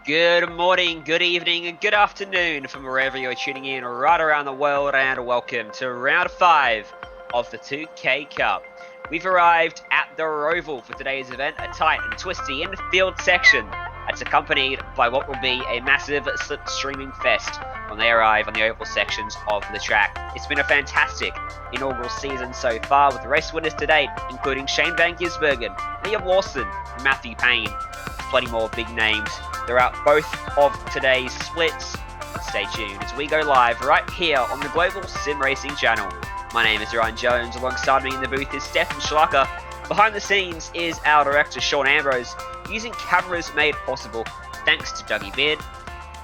Good morning, good evening, and good afternoon from wherever you're tuning in right around the world, and welcome to round 5 of the 2K Cup. We've arrived at the Roval for today's event, a tight and twisty infield section that's accompanied by what will be a massive slipstreaming fest when they arrive on the oval sections of the track. It's been a fantastic inaugural season so far, with race winners to date, including Shane Van Gisbergen, Liam Lawson, and Matthew Payne. Plenty more big names throughout both of today's splits. Stay tuned as we go live right here on the Global SimRacing Channel. My name is Ryan Jones. Alongside me in the booth is Stefan Schlacker. Behind the scenes is our director Sean Ambrose, using cameras made possible thanks to Dougie Beard.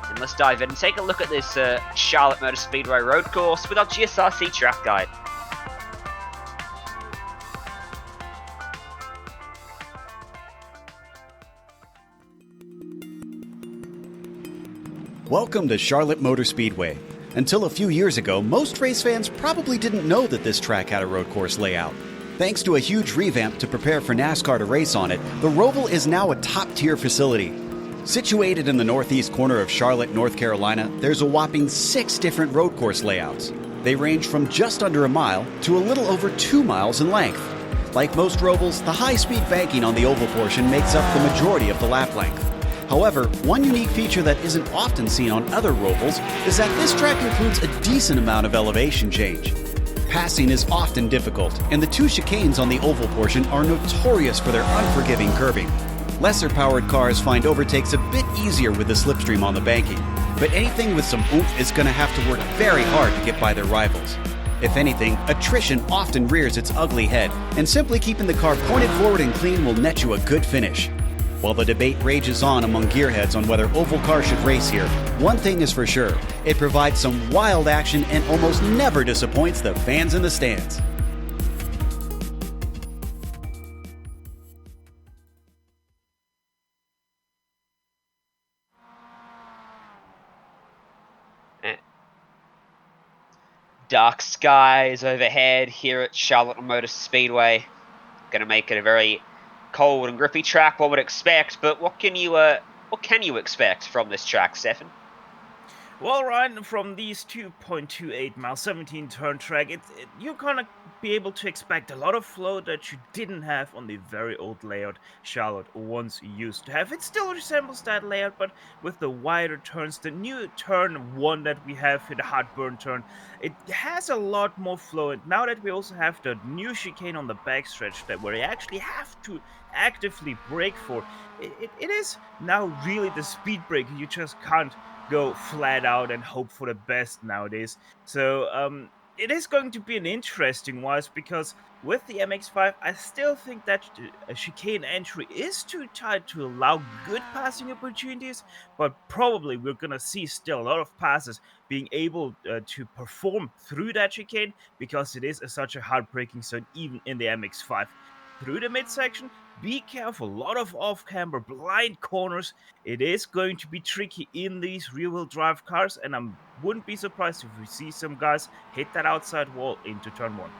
And let's dive in and take a look at this Charlotte Motor Speedway road course with our GSRC track guide. Welcome to Charlotte Motor Speedway. Until a few years ago, most race fans probably didn't know that this track had a road course layout. Thanks to a huge revamp to prepare for NASCAR to race on it, the Roval is now a top-tier facility. Situated in the northeast corner of Charlotte, North Carolina, there's a whopping 6 different road course layouts. They range from just under a mile to a little over 2 miles in length. Like most Rovals, the high-speed banking on the oval portion makes up the majority of the lap length. However, one unique feature that isn't often seen on other Rovals is that this track includes a decent amount of elevation change. Passing is often difficult, and the 2 chicanes on the oval portion are notorious for their unforgiving curbing. Lesser-powered cars find overtakes a bit easier with the slipstream on the banking, but anything with some oomph is going to have to work very hard to get by their rivals. If anything, attrition often rears its ugly head, and simply keeping the car pointed forward and clean will net you a good finish. While the debate rages on among gearheads on whether oval cars should race here, one thing is for sure: it provides some wild action and almost never disappoints the fans in the stands. Dark skies overhead here at Charlotte Motor Speedway. Going to make it a very cold and grippy track, one would expect, but what can you expect from this track, Stefan? Well, Ryan, from these 2.28 mile 17 turn track, you're gonna be able to expect a lot of flow that you didn't have on the very old layout Charlotte once used to have. It still resembles that layout, but with the wider turns, the new turn 1 that we have here, the heartburn turn, it has a lot more flow. And now that we also have the new chicane on the backstretch that where you actually have to actively brake for, it is now really the speed brake. You just can't go flat out and hope for the best nowadays. So it is going to be an interesting one because with the MX5, I still think that a chicane entry is too tight to allow good passing opportunities, but probably we're going to see still a lot of passes being able to perform through that chicane because it is such a hard braking zone even in the MX5. Through the midsection, be careful, a lot of off-camber blind corners. It is going to be tricky in these rear-wheel drive cars, and I wouldn't be surprised if we see some guys hit that outside wall into turn one.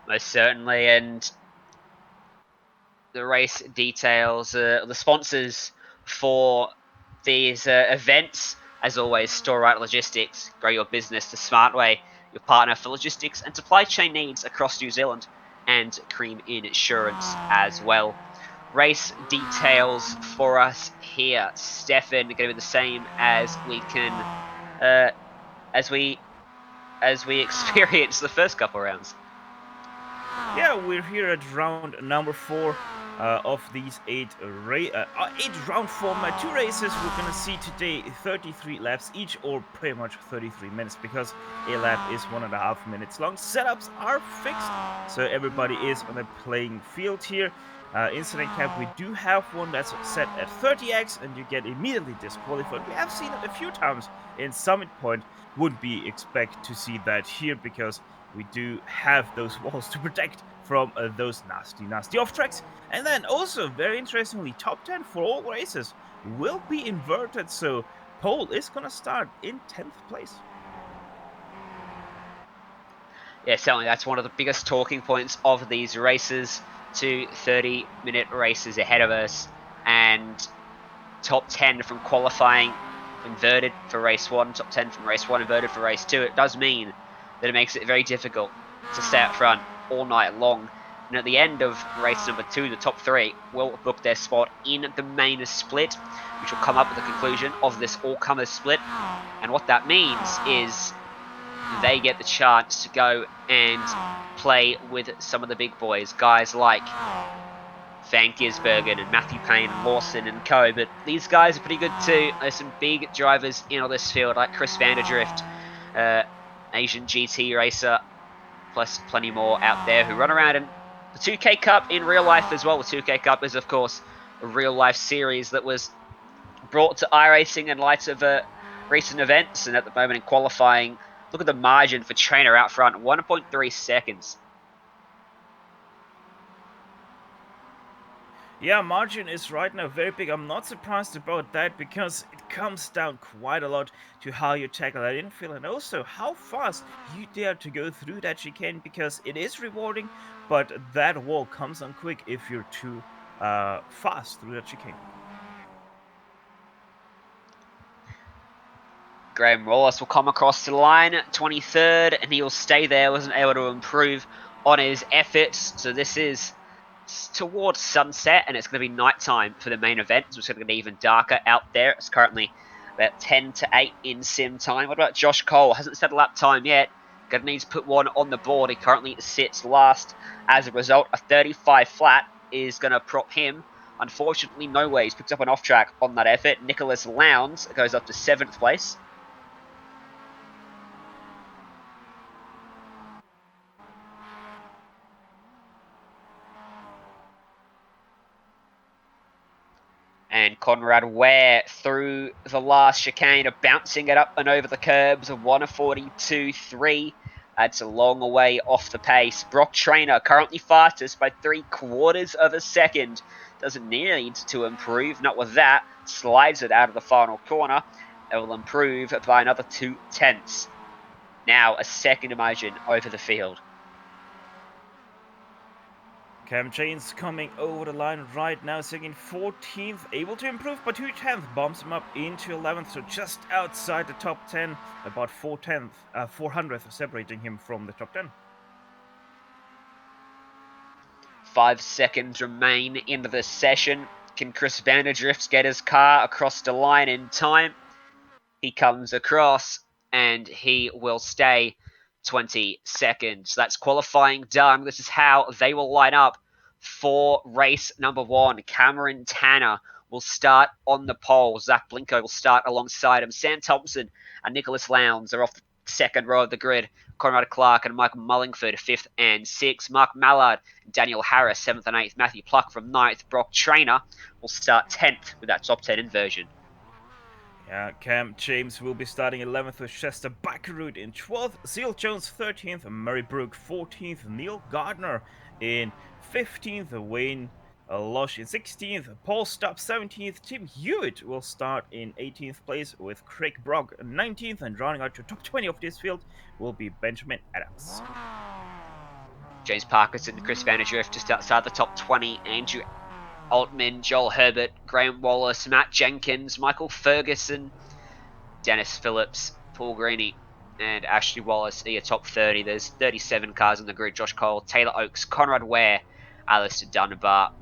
Most certainly, and the race details, the sponsors for these events, as always, Store Right Logistics, grow your business the smart way, your partner for logistics and supply chain needs across New Zealand, and Cream Insurance as well. Race details for us here, Stefan, going to be the same as we can, as we experience the first couple rounds. Yeah, we're here at round number 4 of these 8-round format. 2 races we're gonna see today, 33 laps each, or pretty much 33 minutes, because a lap is 1.5 minutes long. Setups are fixed, so everybody is on a playing field here. Incident cap, we do have one that's set at 30x, and you get immediately disqualified. We have seen it a few times in Summit Point. Would be expect to see that here because we do have those walls to protect from those nasty off tracks. And then also, very interestingly, top 10 for all races will be inverted, so pole is gonna start in 10th place. Yeah, certainly that's one of the biggest talking points of these races. 2 30-minute races ahead of us, and top 10 from qualifying inverted for race 1, top 10 from race 1 inverted for race 2. It does mean that it makes it very difficult to stay up front all night long. And at the end of race number 2, the top 3 will book their spot in the main split, which will come up with the conclusion of this all-comers split. And what that means is they get the chance to go and play with some of the big boys, guys like Van Gisbergen and Matthew Payne and Lawson and co. But these guys are pretty good too. There's some big drivers in on this field, like Chris Vanderdrift, Asian GT racer, plus plenty more out there who run around in the 2K Cup in real life as well. The 2K Cup is, of course, a real life series that was brought to iRacing in light of recent events, and at the moment in qualifying, look at the margin for Trainer out front, 1.3 seconds. Yeah, margin is right now very big. I'm not surprised about that because it comes down quite a lot to how you tackle that infield and also how fast you dare to go through that chicane, because it is rewarding, but that wall comes on quick if you're too fast through that chicane. Graham Rawless will come across the line, 23rd, and he'll stay there. Wasn't able to improve on his efforts. So this is towards sunset, and it's going to be nighttime for the main event. So it's going to get even darker out there. It's currently about 10 to 8 in sim time. What about Josh Cole? Hasn't set a lap time yet. Going to need to put one on the board. He currently sits last. As a result, a 35 flat is going to prop him. Unfortunately, no way. He's picked up an off track on that effort. Nicholas Lowndes goes up to 7th place. And Conrad Ware through the last chicane, bouncing it up and over the curbs of 1:42.3. That's a long way off the pace. Brock Trainer currently fastest by 3/4 of a second. Doesn't need to improve, not with that. Slides it out of the final corner. It will improve by another 0.2. Now a second margin over the field. Cam Chains coming over the line right now, sitting 14th, able to improve by 0.2, bumps him up into 11th, so just outside the top 10, about 400th separating him from the top 10. 5 seconds remain into the session. Can Chris Vanderdrift get his car across the line in time? He comes across and he will stay 20 seconds. That's qualifying done. This is how they will line up for race number 1. Cameron Tanner will start on the pole. Zach Blinko will start alongside him. Sam Thompson and Nicholas Lowndes are off the second row of the grid. Conrad Clark and Michael Mullingford, 5th and 6th. Mark Mallard and Daniel Harris, 7th and 8th. Matthew Pluck from 9th. Brock Trainer will start 10th with that top 10 inversion. Yeah, Cam James will be starting 11th with Chester Backerud in 12th. Seal Jones 13th, Murray Brook 14th, Neil Gardner in 15th, Wayne Losh in 16th, Paul Stubb 17th, Tim Hewitt will start in 18th place with Craig Brock 19th, and rounding out your top 20 of this field will be Benjamin Adams. James Parkinson, Chris Vandergrift just outside the top 20, Andrew Altman, Joel Herbert, Graham Wallace, Matt Jenkins, Michael Ferguson, Dennis Phillips, Paul Greeny, and Ashley Wallace are your top 30. There's 37 cars on the grid. Josh Cole, Taylor Oakes, Conrad Ware, Alistair Dunbar,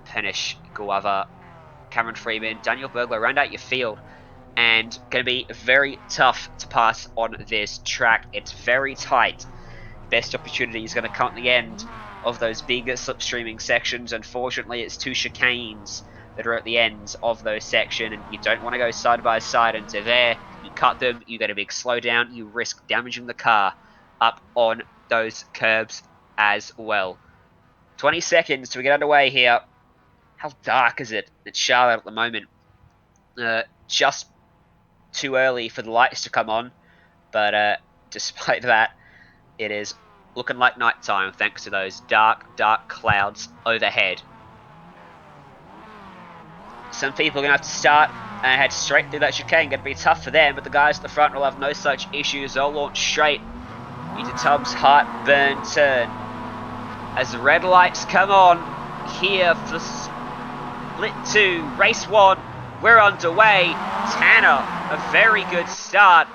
Penish Guava, Cameron Freeman, Daniel Bergler. Round out your field. And going to be very tough to pass on this track. It's very tight. Best opportunity is going to come at the end of those bigger slipstreaming sections. Unfortunately, it's 2 chicanes that are at the ends of those sections, and you don't want to go side by side into there. You cut them, you get a big slowdown, you risk damaging the car up on those curbs as well. 20 seconds to get underway here. How dark is it at Charlotte at the moment? Just too early for the lights to come on, but despite that, it is looking like nighttime thanks to those dark clouds overhead. Some people are going to have to start and head straight through that chicane. Going to be tough for them, but the guys at the front will have no such issues. They'll launch straight into Tubbs' Heartburn turn. As the red lights come on here for Split 2, Race 1, we're underway. Tanner, a very good start.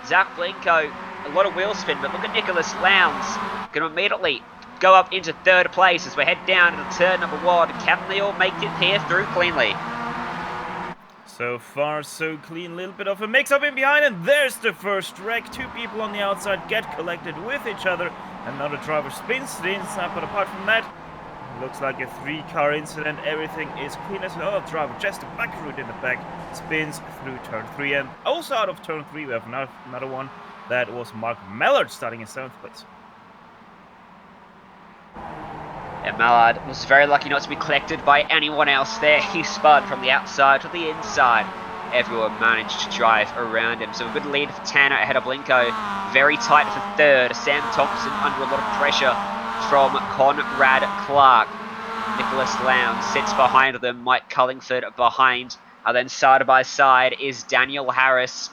Zach Blinko, a lot of wheel spin, but look at Nicholas Lowndes. Going to immediately go up into 3rd place as we head down to turn number 1. Can they all make it here through cleanly? So far, so clean. Little bit of a mix-up in behind, and there's the first wreck. 2 people on the outside get collected with each other. Another driver spins to the inside, but apart from that, looks like a 3-car incident. Everything is clean as another driver, Chester Backerud in the back, spins through turn 3. And also out of turn 3, we have another one. That was Mark Mallard starting in 7th place. And Mallard was very lucky not to be collected by anyone else there. He spun from the outside to the inside. Everyone managed to drive around him. So a good lead for Tanner ahead of Blinko. Very tight for 3rd. Sam Thompson under a lot of pressure from Conrad Clark. Nicholas Lowndes sits behind them. Mike Cullingford behind. And then side by side is Daniel Harris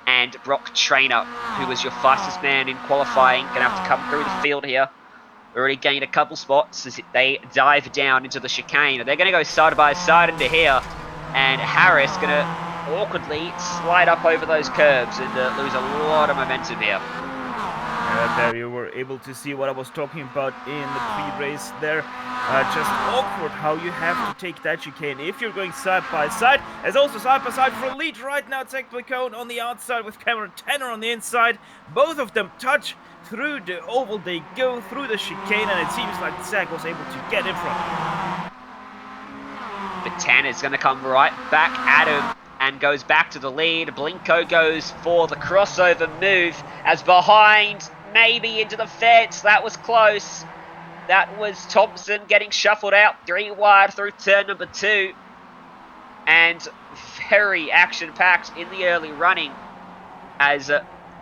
and Brock Trainer, who was your fastest man in qualifying. Going to have to come through the field here. Already gained a couple spots as they dive down into the chicane. They're going to go side by side into here. And Harris going to awkwardly slide up over those curbs and lose a lot of momentum here. There you were able to see what I was talking about in the pre-race there. Just awkward how you have to take that chicane if you're going side by side. There's also side by side for a lead right now. Technically Cone on the outside with Cameron Tanner on the inside. Both of them touch through the oval. They go through the chicane, and it seems like Zach was able to get in front. But Tanner's going to come right back at him and goes back to the lead. Blinko goes for the crossover move as behind, maybe into the fence. That was close. That was Thompson getting shuffled out 3 wide through turn number 2. And very action-packed in the early running as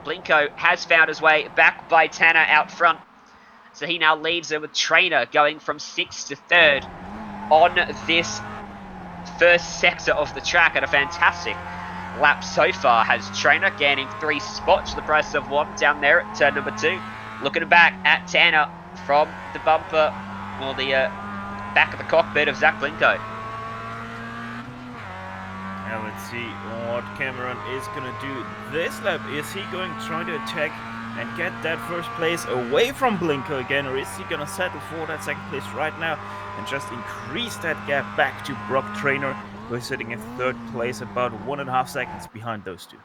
Blinko has found his way back by Tanner out front. So he now leads her with Trainer going from 6th to 3rd on this first sector of the track, and a fantastic lap so far has Trainer gaining 3 spots for the price of 1 down there at turn number 2. Looking back at Tanner from the bumper, or the back of the cockpit of Zach Blinko. Now let's see what Cameron is going to do this lap. Is he going to try to attack and get that first place away from Blinko again, or is he going to settle for that 2nd place right now and just increase that gap back to Brock Trainer, who is sitting in 3rd place, about 1.5 seconds behind those 2.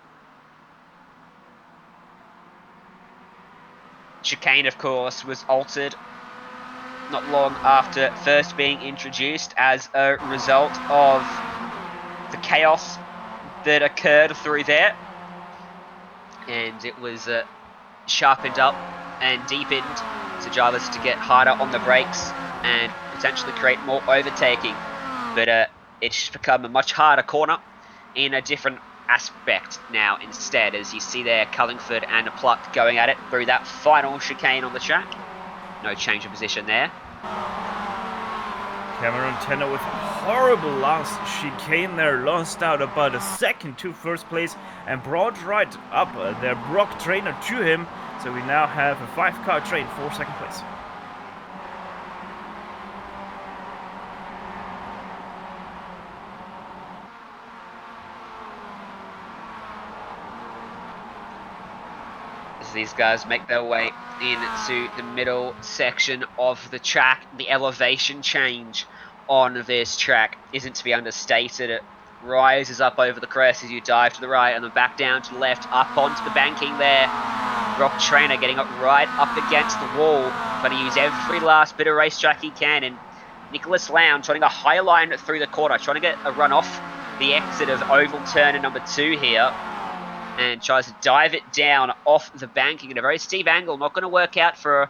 Chicane, of course, was altered not long after first being introduced as a result of the chaos that occurred through there. And it was sharpened up and deepened to drivers to get harder on the brakes and potentially create more overtaking. But it's just become a much harder corner in a different aspect now instead, as you see there Cullingford and Pluck going at it through that final chicane on the track. No change of position there. Cameron Tanner with a horrible last chicane there, lost out about a second to first place and brought right up their Brock Trainer to him. So we now have a 5-car train for second place. As these guys make their way into the middle section of the track, the elevation change on this track isn't to be understated. It rises up over the crest as you dive to the right and then back down to the left, up onto the banking there. Brock Trainer getting it right up against the wall, trying to use every last bit of racetrack he can, and Nicholas Lowndes trying to high line through the corner, trying to get a run off the exit of oval turn number 2 here, and tries to dive it down off the banking at a very steep angle. Not going to work out for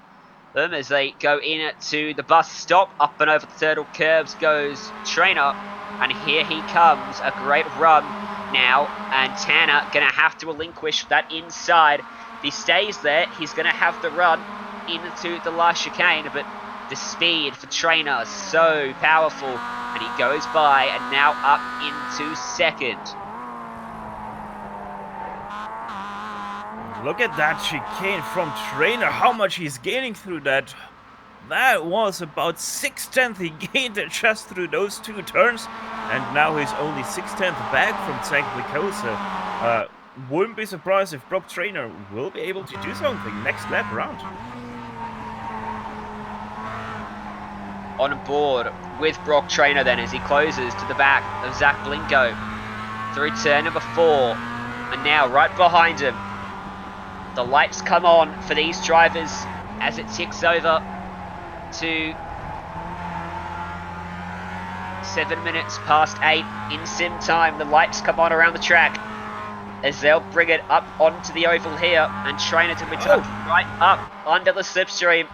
them as they go in to the bus stop. Up and over the turtle curbs goes Trainer, and here he comes. A great run now, and Tanner going to have to relinquish that inside. If he stays there, he's going to have the run into the last chicane, but the speed for Trainer is so powerful, and he goes by and now up into second. Look at that chicane from Trainer, how much he's gaining through that. That was about 6/10 he gained just through those 2 turns, and now he's only 6/10 back from Tsanglicosa. Wouldn't be surprised if Brock Trainer will be able to do something next lap around. On board with Brock Trainer then as he closes to the back of Zach Blinko through turn number 4, and now right behind him. The lights come on for these drivers as it ticks over to 7 minutes past 8 in sim time. The lights come on around the track as they'll bring it up onto the oval here, and Trainer to be tucked right up under the slipstream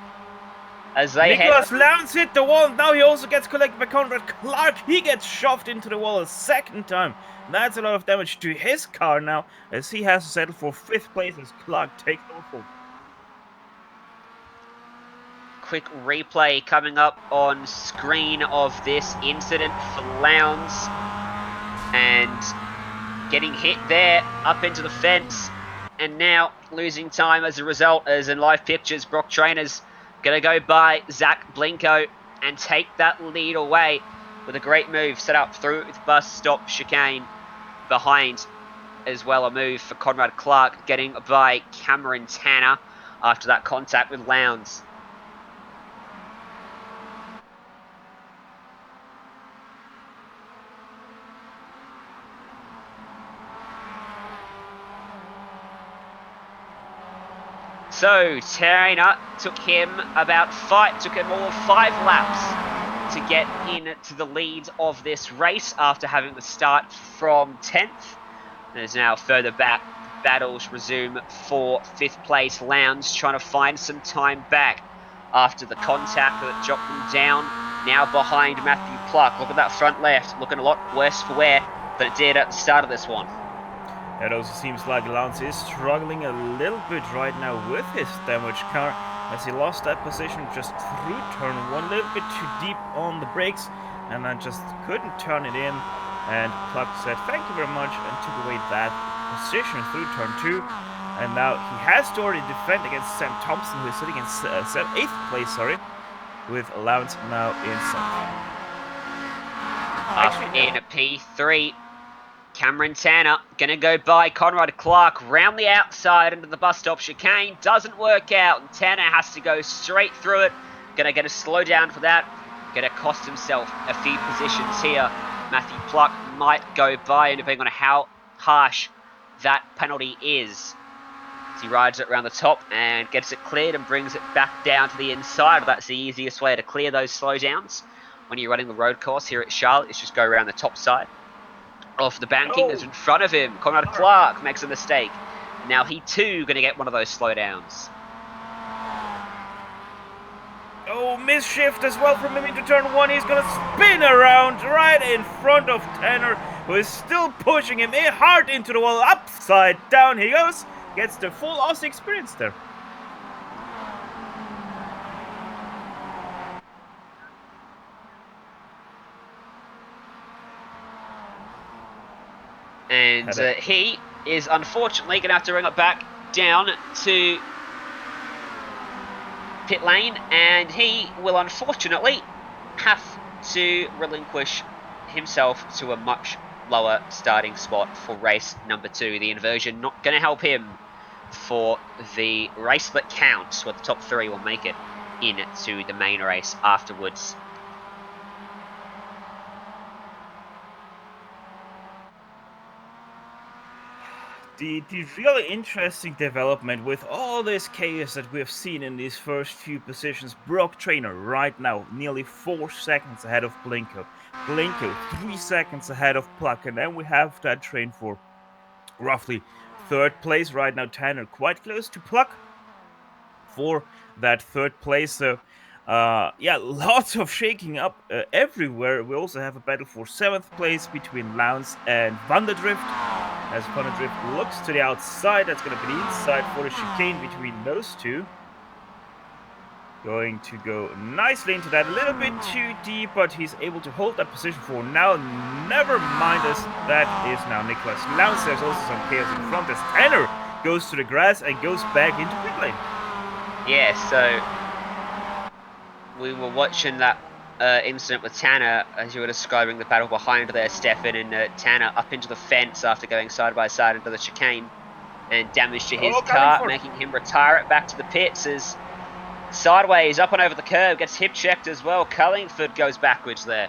as they Nicholas Lowndes hit the wall. Now he also gets collected by Conrad Clark. He gets shoved into the wall a second time. That's a lot of damage to his car now, as he has to settle for 5th place as Clark takes over. Quick replay coming up on screen of this incident for Lowndes, and getting hit there up into the fence, and now losing time as a result, as in live pictures Brock Trainer's going to go by Zach Blinko and take that lead away with a great move set up through the bus stop chicane. Behind as well, a move for Conrad Clark getting by Cameron Tanner after that contact with Lowndes. So Trainer took him all of 5 laps to get into the lead of this race after having to start from 10th. There's now further back. Battles resume for 5th place. Lowndes trying to find some time back after the contact that dropped them down. Now behind Matthew Pluck. Look at that front left, looking a lot worse for wear than it did at the start of this one. It also seems like Lowndes is struggling a little bit right now with his damaged car, as he lost that position just through turn 1, a little bit too deep on the brakes, and then just couldn't turn it in. And Clark said thank you very much and took away that position through turn 2. And now he has to already defend against Sam Thompson, who is sitting in 8th place, with Lowndes now in 7th. Up in a P3. Cameron Tanner going to go by Conrad Clark round the outside into the bus stop chicane. Doesn't work out, and Tanner has to go straight through it. Going to get a slow down for that. Going to cost himself a few positions here. Matthew Pluck might go by, and depending on how harsh that penalty is. So he rides it around the top and gets it cleared and brings it back down to the inside. That's the easiest way to clear those slowdowns when you're running the road course here at Charlotte. Is just go around the top side. Off the banking is in front of him. Conrad Clark makes a mistake. Now he too going to get one of those slowdowns. Oh, misshift as well from him into turn 1. He's going to spin around right in front of Tanner, who is still pushing him hard into the wall. Upside down he goes. Gets the full Aussie experience there. And he is unfortunately going to have to bring it back down to pit lane, and he will unfortunately have to relinquish himself to a much lower starting spot for race number 2. The inversion not going to help him for the race that counts, where the top 3 will make it into the main race afterwards. The really interesting development with all this chaos that we have seen in these first few positions. Brock Trainer right now nearly 4 seconds ahead of Blinko. Blinko 3 seconds ahead of Pluck, and then we have that train for roughly 3rd place right now. Tanner quite close to Pluck for that 3rd place. So yeah, lots of shaking up everywhere. We also have a battle for 7th place between Lounge and Vanderdrift. As Vanderdrift looks to the outside, that's going to be the inside for the chicane between those two. Going to go nicely into that, a little bit too deep, but he's able to hold that position for now. Never mind us, that is now Nicholas Lounge. There's also some chaos in front as Tanner goes to the grass and goes back into pit lane. Yeah, so we were watching that incident with Tanner, as you were describing the battle behind there, Stefan, and Tanner up into the fence after going side by side into the chicane, and damage to his car, making him retire it back to the pits as sideways up and over the curb, gets hip checked as well. Cullingford goes backwards there.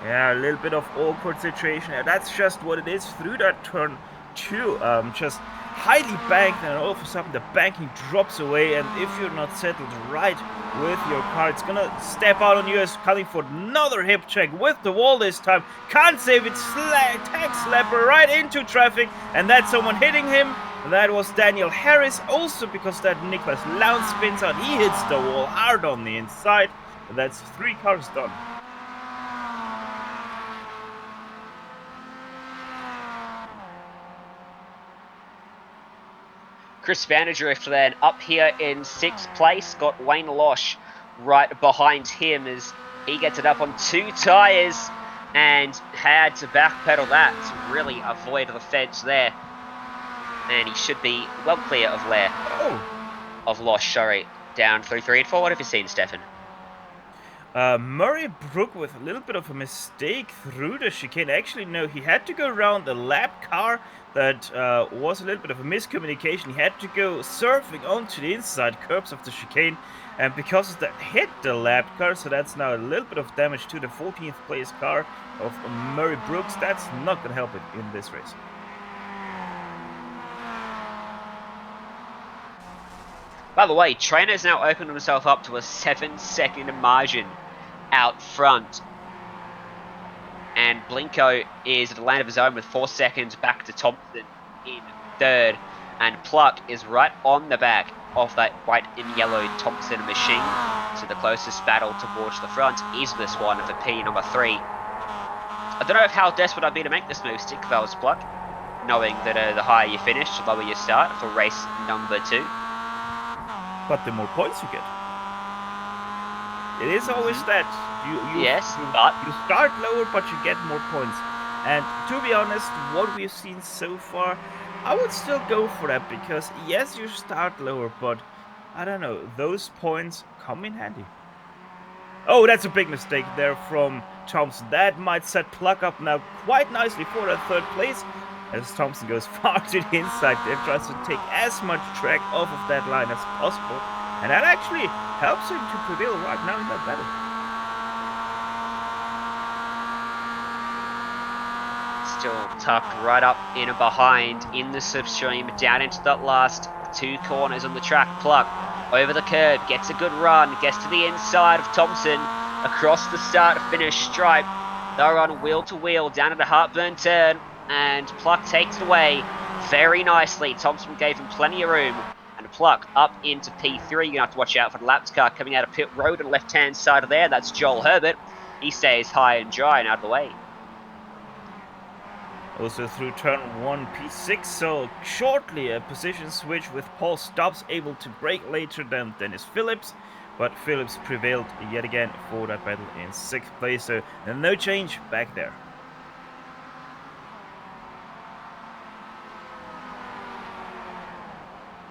Yeah, a little bit of awkward situation. That's just what it is through that turn 2. Just highly banked, and all of a sudden the banking drops away, and if you're not settled right with your car, it's gonna step out on you as Cullingford. Another hip check with the wall this time. Can't save it. Tag slapper right into traffic, and that's someone hitting him. That was Daniel Harris, also because that Nicholas Lounge spins out. He hits the wall hard on the inside. That's 3 cars done. Chris Vanderdrift then up here in 6th place. Got Wayne Losh right behind him as he gets it up on 2 tyres and had to backpedal that to really avoid the fence there. And he should be well clear of Losh, sorry. Down through 3 and 4. What have you seen, Stefan? Murray Brook with a little bit of a mistake through the chicane. Actually, no, he had to go around the lap car. That was a little bit of a miscommunication. He had to go surfing onto the inside curbs of the chicane, and because of that, hit the lap car. So that's now a little bit of damage to the 14th place car of Murray Brooks. That's not going to help it in this race. By the way, Trainer's now opened himself up to a 7-second margin out front. And Blinko is at the lane of his own with 4 seconds back to Thompson in 3rd. And Pluck is right on the back of that white and yellow Thompson machine. So the closest battle towards the front is this one for P number 3. I don't know how desperate I'd be to make this move stick if I was Pluck, knowing that the higher you finish, the lower you start for race number 2. But the more points you get. It is always that. You start lower, but you get more points. And to be honest, what we've seen so far, I would still go for that, because yes, you start lower, but I don't know, those points come in handy. Oh, that's a big mistake there from Thompson. That might set Pluck up now quite nicely for that 3rd place, as Thompson goes far to the inside there, tries to take as much track off of that line as possible, and that actually helps him to prevail right now in that battle. still tucked right up in and behind in the slipstream, down into that last 2 corners on the track. Pluck over the curb, gets a good run, gets to the inside of Thompson, across the start finish stripe. They'll run wheel to wheel down at a heartburn turn, and Pluck takes it away very nicely. Thompson gave him plenty of room, and Pluck up into P3. You're going to have to watch out for the laps car coming out of pit road on the left-hand side of there. That's Joel Herbert. He stays high and dry and out of the way. Also through turn 1, P6, so shortly a position switch with Paul Stubbs able to brake later than Dennis Phillips, but Phillips prevailed yet again for that battle in 6th place, so no change back there.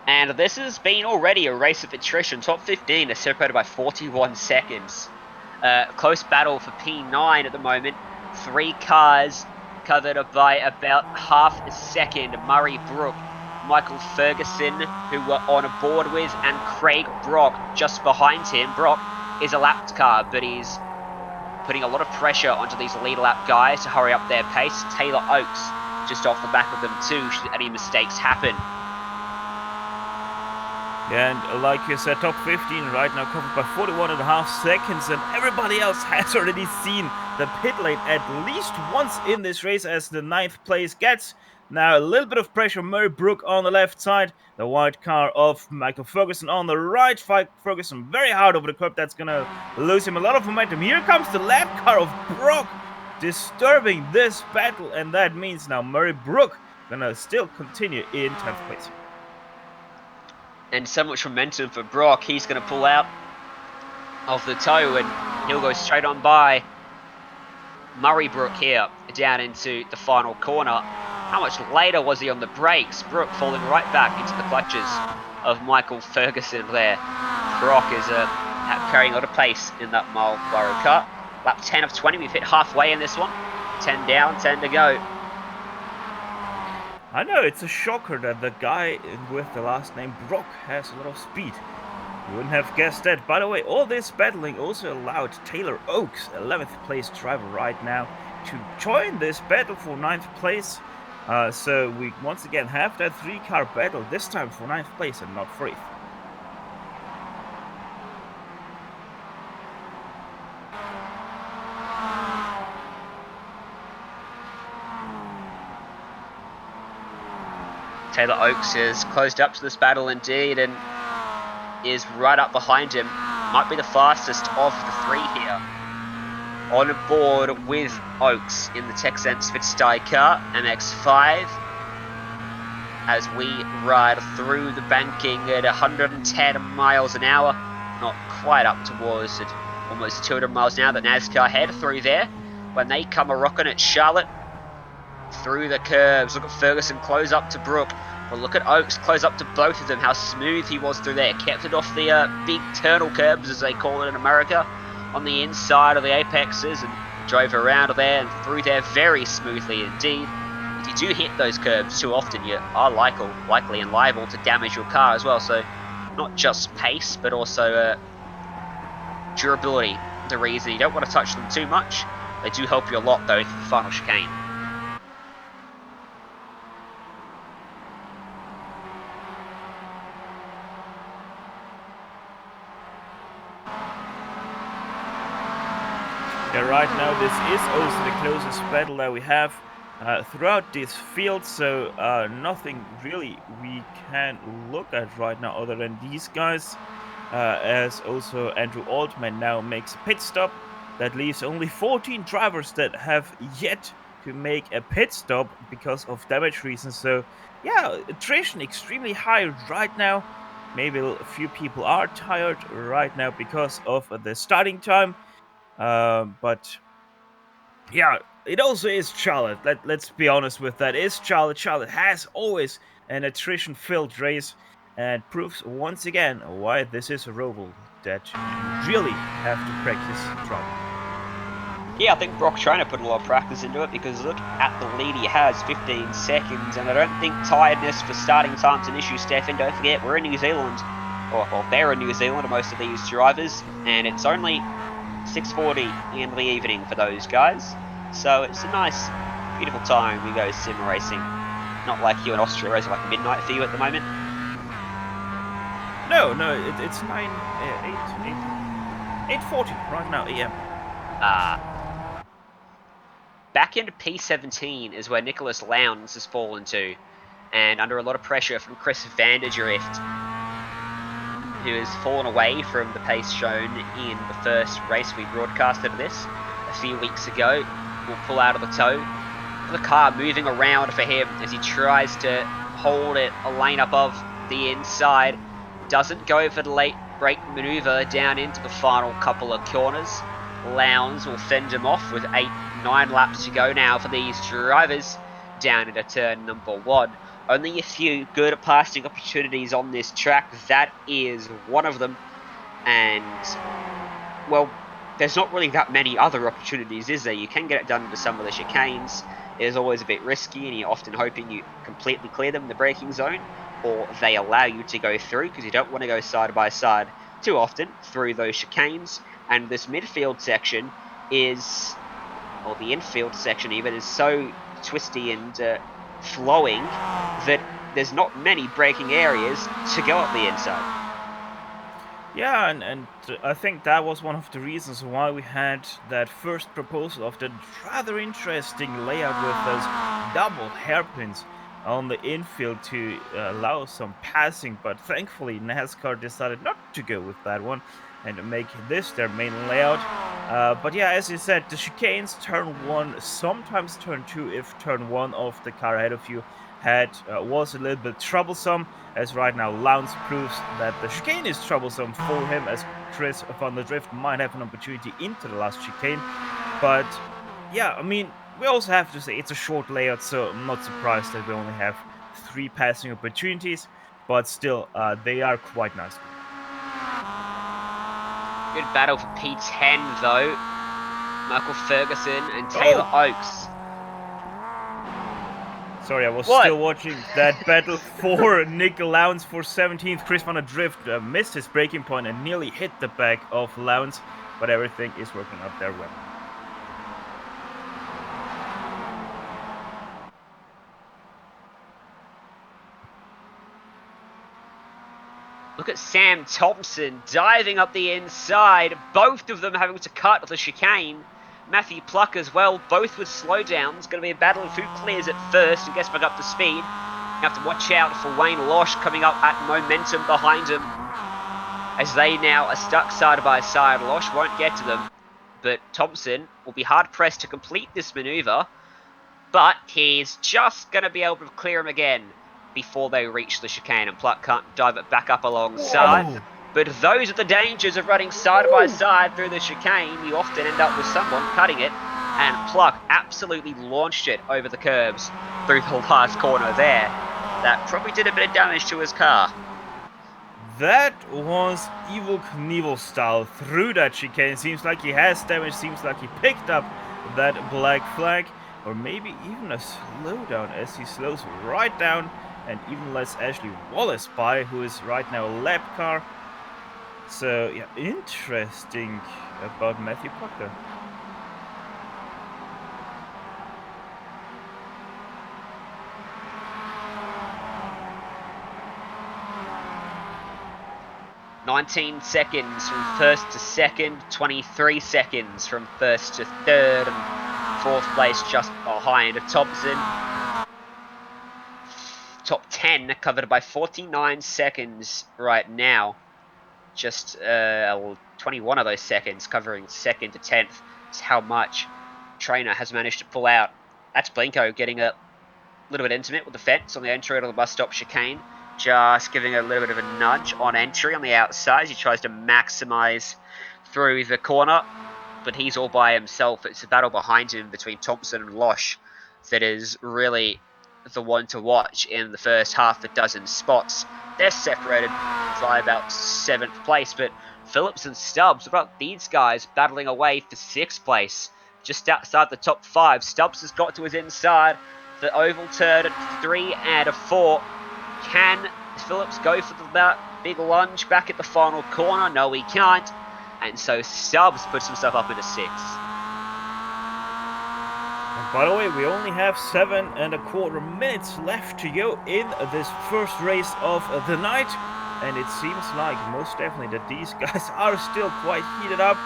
And this has been already a race of attrition. Top 15 is separated by 41 seconds. Close battle for P9 at the moment. 3 cars covered by about half a second. Murray Brook, Michael Ferguson, who we're on a board with, and Craig Brock just behind him. Brock is a lapped car, but he's putting a lot of pressure onto these lead lap guys to hurry up their pace. Taylor Oakes just off the back of them too, should any mistakes happen. And like you said, top 15 right now covered by 41.5 seconds, and everybody else has already seen the pit lane at least once in this race, as the 9th place gets now a little bit of pressure. Murray Brook on the left side, the white car of Michael Ferguson on the right. Ferguson very hard over the curb, that's gonna lose him a lot of momentum. Here comes the lap car of Brook, disturbing this battle, and that means now Murray Brook gonna still continue in 10th place. And so much momentum for Brock. He's going to pull out of the toe and he'll go straight on by Murray Brook here down into the final corner. How much later was he on the brakes? Brook falling right back into the clutches of Michael Ferguson there. Brock is carrying a lot of pace in that Marlboro car. Lap 10 of 20. We've hit halfway in this one. 10 down, 10 to go. I know, it's a shocker that the guy with the last name Brock has a lot of speed. You wouldn't have guessed that. By the way, all this battling also allowed Taylor Oakes, 11th place driver right now, to join this battle for 9th place. So we once again have that 3-car battle, this time for 9th place and not 3rd. Taylor Oakes is closed up to this battle indeed and is right up behind him. Might be the fastest of the 3 here. On board with Oakes in the Texan Spitstye car, MX5. As we ride through the banking at 110 miles an hour. Not quite up towards it, almost 200 miles an hour. The NASCAR head through there. When they come a-rocking at Charlotte. Through the curves. Look at Ferguson close up to Brook. But look at Oakes close up to both of them. How smooth he was through there. Kept it off the big turtle curbs, as they call it in America, on the inside of the apexes, and drove around there and through there very smoothly indeed. If you do hit those curbs too often, you are likely and liable to damage your car as well. So not just pace, but also durability. The reason you don't want to touch them too much. They do help you a lot though for the final chicane. Yeah, right now this is also the closest battle that we have throughout this field, so nothing really we can look at right now other than these guys, as also Andrew Altman now makes a pit stop. That leaves only 14 drivers that have yet to make a pit stop because of damage reasons. So yeah, attrition extremely high right now. Maybe a few people are tired right now because of the starting time. But yeah, it also is Charlotte. Let's be honest with that. It's Charlotte. Charlotte has always an attrition-filled race, and proves once again why this is a Roval that you really have to practice driving. Yeah, I think Brock's trying to put a lot of practice into it, because look at the lead he has, 15 seconds, and I don't think tiredness for starting time's an issue, Stefan. Don't forget, we're in New Zealand, or well, they're in New Zealand, most of these drivers, and it's only 6:40 in the evening for those guys, so it's a nice Beautiful time we go sim racing. Not like you in Austria, where it's like midnight for you at the moment. No, it's 8:40 right now AM. Back into P17 is where Nicholas Lowndes has fallen to, and under a lot of pressure from Chris Vanderdrift, who has fallen away from the pace shown in the first race we broadcasted of this a few weeks ago. Will pull out of the tow. The car moving around for him as he tries to hold it a lane above the inside. Doesn't go for the late brake maneuver down into the final couple of corners. Lowndes will fend him off with 8-9 laps to go now for these drivers down into turn number 1. Only a few good passing opportunities on this track. That is one of them. And, well, there's not really that many other opportunities, is there? You can get it done into some of the chicanes. It is always a bit risky, and you're often hoping you completely clear them in the braking zone, or they allow you to go through, because you don't want to go side by side too often through those chicanes. And this midfield section is, or the infield section even, is so twisty and flowing that there's not many braking areas to go up the inside. Yeah, and I think that was one of the reasons why we had that first proposal of that rather interesting layout with those double hairpins on the infield to allow some passing, but thankfully NASCAR decided not to go with that one and make this their main layout. But yeah, as you said, the chicanes, turn 1, sometimes turn 2 if turn 1 of the car ahead of you was a little bit troublesome, as right now Lowndes proves that the chicane is troublesome for him, as Chris van der Drift might have an opportunity into the last chicane. But yeah, I mean, we also have to say it's a short layout, so I'm not surprised that we only have 3 passing opportunities, but still, they are quite nice. Good battle for P10 though. Michael Ferguson and Taylor Oakes. Sorry, I was still watching that battle for Nick Lowndes for 17th. Chris van der Drift missed his braking point and nearly hit the back of Lowndes, but everything is working out there well. Look at Sam Thompson diving up the inside, both of them having to cut the chicane. Matthew Pluck as well, both with slowdowns. Going to be a battle of who clears it first and gets back up to speed. You have to watch out for Wayne Losh coming up at momentum behind him, as they now are stuck side by side. Losh won't get to them, but Thompson will be hard pressed to complete this maneuver, but he's just going to be able to clear him again before they reach the chicane, and Pluck can't dive it back up alongside. Whoa. But those are the dangers of running side by side through the chicane. You often end up with someone cutting it, and Pluck absolutely launched it over the curbs through the last corner there. That probably did a bit of damage to his car. That was Evel Knievel style through that chicane. Seems like he has damage, seems like he picked up that black flag, or maybe even a slowdown as he slows right down and even lets Ashley Wallace by, who is right now a lap car. So, yeah, interesting about Matthew Plucker. "19 seconds from first to second, 23 seconds from first to third, and fourth place just behind Thompson. Top 10 covered by 49 seconds right now. Just 21 of those seconds covering second to 10th is how much Trainer has managed to pull out. That's Blinko getting a little bit intimate with the fence on the entry to the bus stop chicane. Just giving a little bit of a nudge on entry on the outside. He tries to maximize through the corner, but he's all by himself. It's a battle behind him between Thompson and Losh that is really the one to watch in the first half a dozen spots. They're separated by about 7th place, but Phillips and Stubbs, what about these guys battling away for 6th place? Just outside the top 5. Stubbs has got to his inside. The oval turn at 3 and a 4. Can Phillips go for the big lunge back at the final corner? No, he can't. And so Stubbs puts himself up into 6th. By the way, we only have 7.25 minutes left to go in this first race of the night, and it seems like most definitely that these guys are still quite heated up.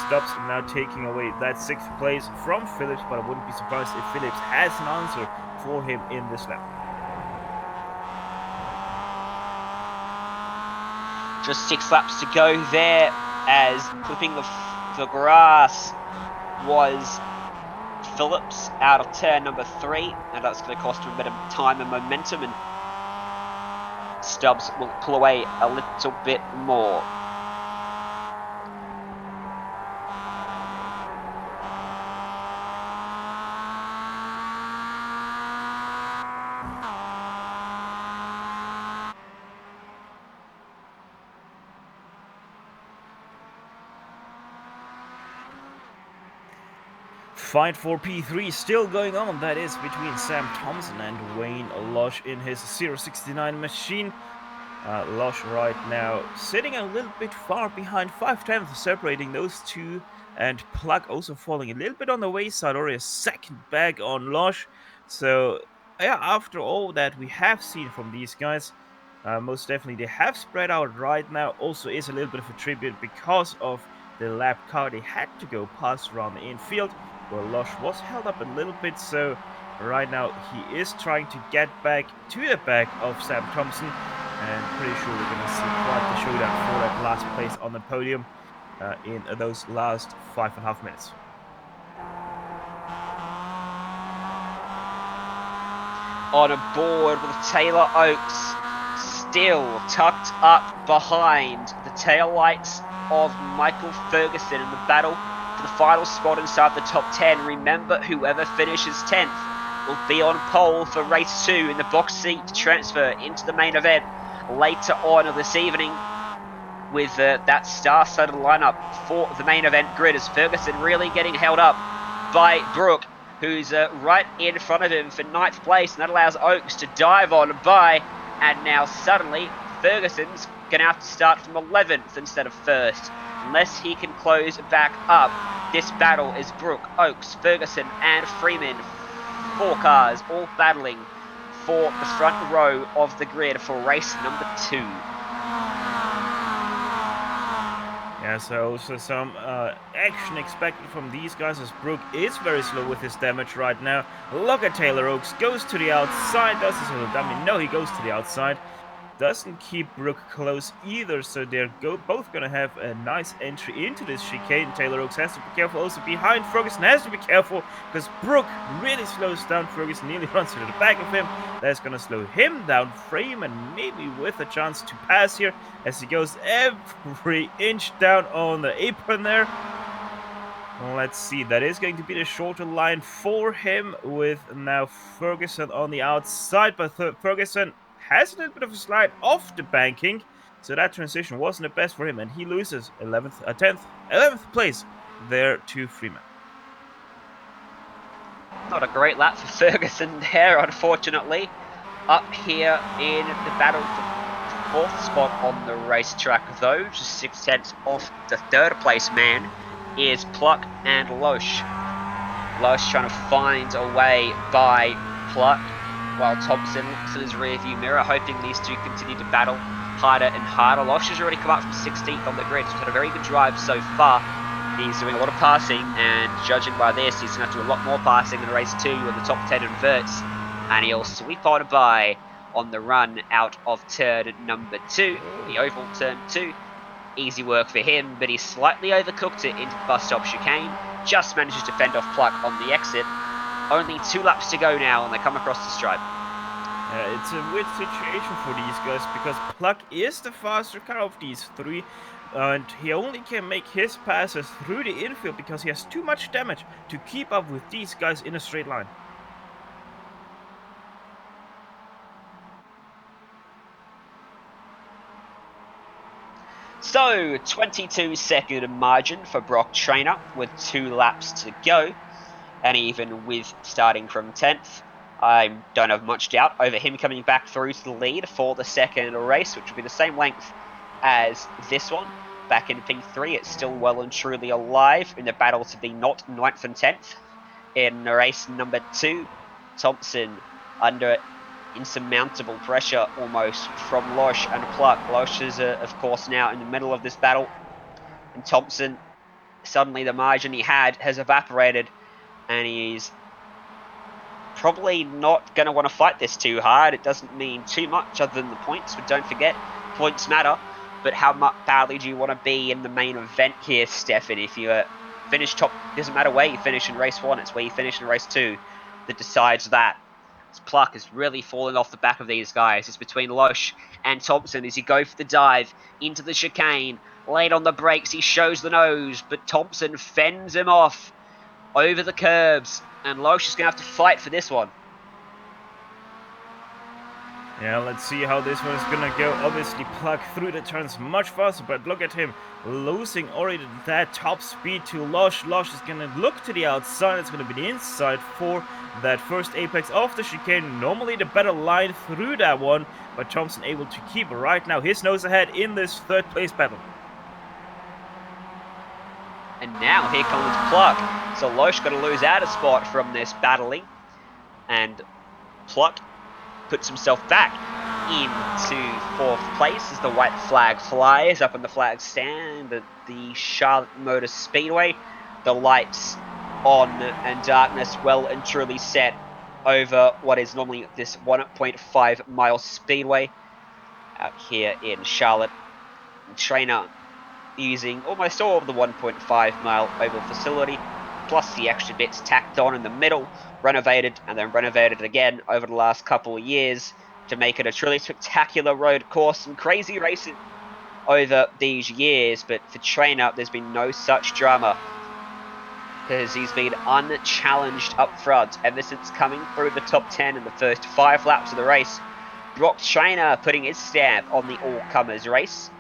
Stubbs now taking away that 6th place from Phillips, but I wouldn't be surprised if Phillips has an answer for him in this lap. Just 6 laps to go there, as clipping the grass was Phillips out of turn number 3, and that's going to cost him a bit of time and momentum, and Stubbs will pull away a little bit more. Fight for P3 still going on, that is between Sam Thompson and Wayne Losh in his 069 machine. Losh right now sitting a little bit far behind, 5/10 separating those two, and Plug also falling a little bit on the wayside, or a second back on Losh. So yeah, after all that we have seen from these guys, most definitely they have spread out right now. Also is a little bit of a tribute because of the lap car they had to go past around the infield, where Losh was held up a little bit. So right now he is trying to get back to the back of Sam Thompson, and pretty sure we're going to see quite the showdown for that last place on the podium in those last 5.5 minutes. On a board with Taylor Oakes still tucked up behind the taillights of Michael Ferguson in the battle for the final spot inside the top 10. Remember, whoever finishes 10th will be on pole for race 2 in the box seat to transfer into the main event later on this evening, with that star-studded lineup for the main event grid, as Ferguson really getting held up by Brooke, who's right in front of him for 9th place, and that allows Oakes to dive on by, and now suddenly Ferguson's going to have to start from 11th instead of 1st, unless he can close back up. This battle is Brooke, Oakes, Ferguson and Freeman, 4 cars all battling for the front row of the grid for race number 2. Yeah, so also some action expected from these guys, as Brooke is very slow with his damage right now. Look at Taylor Oakes, goes to the outside, does this little dummy? No, he goes to the outside. Doesn't keep Brooke close either, so they're both going to have a nice entry into this chicane. Taylor Oakes has to be careful. Also behind, Ferguson has to be careful, because Brooke really slows down Ferguson, nearly runs into the back of him. That's going to slow him down. Freeman maybe with a chance to pass here, as he goes every inch down on the apron there. Let's see, that is going to be the shorter line for him, with now Ferguson on the outside, but Ferguson has a little bit of a slide off the banking, so that transition wasn't the best for him, and he loses 11th place there to Freeman. Not a great lap for Ferguson there, unfortunately. Up here in the battle for 4th spot on the racetrack, though, just 6/10 off the 3rd place man, is Pluck and Loesch. Loesch trying to find a way by Pluck, while Thompson looks at his rearview mirror, hoping these two continue to battle harder and harder. Loesch has already come up from 16th on the grid. He's had a very good drive so far. He's doing a lot of passing, and judging by this, he's going to have to do a lot more passing in race 2 when the top 10 inverts. And he'll sweep on by on the run out of turn number 2, the oval turn 2. Easy work for him, but he slightly overcooked it into the bus stop chicane. Just manages to fend off Pluck on the exit. Only 2 laps to go now, and they come across the stripe. It's a weird situation for these guys, because Pluck is the faster car of these 3, and he only can make his passes through the infield because he has too much damage to keep up with these guys in a straight line. So, 22-second margin for Brock Trainer with 2 laps to go. And even with starting from 10th, I don't have much doubt over him coming back through to the lead for the second race, which will be the same length as this one. Back in P3, it's still well and truly alive in the battle to be not 9th and 10th in race number 2. Thompson under insurmountable pressure almost from Loesch and Pluck. Loesch is, of course, now in the middle of this battle. And Thompson, suddenly the margin he had has evaporated. And he's probably not going to want to fight this too hard. It doesn't mean too much other than the points. But don't forget, points matter. But how badly do you want to be in the main event here, Stefan? If you finish top, doesn't matter where you finish in race 1. It's where you finish in race 2 that decides that. Pluck is really falling off the back of these guys. It's between Loesch and Thompson as he go for the dive into the chicane. Late on the brakes, he shows the nose, but Thompson fends him off over the curbs. And Loesch is going to have to fight for this one. Yeah, let's see how this one is gonna go. Obviously, Pluck through the turns much faster, but look at him losing already that top speed to Loesch. Loesch is gonna look to the outside. It's gonna be the inside for that first apex of the chicane. Normally the better line through that one, but Thompson able to keep right now his nose ahead in this third place battle. And now here comes Pluck. So Loesch got to lose out a spot from this battling. And Pluck puts himself back into 4th place as the white flag flies up on the flag stand at the Charlotte Motor Speedway. The lights on and darkness well and truly set over what is normally this 1.5 mile speedway out here in Charlotte. Trainer using almost all of the 1.5 mile oval facility, plus the extra bits tacked on in the middle, renovated and then renovated again over the last couple of years to make it a truly spectacular road course. Some crazy racing over these years, but for Trainer, there's been no such drama because he's been unchallenged up front ever since coming through the top 10 in the first 5 laps of the race. Brock Trainer putting his stamp on the all-comers race.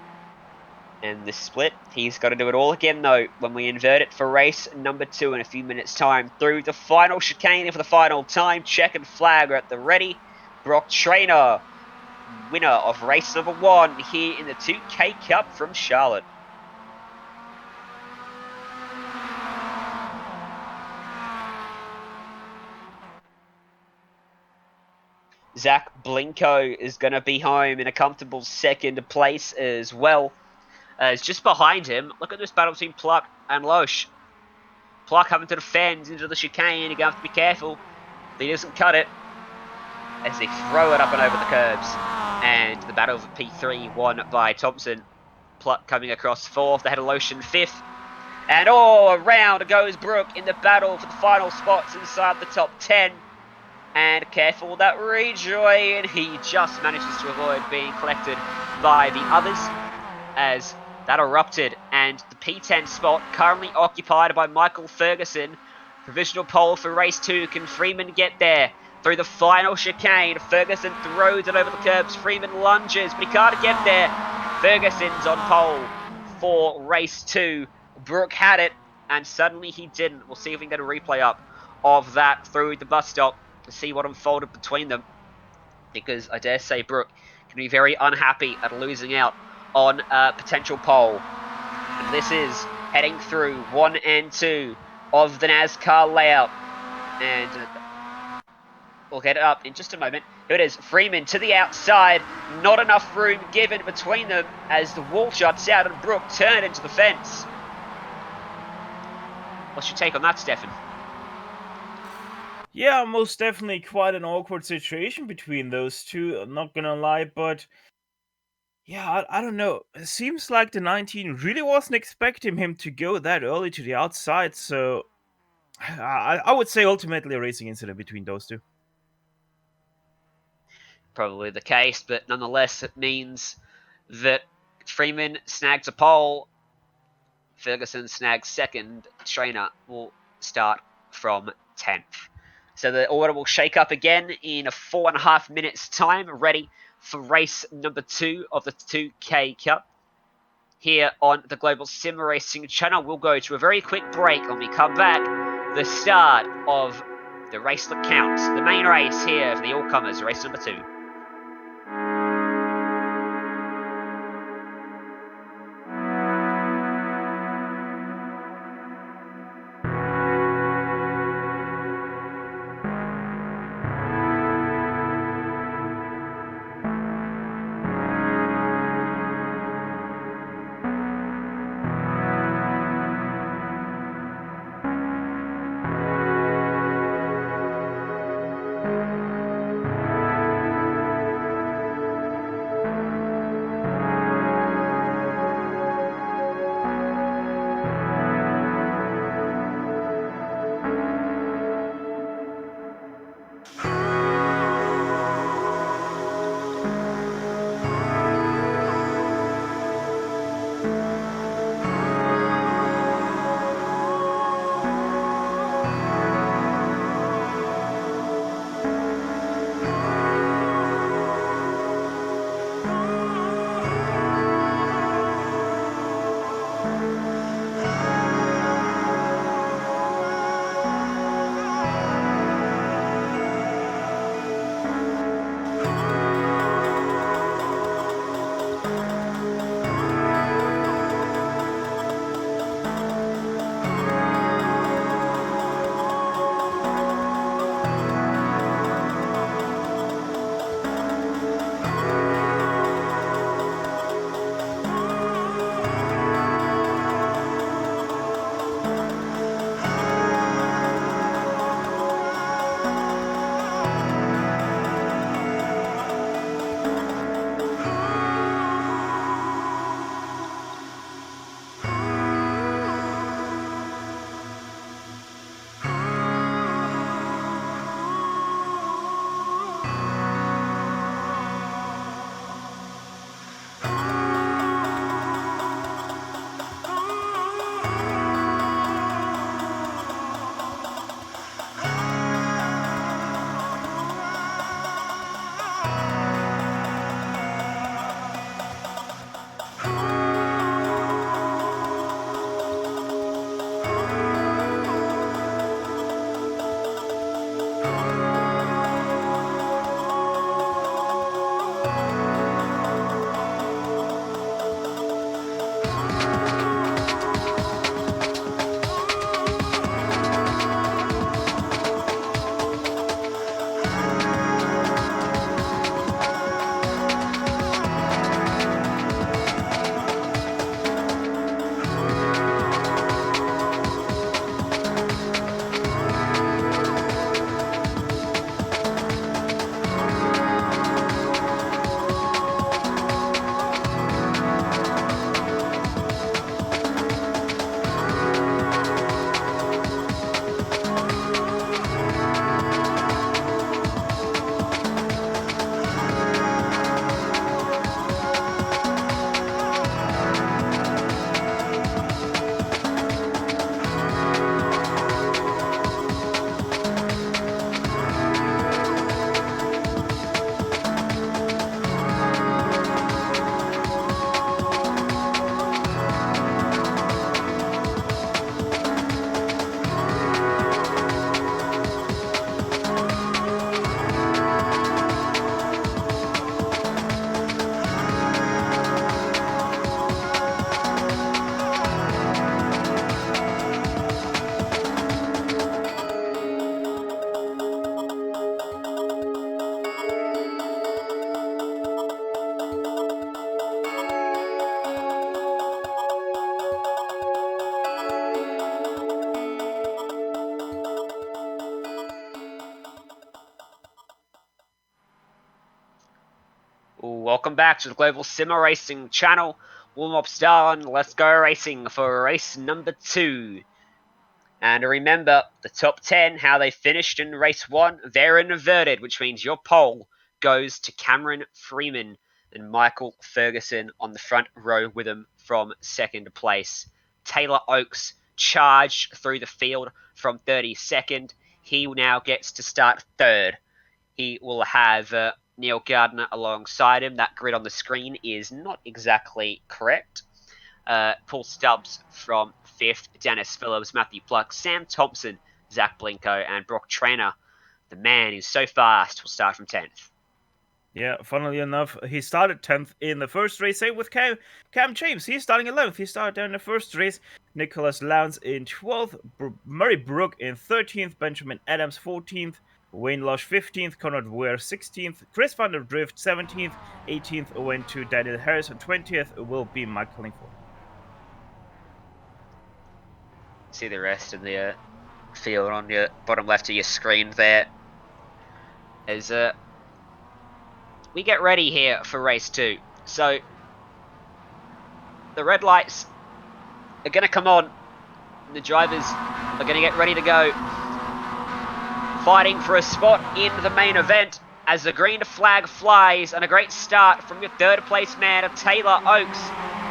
And this split, he's got to do it all again though when we invert it for race number 2 in a few minutes time. Through the final chicane for the final time, checkered flag are at the ready. Brock Trainer, winner of race number 1 here in the 2K Cup from Charlotte. Zach Blinko is going to be home in a comfortable 2nd place as well. It's just behind him. Look at this battle between Pluck and Loesch. Pluck having to defend into the chicane. You're going to have to be careful that he doesn't cut it as they throw it up and over the curbs. And the battle for P3 won by Thompson. Pluck coming across 4th. They had Loesch in 5th. And around goes Brook in the battle for the final spots inside the top 10. And careful that rejoin. And he just manages to avoid being collected by the others as that erupted, and the P10 spot currently occupied by Michael Ferguson. Provisional pole for race 2. Can Freeman get there? Through the final chicane, Ferguson throws it over the curbs. Freeman lunges, but he can't get there. Ferguson's on pole for race 2. Brook had it, and suddenly he didn't. We'll see if we can get a replay up of that through the bus stop to see what unfolded between them, because I dare say Brook can be very unhappy at losing out on a potential pole. And this is heading through 1 and 2 of the NASCAR layout. And we'll get it up in just a moment. Here it is, Freeman to the outside. Not enough room given between them as the wall shuts out and Brook turned into the fence. What's your take on that, Stefan? Yeah, most definitely quite an awkward situation between those two, I'm not gonna lie, but yeah, I don't know. It seems like the 19 really wasn't expecting him to go that early to the outside, so I would say ultimately a racing incident between those two. Probably the case, but nonetheless, it means that Freeman snags a pole, Ferguson snags 2nd, Trainer will start from 10th. So the order will shake up again in 4.5 minutes time, ready for race number 2 of the 2K Cup. Here on the Global SimRacing Channel, we'll go to a very quick break. When we come back, the start of the race that counts, the main race here for the all-comers, race number 2. welcome back to the Global SimRacing Channel. Warm-up's done, let's go racing for race number 2. And remember, the top 10, how they finished in race 1, they're inverted, which means your pole goes to Cameron Freeman and Michael Ferguson on the front row with him from 2nd place. Taylor Oakes charged through the field from 32nd. He now gets to start 3rd. He will have Neil Gardner alongside him. That grid on the screen is not exactly correct. Paul Stubbs from 5th, Dennis Phillips, Matthew Pluck, Sam Thompson, Zach Blinko, and Brock Trainer. The man who's so fast will start from 10th. Yeah, funnily enough, he started 10th in the first race. Same with Cam James. He's starting 11th. He started there in the first race. Nicholas Lowndes in 12th. Murray Brook in 13th. Benjamin Adams 14th. Wayne Lush 15th. Conrad Ware 16th. Chris van der Drift 17th. 18th went to Daniel Harris. And 20th will be Mike Collingford. See the rest of the field on your bottom left of your screen there. As we get ready here for race 2. So the red lights are going to come on. And the drivers are going to get ready to go. Fighting for a spot in the main event as the green flag flies, and a great start from your 3rd place man, Taylor Oakes.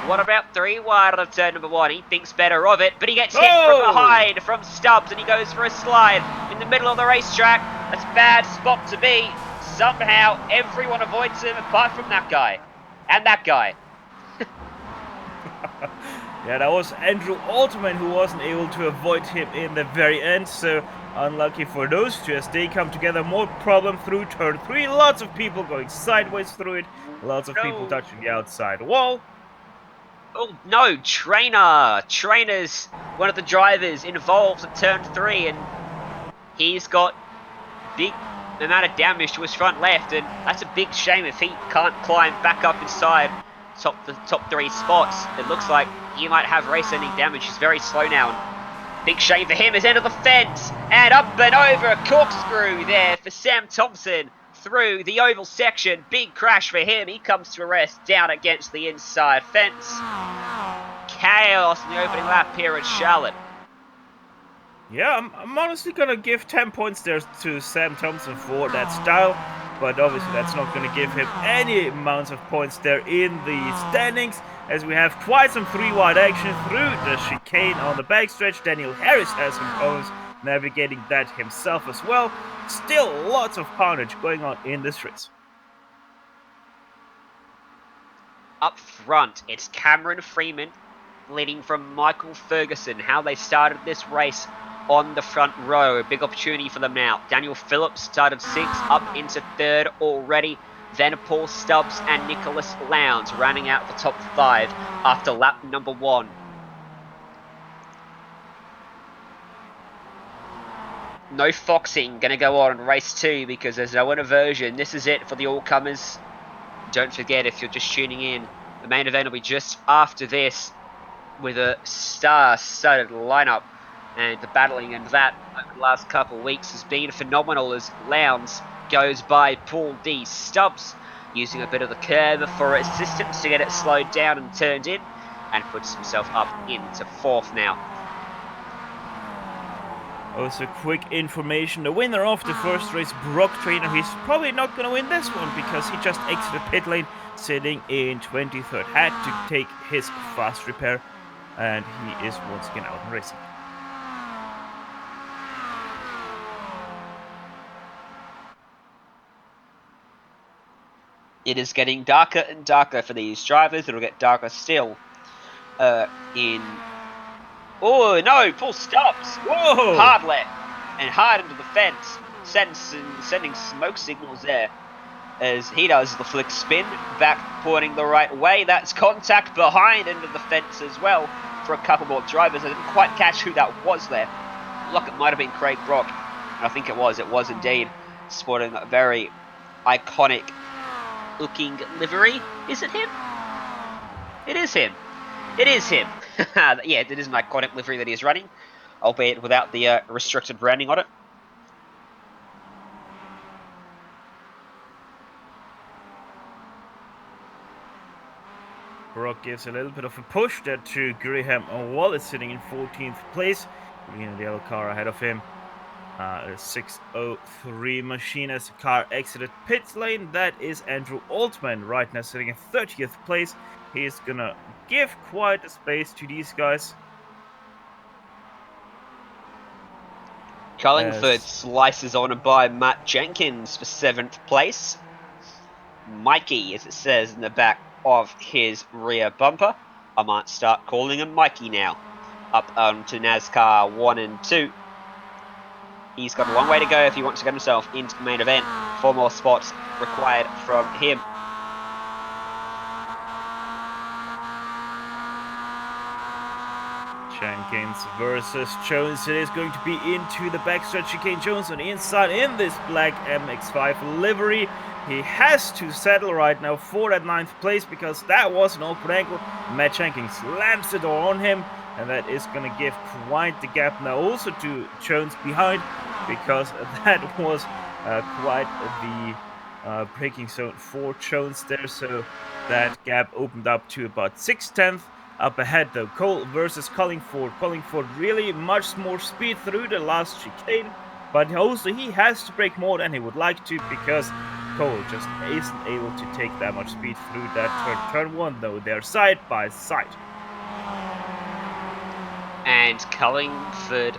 What about 3 wide of turn number 1? He thinks better of it, but he gets hit from behind from Stubbs, and he goes for a slide in the middle of the racetrack. That's a bad spot to be. Somehow everyone avoids him apart from that guy and that guy. Yeah, that was Andrew Alterman who wasn't able to avoid him in the very end, so unlucky for those two as they come together. More problem through turn 3. Lots of people going sideways through it. Lots of people touching the outside wall. Oh no, Trainer's one of the drivers involved at turn 3, and he's got big amount of damage to his front left, and that's a big shame if he can't climb back up inside the top 3 spots. It looks like he might have race-ending damage. He's very slow now, and big shame for him. His end of the fence, and up and over, a corkscrew there for Sam Thompson through the oval section. Big crash for him. He comes to a rest down against the inside fence. Chaos in the opening lap here at Charlotte. Yeah, I'm honestly going to give 10 points there to Sam Thompson for that style, but obviously that's not going to give him any amounts of points there in the standings, as we have quite some 3-wide action through the chicane on the backstretch. Daniel Harris has some problems navigating that himself as well. Still lots of carnage going on in this race. Up front, it's Cameron Freeman leading from Michael Ferguson. How they started this race on the front row. A big opportunity for them now. Daniel Phillips started 6th, up into 3rd already. Then Paul Stubbs and Nicholas Lowndes rounding out the top 5 after lap number 1. No foxing going to go on in race 2 because there's no inversion. This is it for the all-comers. Don't forget, if you're just tuning in, the main event will be just after this with a star-studded lineup. And the battling in that over the last couple of weeks has been phenomenal as Lowndes goes by Paul D. Stubbs, using a bit of the curve for assistance to get it slowed down and turned in, and puts himself up into 4th now. Also, quick information, the winner of the first race, Brock Trainer, he's probably not going to win this one because he just exited pit lane sitting in 23rd. Had to take his fast repair, and he is once again out in racing. It is getting darker and darker for these drivers. It'll get darker still in... Oh, no! Paul Stubbs! Whoa! Hard left and hard into the fence. Sending smoke signals there as he does the flick spin. Back pointing the right way. That's contact behind into the fence as well for a couple more drivers. I didn't quite catch who that was there. Look, it might have been Craig Brock. I think it was. It was indeed. Sporting a very iconic looking livery. Is it him? It is him. It is him. Yeah, it is an iconic livery that he is running, albeit without the restricted branding on it. Brock gives a little bit of a push there to Graham Wallace, sitting in 14th place. Looking at the yellow car ahead of him. A 6:03 machine as the car exited pit lane. That is Andrew Altman right now, sitting in 30th place. He is gonna give quite a space to these guys. Cullingford slices on by Matt Jenkins for 7th place. Mikey, as it says in the back of his rear bumper. I might start calling him Mikey now. Up to NASCAR 1 and 2. He's got a long way to go if he wants to get himself into the main event. 4 more spots required from him. Jenkins versus Jones. It is going to be into the backstretch chicane. Jones on the inside in this black MX5 livery. He has to settle right now for that 9th place because that was an awkward angle. Matt Jenkins slams the door on him, and that is going to give quite the gap now also to Jones behind, because that was quite the braking zone for Jones there. So that gap opened up to about 6/10. Up ahead though, Cole versus Cullingford. Cullingford really much more speed through the last chicane, but also he has to brake more than he would like to because Cole just isn't able to take that much speed through that turn. Turn 1 though, they're side by side. And Cullingford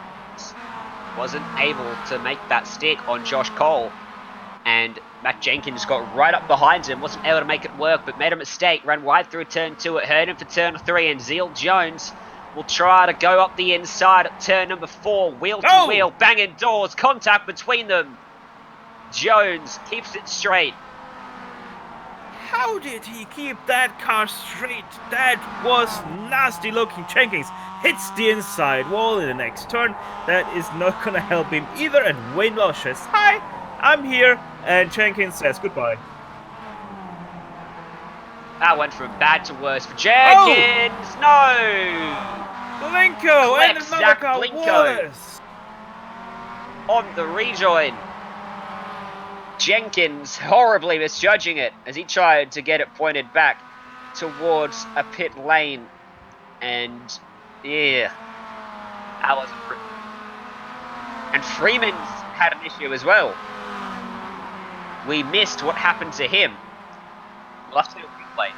wasn't able to make that stick on Josh Cole. And Matt Jenkins got right up behind him, wasn't able to make it work, but made a mistake, ran wide through turn 2, it hurt him for turn 3, and Zeal Jones will try to go up the inside at turn number 4, wheel to wheel, banging doors, contact between them. Jones keeps it straight. How did he keep that car straight? That was nasty looking. Jenkins hits the inside wall in the next turn. That is not gonna help him either, and Wayne Welsh says, "Hi, I'm here," and Jenkins says goodbye. That went from bad to worse for Jenkins. No! Blinko and another Zach car. Blinko Wallace on the rejoin. Jenkins horribly misjudging it as he tried to get it pointed back towards a pit lane. And yeah, that wasn't pretty. And Freeman's had an issue as well. We missed what happened to him. We'll have to do a replay.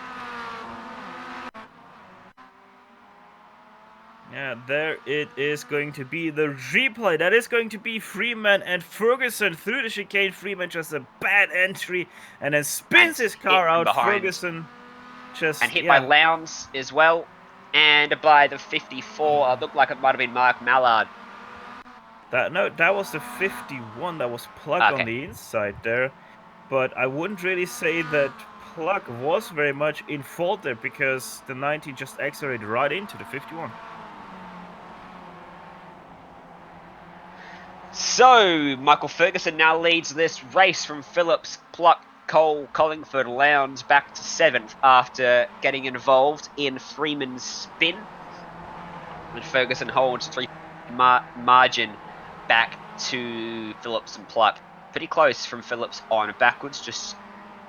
Yeah, there it is going to be the replay. That is going to be Freeman and Ferguson through the chicane. Freeman just a bad entry and then spins his car out. Ferguson just hit by Lowndes as well, and by the 54. Looked like it might have been Mark Mallard. That was the 51. That was Plug on the inside there, but I wouldn't really say that Plug was very much in fault there because the 90 just accelerated right into the 51. So, Michael Ferguson now leads this race from Phillips, Pluck, Cole, Collingford, Lowndes back to 7th after getting involved in Freeman's spin. And Ferguson holds 3 margin back to Phillips and Pluck. Pretty close from Phillips on backwards, just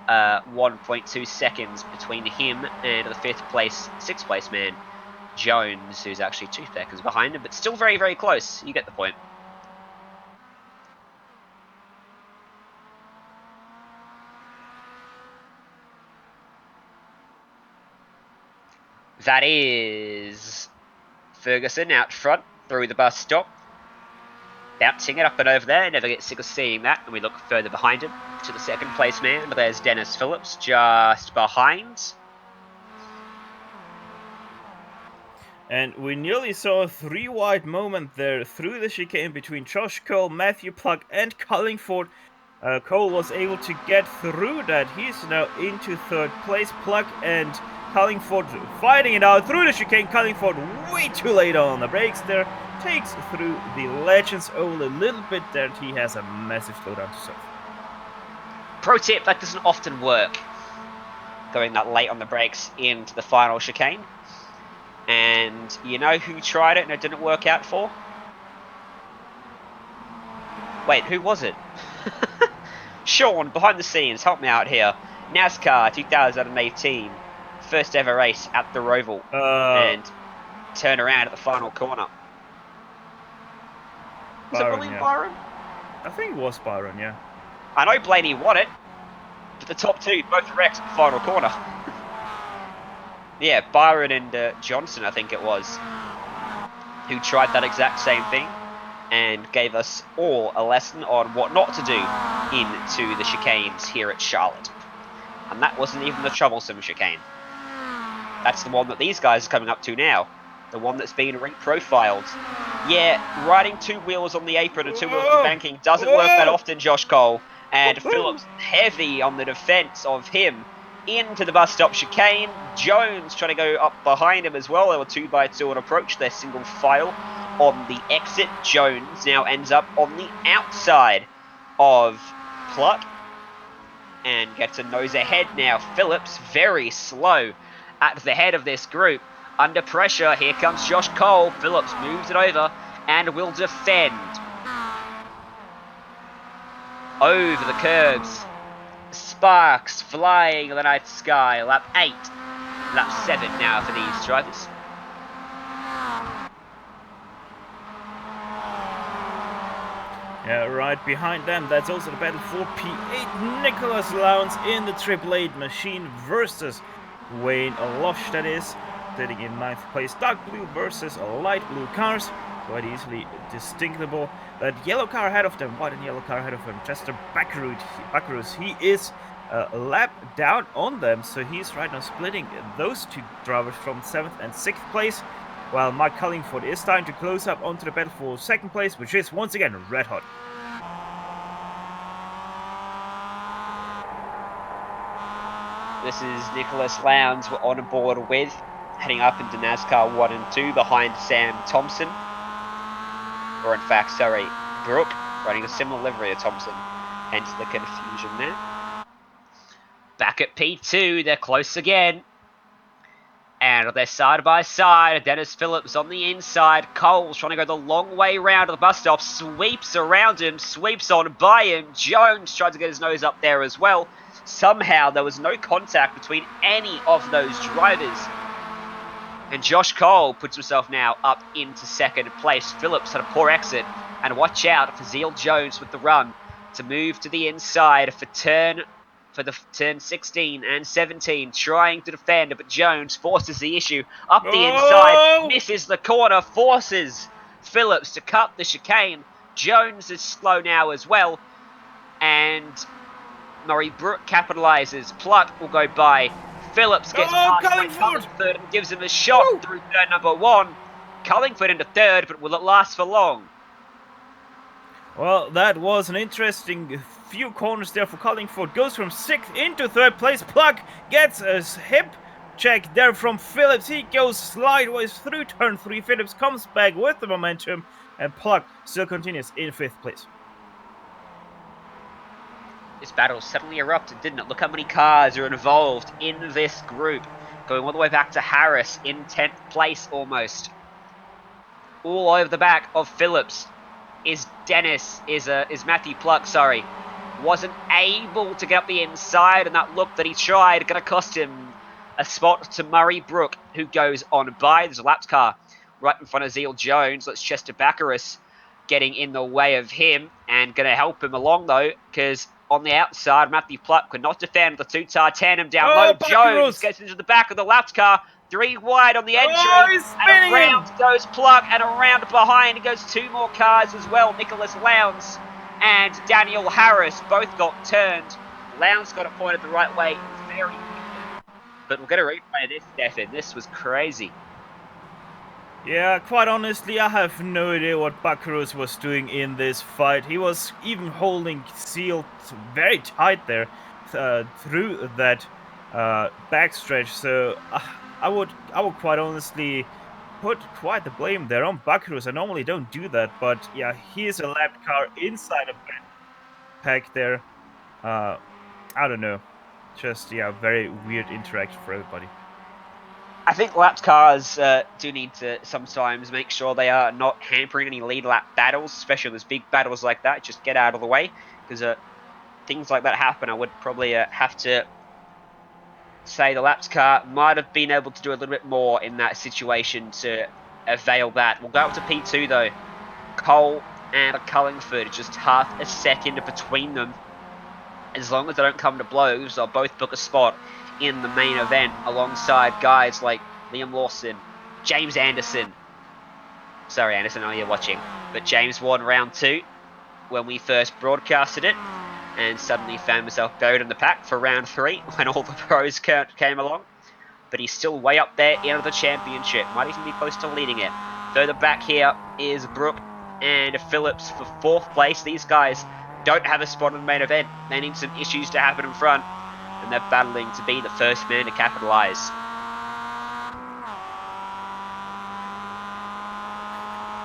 1.2 seconds between him and the 6th place man, Jones, who's actually 2 seconds behind him, but still very, very close. You get the point. That is Ferguson out front through the bus stop. Bouncing it up and over there. Never get sick of seeing that. And we look further behind him to the 2nd place man. But there's Dennis Phillips just behind. And we nearly saw a 3-wide moment there through the chicane between Josh Cole, Matthew Pluck, and Cullingford. Cole was able to get through that. He's now into 3rd place. Pluck and Cullingford fighting it out through the chicane. Cullingford way too late on the brakes there. Takes through the Legends Oval a little bit there. He has a massive slowdown to serve. Pro tip, that doesn't often work. Going that late on the brakes into the final chicane. And you know who tried it and it didn't work out for? Wait, who was it? Sean, behind the scenes, help me out here. NASCAR 2018. first ever race at the Roval and turn around at the final corner. Was it William Byron? I think it was Byron, yeah. I know Blaney won it, but the top two both wrecked at the final corner. Yeah, Byron and Johnson, I think it was, who tried that exact same thing and gave us all a lesson on what not to do into the chicanes here at Charlotte. And that wasn't even the troublesome chicane. That's the one that these guys are coming up to now. The one that's been re-profiled. Yeah, riding two wheels on the apron and two wheels on the banking doesn't work that often, Josh Cole. And Phillips heavy on the defense of him into the bus stop chicane. Jones trying to go up behind him as well. They were 2x2 on approach. They're single file on the exit. Jones now ends up on the outside of Pluck and gets a nose ahead now. Phillips very slow at the head of this group. Under pressure, here comes Josh Cole. Phillips moves it over and will defend. Over the curbs. Sparks flying in the night sky. Lap 8. Lap 7 now for these drivers. Yeah, right behind them, that's also the battle for P8. Nicholas Lowndes in the 888 machine versus Wayne Losh, that is, sitting in 9th place. Dark blue versus light blue cars, quite easily distinguishable. That yellow car ahead of them, white and yellow car ahead of them, Chester Baccarus, he is a lap down on them, so he's right now splitting those two drivers from 7th and 6th place. While Mike Cullingford is starting to close up onto the battle for 2nd place, which is once again red hot. This is Nicholas Lowndes we're on board with, heading up into NASCAR 1 and 2 behind Sam Thompson. Or in fact, sorry, Brooke, running a similar livery to Thompson, hence the confusion there. Back at P2, they're close again. And they're side by side. Dennis Phillips on the inside. Cole's trying to go the long way round to the bus stop. Sweeps around him. Sweeps on by him. Jones tried to get his nose up there as well. Somehow there was no contact between any of those drivers. And Josh Cole puts himself now up into 2nd place. Phillips had a poor exit. And watch out for Zeal Jones with the run to move to the inside for turn 16 and 17, trying to defend, but Jones forces the issue up the inside, misses the corner, forces Phillips to cut the chicane. Jones is slow now as well, and Murray Brooke capitalises. Pluck will go by. Phillips gets past Cullingford and gives him a shot through turn number 1. Cullingford into 3rd, but will it last for long? Well, that was an interesting few corners there for Cullingford. Goes from 6th into 3rd place. Pluck gets a hip check there from Phillips. He goes sideways through turn 3. Phillips comes back with the momentum, and Pluck still continues in 5th place. This battle suddenly erupted, didn't it? Look how many cars are involved in this group. Going all the way back to Harris in 10th place almost. All over the back of Phillips is Matthew Pluck, sorry. Wasn't able to get up the inside, and that look that he tried going to cost him a spot to Murray Brooke, who goes on by. There's a lapped car right in front of Zeal Jones. That's Chester Baccarus getting in the way of him and going to help him along, though, because on the outside, Matthew Pluck could not defend the two-car tandem down low. Jones gets into the back of the lapped car. 3 wide on the entry, and around goes Pluck, and around behind goes 2 more cars as well. Nicholas Lowndes and Daniel Harris both got turned. Lowndes got it pointed the right way very quickly. But we'll get a replay of this, Stefan. This was crazy. Yeah, quite honestly, I have no idea what Baccarus was doing in this fight. He was even holding Zeal very tight there through that backstretch, so I would quite honestly put quite the blame there on Baccarus. I normally don't do that, but yeah, he's a lapped car inside of that pack there. I don't know. Just, yeah, very weird interaction for everybody. I think lapped cars do need to sometimes make sure they are not hampering any lead lap battles, especially those big battles like that. Just get out of the way, because things like that happen. I would probably have to say the laps car might have been able to do a little bit more in that situation to avail that. We'll go up to P2 though. Cole and Cullingford, just half a second between them. As long as they don't come to blows, they'll both book a spot in the main event alongside guys like Liam Lawson, James Anderson. Sorry, Anderson, I know you're watching. But James won round 2 when we first broadcasted it, and suddenly found himself buried in the pack for round 3 when all the pros came along. But he's still way up there into the championship. Might even be close to leading it. Further back here is Brooke and Phillips for 4th place. These guys don't have a spot in the main event. They need some issues to happen in front, and they're battling to be the first man to capitalise.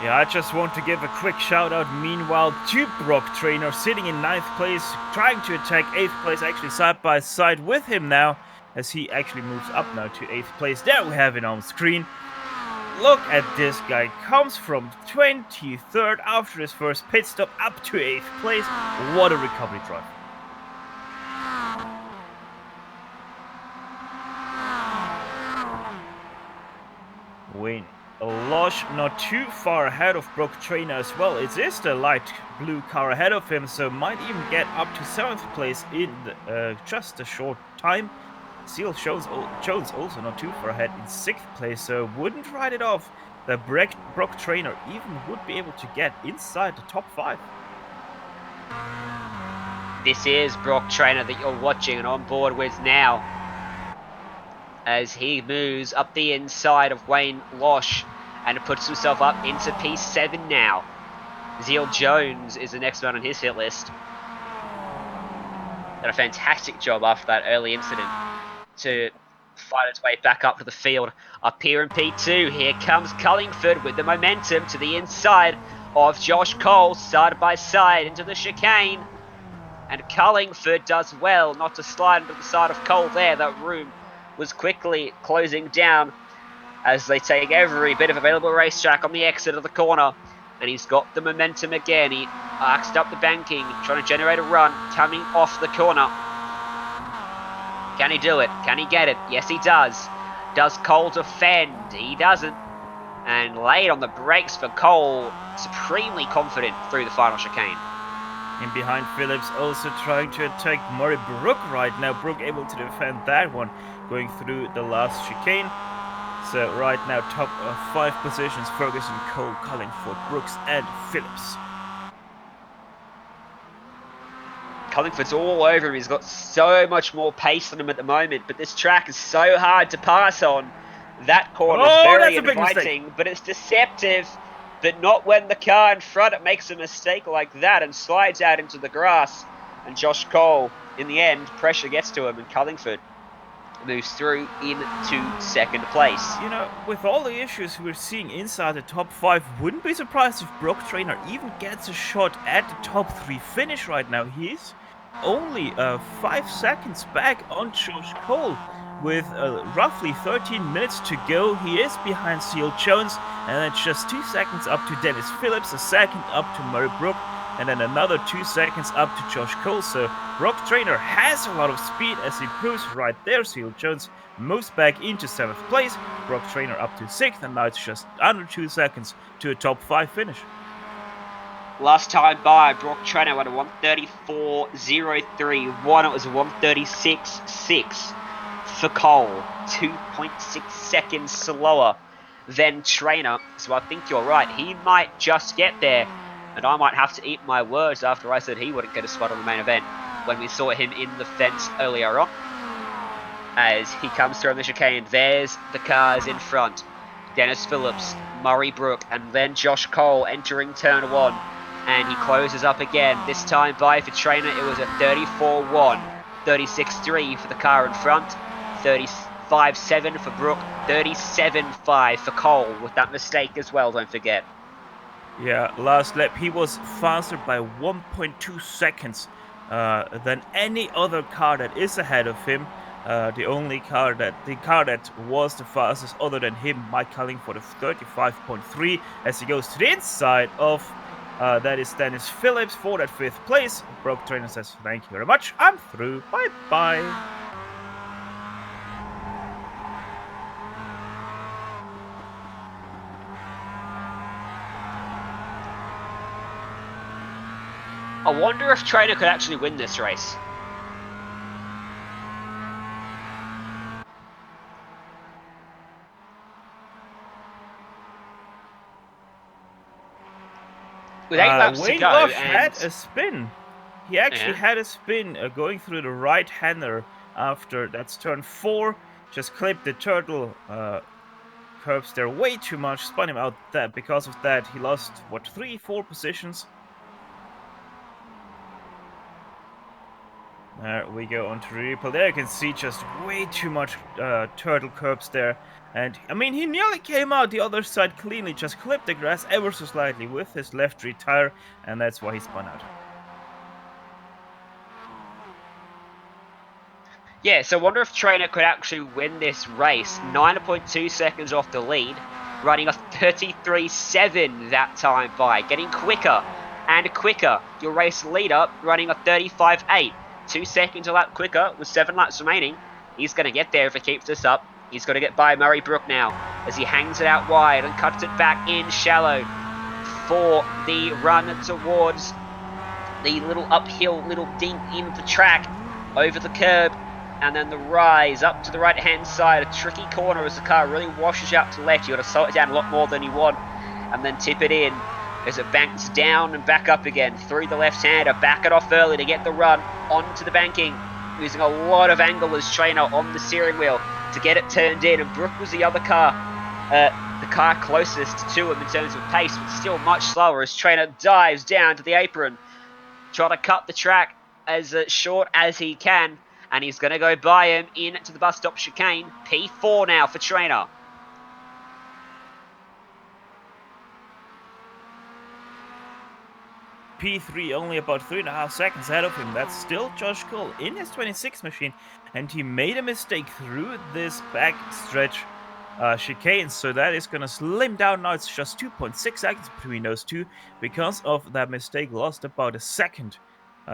Yeah, I just want to give a quick shout out meanwhile to Brock Trainer sitting in 9th place, trying to attack 8th place, actually side by side with him now, as he actually moves up now to 8th place. There we have it on screen. Look at this guy, comes from 23rd after his first pit stop up to 8th place. What a recovery drive. Win. Losh not too far ahead of Brock Trainer as well. It is the light blue car ahead of him, so might even get up to 7th place in just a short time. Seal Jones also not too far ahead in 6th place, so wouldn't write it off that Brock Trainer even would be able to get inside the top 5. This is Brock Trainer that you're watching and on board with now, as he moves up the inside of Wayne Losh and puts himself up into P7 now. Zeal Jones is the next one on his hit list. Did a fantastic job after that early incident to fight its way back up to the field. Up here in P2, here comes Cullingford with the momentum to the inside of Josh Cole, side by side into the chicane. And Cullingford does well not to slide into the side of Cole there. That room was quickly closing down as they take every bit of available racetrack on the exit of the corner. And he's got the momentum again. He arcs up the banking, trying to generate a run, coming off the corner. Can he do it? Can he get it? Yes, he does. Does Cole defend? He doesn't. And laid on the brakes for Cole, supremely confident through the final chicane. In behind Phillips, also trying to attack Murray Brook right now. Brook able to defend that one, going through the last chicane. So right now, top 5 positions, Ferguson, Cole, Cullingford, Brooks, and Phillips. Cullingford's all over him. He's got so much more pace than him at the moment, but this track is so hard to pass on. That corner's very inviting, but it's deceptive. But not when the car in front makes a mistake like that and slides out into the grass. And Josh Cole, in the end, pressure gets to him, and Cullingford moves through into 2nd place. You know, with all the issues we're seeing inside the top 5, wouldn't be surprised if Brock Trainer even gets a shot at the top 3 finish right now. He's only 5 seconds back on Josh Cole. With roughly 13 minutes to go, he is behind Seal Jones, and then just 2 seconds up to Dennis Phillips, a second up to Murray Brook, and then another 2 seconds up to Josh Cole. So Brock Trainer has a lot of speed as he proves right there. Seal Jones moves back into 7th place, Brock Trainer up to 6th, and now it's just under 2 seconds to a top 5 finish. Last time by, Brock Trainer went a 134.03, won it was a 136.6. For Cole, 2.6 seconds slower than Trainer, so I think you're right, he might just get there, and I might have to eat my words after I said he wouldn't get a spot on the main event when we saw him in the fence earlier on. As he comes through on the chicane, there's the cars in front, Dennis Phillips, Murray Brook, and then Josh Cole entering turn 1, and he closes up again, this time by for Trainer it was a 34.1, 36.3 for the car in front, 35.7 for Brook, 37.5 for Cole with that mistake as well, don't forget. Yeah, last lap he was faster by 1.2 seconds than any other car that is ahead of him. The car that was the fastest other than him, Mike Cullingford, of 35.3 as he goes to the inside of that is Dennis Phillips for that 5th place. Brock Trainer says thank you very much, I'm through, bye bye. I wonder if Trainer could actually win this race. With 8 laps to Wayne go, Lush and had a spin. He actually had a spin going through the right-hander after that's turn 4. Just clipped the turtle curbs there way too much, spun him out. That because of that, he lost what 3-4 positions. There we go onto the replay. There you can see just way too much turtle curbs there. And I mean, he nearly came out the other side cleanly, just clipped the grass ever so slightly with his left rear tire, and that's why he spun out. yeah, so I wonder if Trainer could actually win this race. 9.2 seconds off the lead, running a 33.7 that time by, getting quicker and quicker. Your race leader running a 35.8. 2 seconds a lap quicker with 7 laps remaining. He's going to get there if he keeps this up. He's got to get by Murray Brook now as he hangs it out wide and cuts it back in shallow for the run towards the little uphill, little dink in the track over the curb, and then the rise up to the right hand side. A tricky corner as the car really washes out to the left. You got to slow it down a lot more than you want, and then tip it in as it banks down and back up again through the left hander. Back it off early to get the run onto the banking, using a lot of angle as Trainer on the steering wheel to get it turned in. And Brook was the other car, the car closest to him in terms of pace, but still much slower as Trainer dives down to the apron, trying to cut the track as short as he can, and he's going to go by him into the bus stop chicane. P4 now for Trainer. P3 only about 3.5 seconds ahead of him. That's still Josh Cole in his 26 machine, and he made a mistake through this back stretch chicane, so that is going to slim down now. It's just 2.6 seconds between those two because of that mistake. Lost about a second.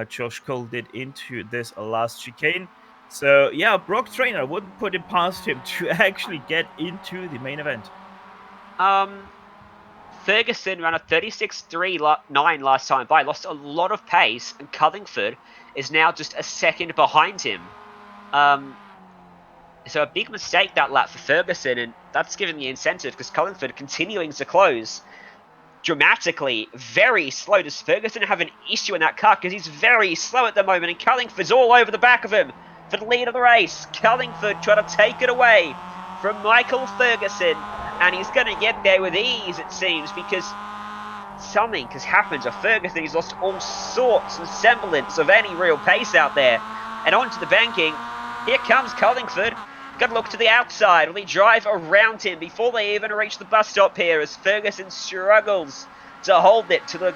Josh Cole did into this last chicane. So yeah, Brock Trainer wouldn't put it past him to actually get into the main event. Ferguson ran a 36.39 last time by, lost a lot of pace, and Cullingford is now just a second behind him. So a big mistake that lap for Ferguson, and that's given the incentive because Cullingford continuing to close dramatically, very slow. Does Ferguson have an issue in that car because he's very slow at the moment, and Cullingford's all over the back of him for the lead of the race. Cullingford trying to take it away from Michael Ferguson, and he's going to get there with ease, it seems, because something has happened to Ferguson. He's lost all sorts and semblance of any real pace out there. And onto the banking, here comes Cullingford. Got to look to the outside. Will he drive around him before they even reach the bus stop here as Ferguson struggles to hold it to the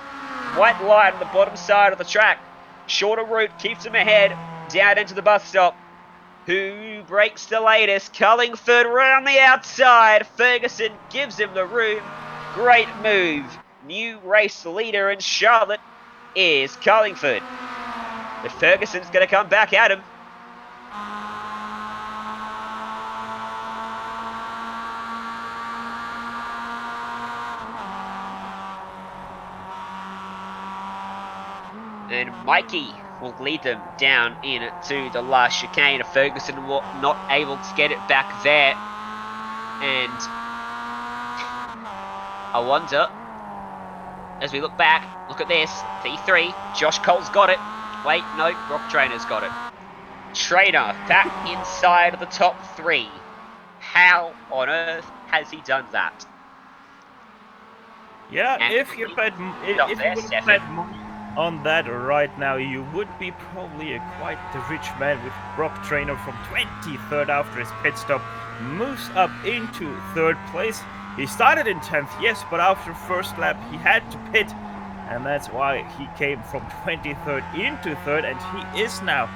white line on the bottom side of the track? Shorter route keeps him ahead down into the bus stop. Who breaks the latest? Cullingford round the outside. Ferguson gives him the room. Great move. New race leader in Charlotte is Cullingford. But Ferguson's going to come back at him. And Mikey will lead them down into the last chicane. Ferguson not able to get it back there. And I wonder, as we look back, look at this. P3, Josh Cole's got it. Wait, no, Brock Trainer's got it. Trainer back inside of the top 3. How on earth has he done that? Yeah, And if you bet money on that right now, you would be probably quite the rich man with Brock Trainer from 23rd after his pit stop. Moves up into 3rd place. He started in 10th, yes, but after first lap he had to pit, and that's why he came from 23rd into 3rd, and he is now,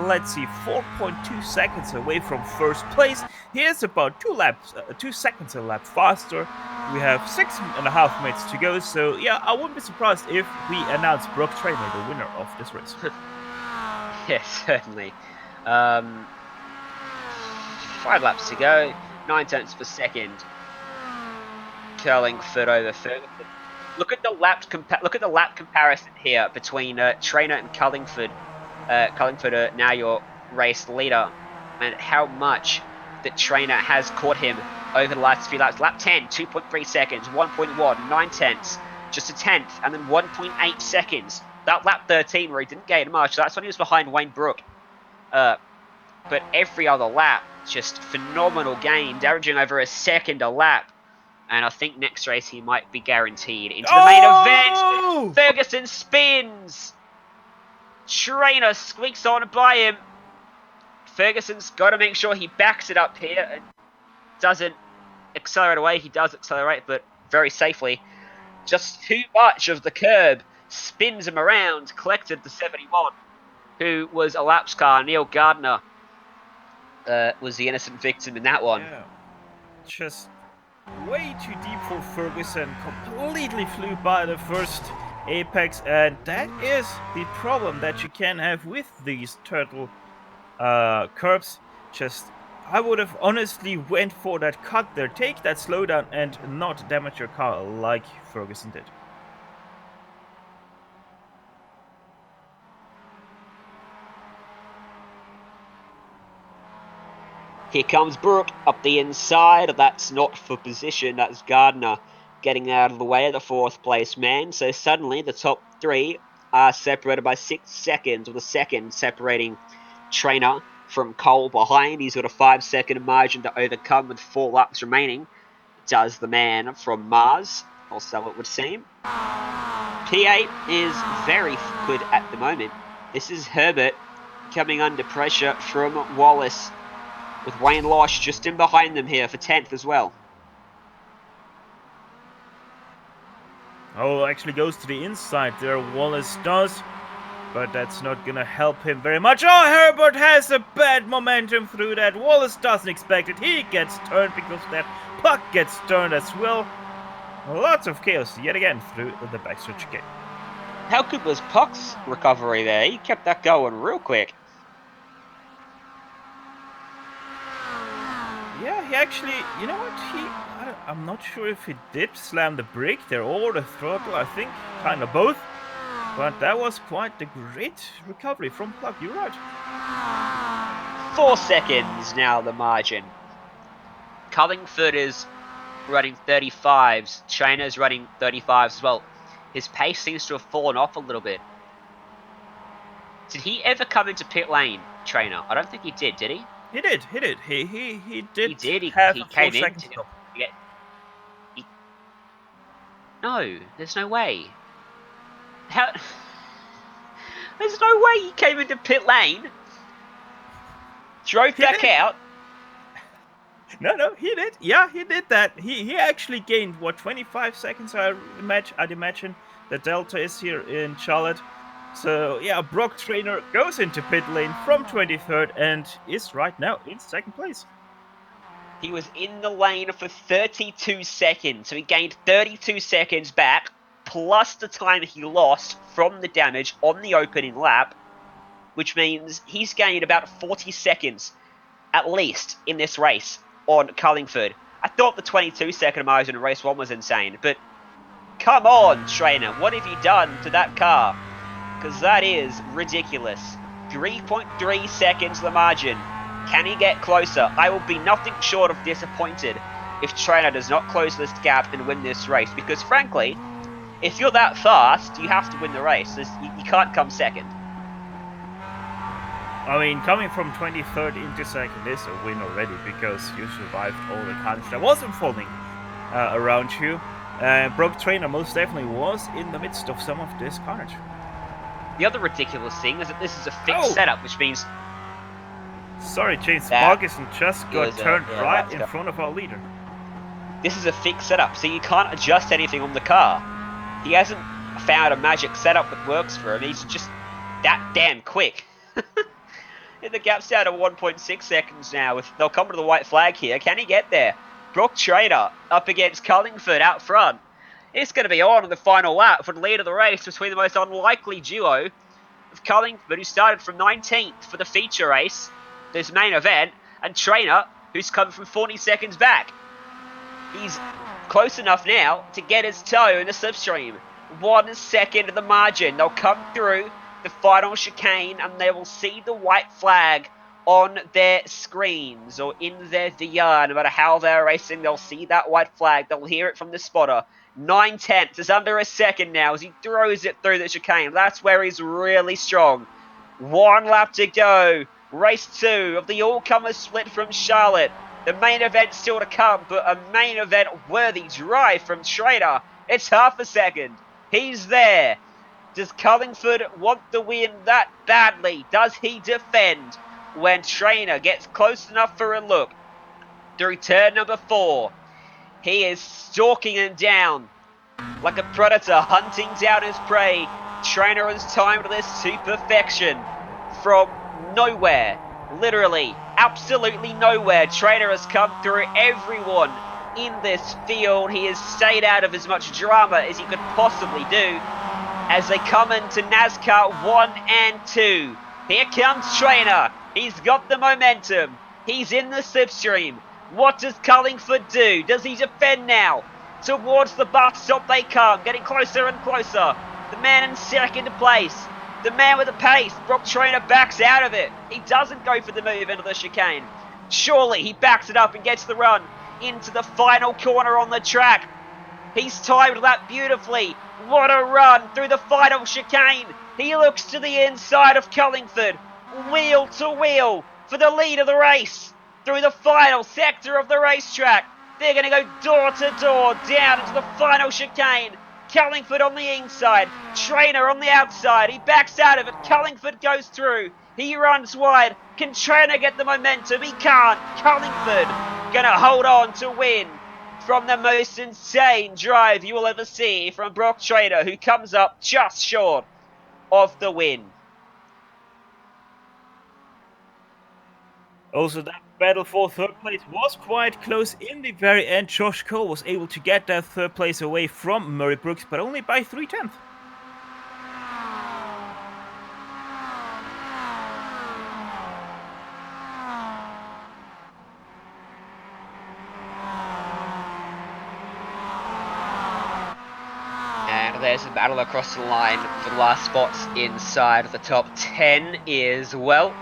let's see, 4.2 seconds away from 1st place. He is about 2 seconds a lap faster. We have 6.5 minutes to go, so yeah, I wouldn't be surprised if we announce Brock Trainer the winner of this race. Yes, certainly. 5 laps to go, 9 tenths per second. Cullingford over Ferguson. Look at the lap comparison here between Trainer and Cullingford. Cullingford, now your race leader, and how much that Trainer has caught him over the last few laps. Lap 10, 2.3 seconds, 1.1, 9 tenths, just a tenth, and then 1.8 seconds. That lap 13 where he didn't gain much, that's when he was behind Wayne Brook. But every other lap, just phenomenal gains, averaging over a second a lap. And I think next race he might be guaranteed into the main event. Ferguson spins. Trainer squeaks on by him. Ferguson's got to make sure he backs it up here and doesn't accelerate away. He does accelerate, but very safely. Just too much of the curb spins him around, collected the 71, who was a laps car. Neil Gardner was the innocent victim in that one. Yeah. Just way too deep for Ferguson. Completely flew by the first apex, and that is the problem that you can have with these turtle curbs. Just, I would have honestly went for that cut there, take that slowdown and not damage your car like Ferguson did. Here comes Brook up the inside. That's not for position. That's Gardner getting out of the way of the fourth place man. So suddenly the top three are separated by 6 seconds, with a second separating Trainer from Cole behind. He's got a 5-second margin to overcome with 4 laps remaining. Does the man from Mars, or so it would seem. P8 is very good at the moment. This is Herbert coming under pressure from Wallace, with Wayne Losh just in behind them here for 10th as well. Oh, actually goes to the inside there, Wallace does. But that's not gonna help him very much. Oh, Herbert has a bad momentum through that. Wallace doesn't expect it. He gets turned because of that. Puck gets turned as well. Lots of chaos yet again through the backstretch gate. How good was Puck's recovery there? He kept that going real quick. Yeah, he actually, you know what, I'm not sure if he did slam the brake there or the throttle, I think kind of both. But that was quite a great recovery from Puck, you're right. 4 seconds now the margin. Cullingford is running 35s, Trainer's running 35s as well. His pace seems to have fallen off a little bit. Did he ever come into pit lane, Trainer? I don't think he did he? He did. He did. He did. He came in. No, there's no way. How? There's no way he came into pit lane, drove back out. No, he did. Yeah, he did that. He actually gained, what, 25 seconds, I'd imagine. The delta is here in Charlotte. So, yeah, Brock Trainer goes into pit lane from 23rd and is right now in 2nd place. He was in the lane for 32 seconds, so he gained 32 seconds back, plus the time he lost from the damage on the opening lap, which means he's gained about 40 seconds, at least, in this race on Cullingford. I thought the 22-second margin in race 1 was insane, but come on, Trainer, what have you done to that car? Because that is ridiculous. 3.3 seconds the margin. Can he get closer? I will be nothing short of disappointed if Trainer does not close this gap and win this race. Because frankly, if you're that fast, you have to win the race. You can't come second. I mean, coming from 23rd into 2nd is a win already, because you survived all the carnage that was unfolding around you. Brock Trainer most definitely was in the midst of some of this carnage. The other ridiculous thing is that this is a fixed setup, which means... Sorry, James Ferguson just got turned right in front of our leader. This is a fixed setup, so you can't adjust anything on the car. He hasn't found a magic setup that works for him. He's just that damn quick. And the gap's down to 1.6 seconds now. They'll come to the white flag here. Can he get there? Brock Trainer up against Cullingford out front. It's going to be on in the final lap for the lead of the race between the most unlikely duo of Cullingford, who started from 19th for the feature race, this main event, and Trainer, who's come from 40 seconds back. He's close enough now to get his toe in the slipstream. 1 second of the margin. They'll come through the final chicane and they will see the white flag on their screens or in their VR. No matter how they're racing, they'll see that white flag. They'll hear it from the spotter. 9/10 is under a second now as he throws it through the chicane. That's where he's really strong. 1 lap to go. Race 2 of the all-comers split from Charlotte. The main event still to come, but a main event worthy drive from Trainer. It's half a second. He's there. Does Cullingford want the win that badly? Does he defend when Trainer gets close enough for a look? Through turn number 4, he is stalking him down like a predator hunting down his prey. Trainer has timed this to perfection from nowhere. Literally, absolutely nowhere. Trainer has come through everyone in this field. He has stayed out of as much drama as he could possibly do as they come into NASCAR 1 and 2. Here comes Trainer. He's got the momentum. He's in the slipstream. What does Cullingford do? Does he defend now? Towards the bus stop they come, getting closer and closer. The man in second place. The man with the pace. Brock Trainer backs out of it. He doesn't go for the move into the chicane. Surely he backs it up and gets the run into the final corner on the track. He's timed that beautifully. What a run through the final chicane. He looks to the inside of Cullingford. Wheel to wheel for the lead of the race. Through the final sector of the racetrack. They're going to go door to door down into the final chicane. Cullingford on the inside. Trainer on the outside. He backs out of it. Cullingford goes through. He runs wide. Can Trainer get the momentum? He can't. Cullingford going to hold on to win from the most insane drive you will ever see from Brock Trainer, who comes up just short of the win. Also, that battle for third place was quite close in the very end. Josh Cole was able to get that third place away from Murray Brooks, but only by 3/10. And there's a battle across the line for the last spots inside of the top 10 as well,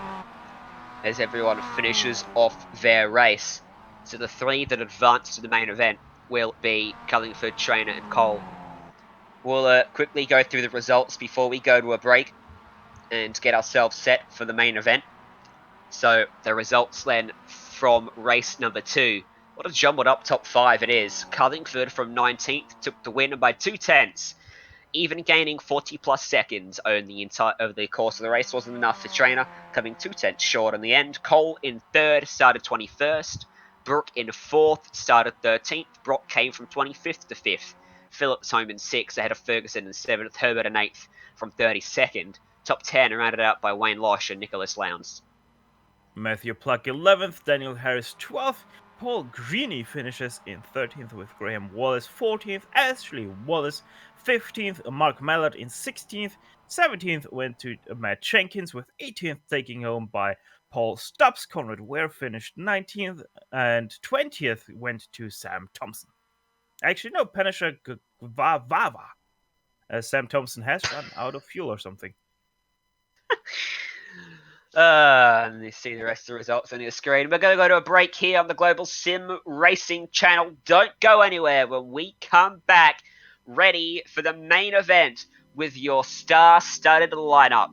as everyone finishes off their race. So the 3 that advance to the main event will be Cullingford, Trainer and Cole. We'll quickly go through the results before we go to a break and get ourselves set for the main event. So the results then from race number 2. What a jumbled up top 5 it is. Cullingford from 19th took the win by 2/10. Even gaining 40 plus seconds over the course of the race wasn't enough for Trainer, coming 2/10 short in the end. Cole in 3rd, started 21st. Brooke in 4th, started 13th. Brock came from 25th to 5th. Phillips home in 6th, ahead of Ferguson in 7th. Herbert in 8th from 32nd. Top 10 rounded out by Wayne Losh and Nicholas Lowndes. Matthew Pluck 11th, Daniel Harris 12th, Paul Greeny finishes in 13th with Graham Wallace 14th, Ashley Wallace 15th, Mark Mallard in 16th, 17th went to Matt Jenkins with 18th taking home by Paul Stubbs. Conrad Ware finished 19th and 20th went to Sam Thompson. Actually, no, Panisha Vava. Sam Thompson has run out of fuel or something. And you see the rest of the results on your screen. We're going to go to a break here on the Global Sim Racing Channel. Don't go anywhere when we come back, ready for the main event with your star-studded lineup.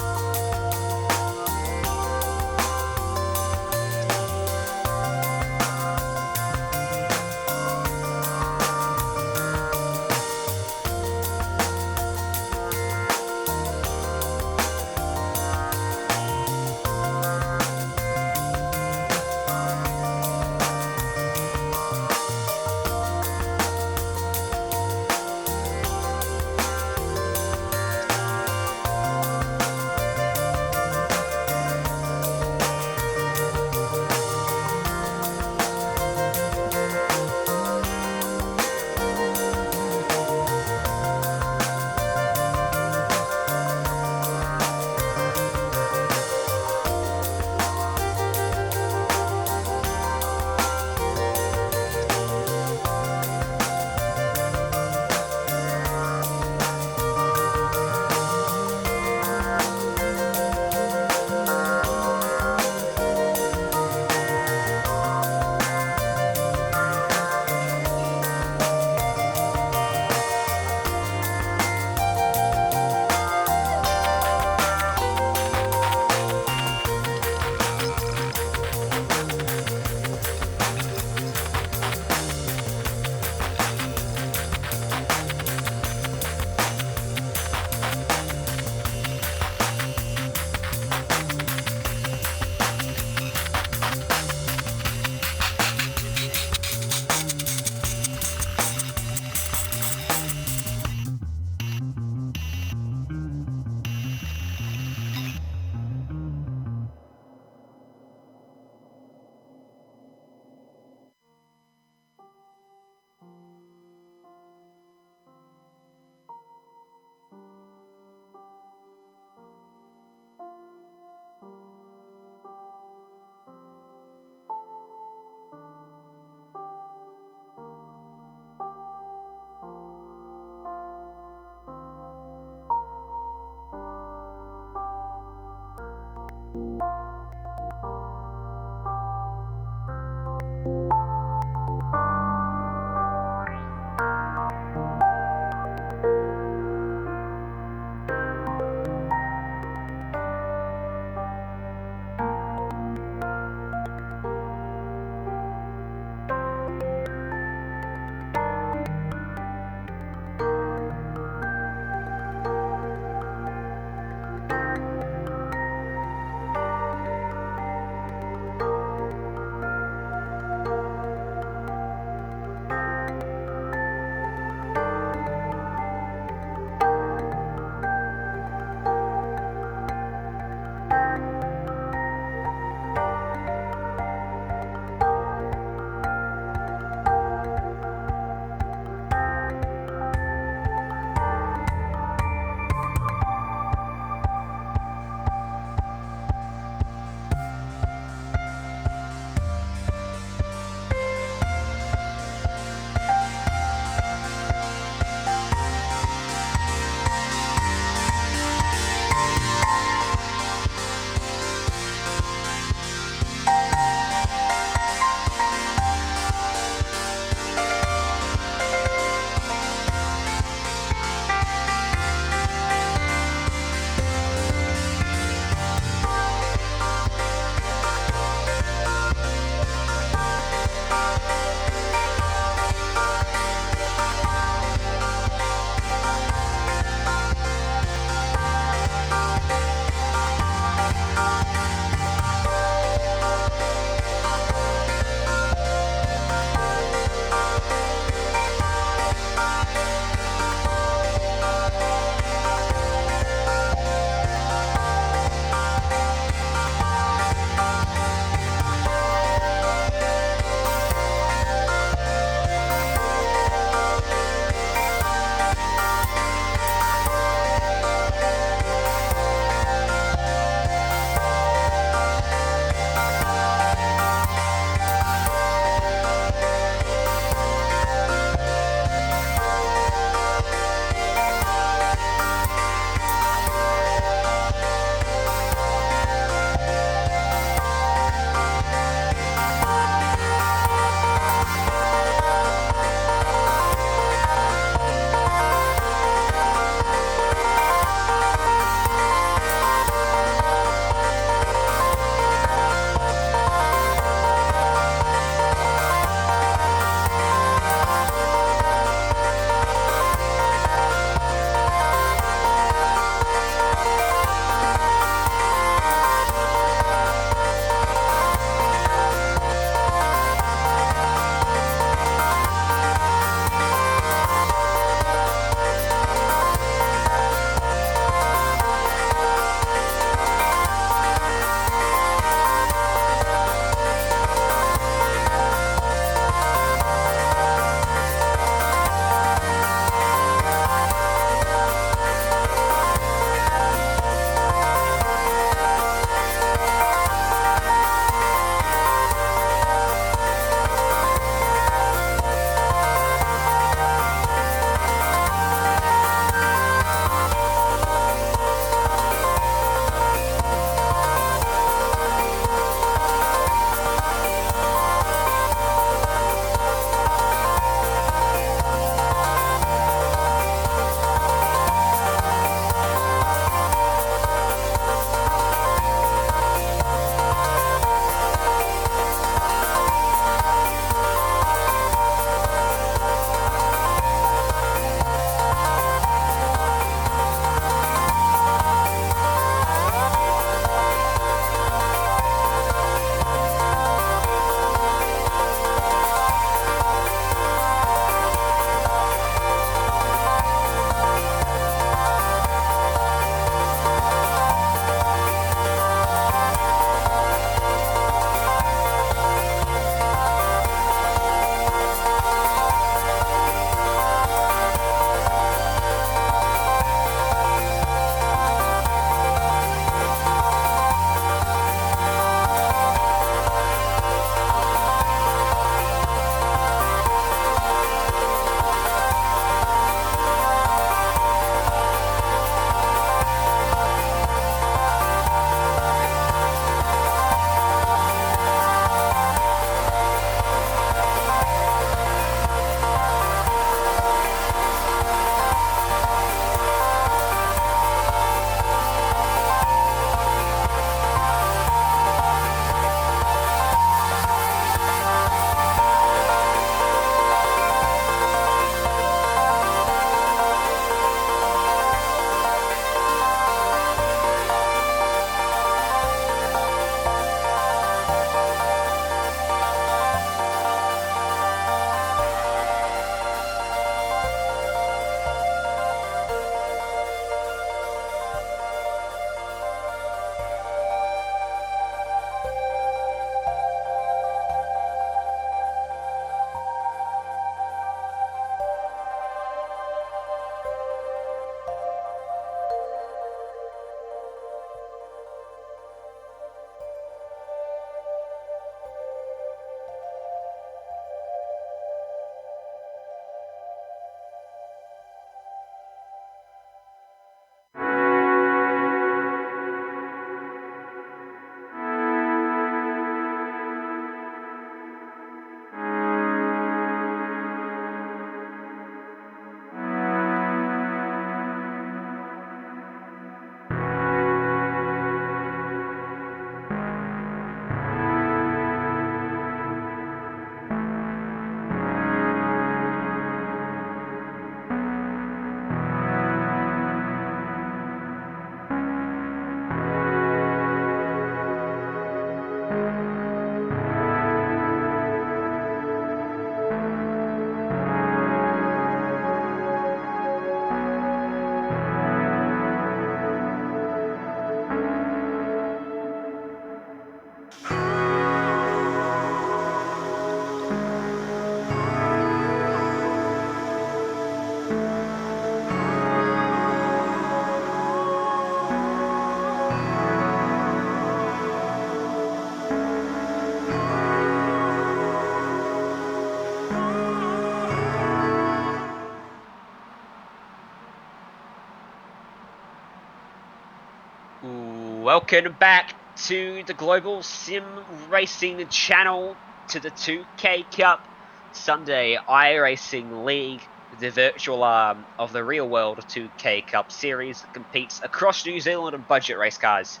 Welcome back to the Global Sim Racing Channel, to the 2K Cup Sunday iRacing League, the virtual arm of the real world 2K Cup series that competes across New Zealand on budget race cars.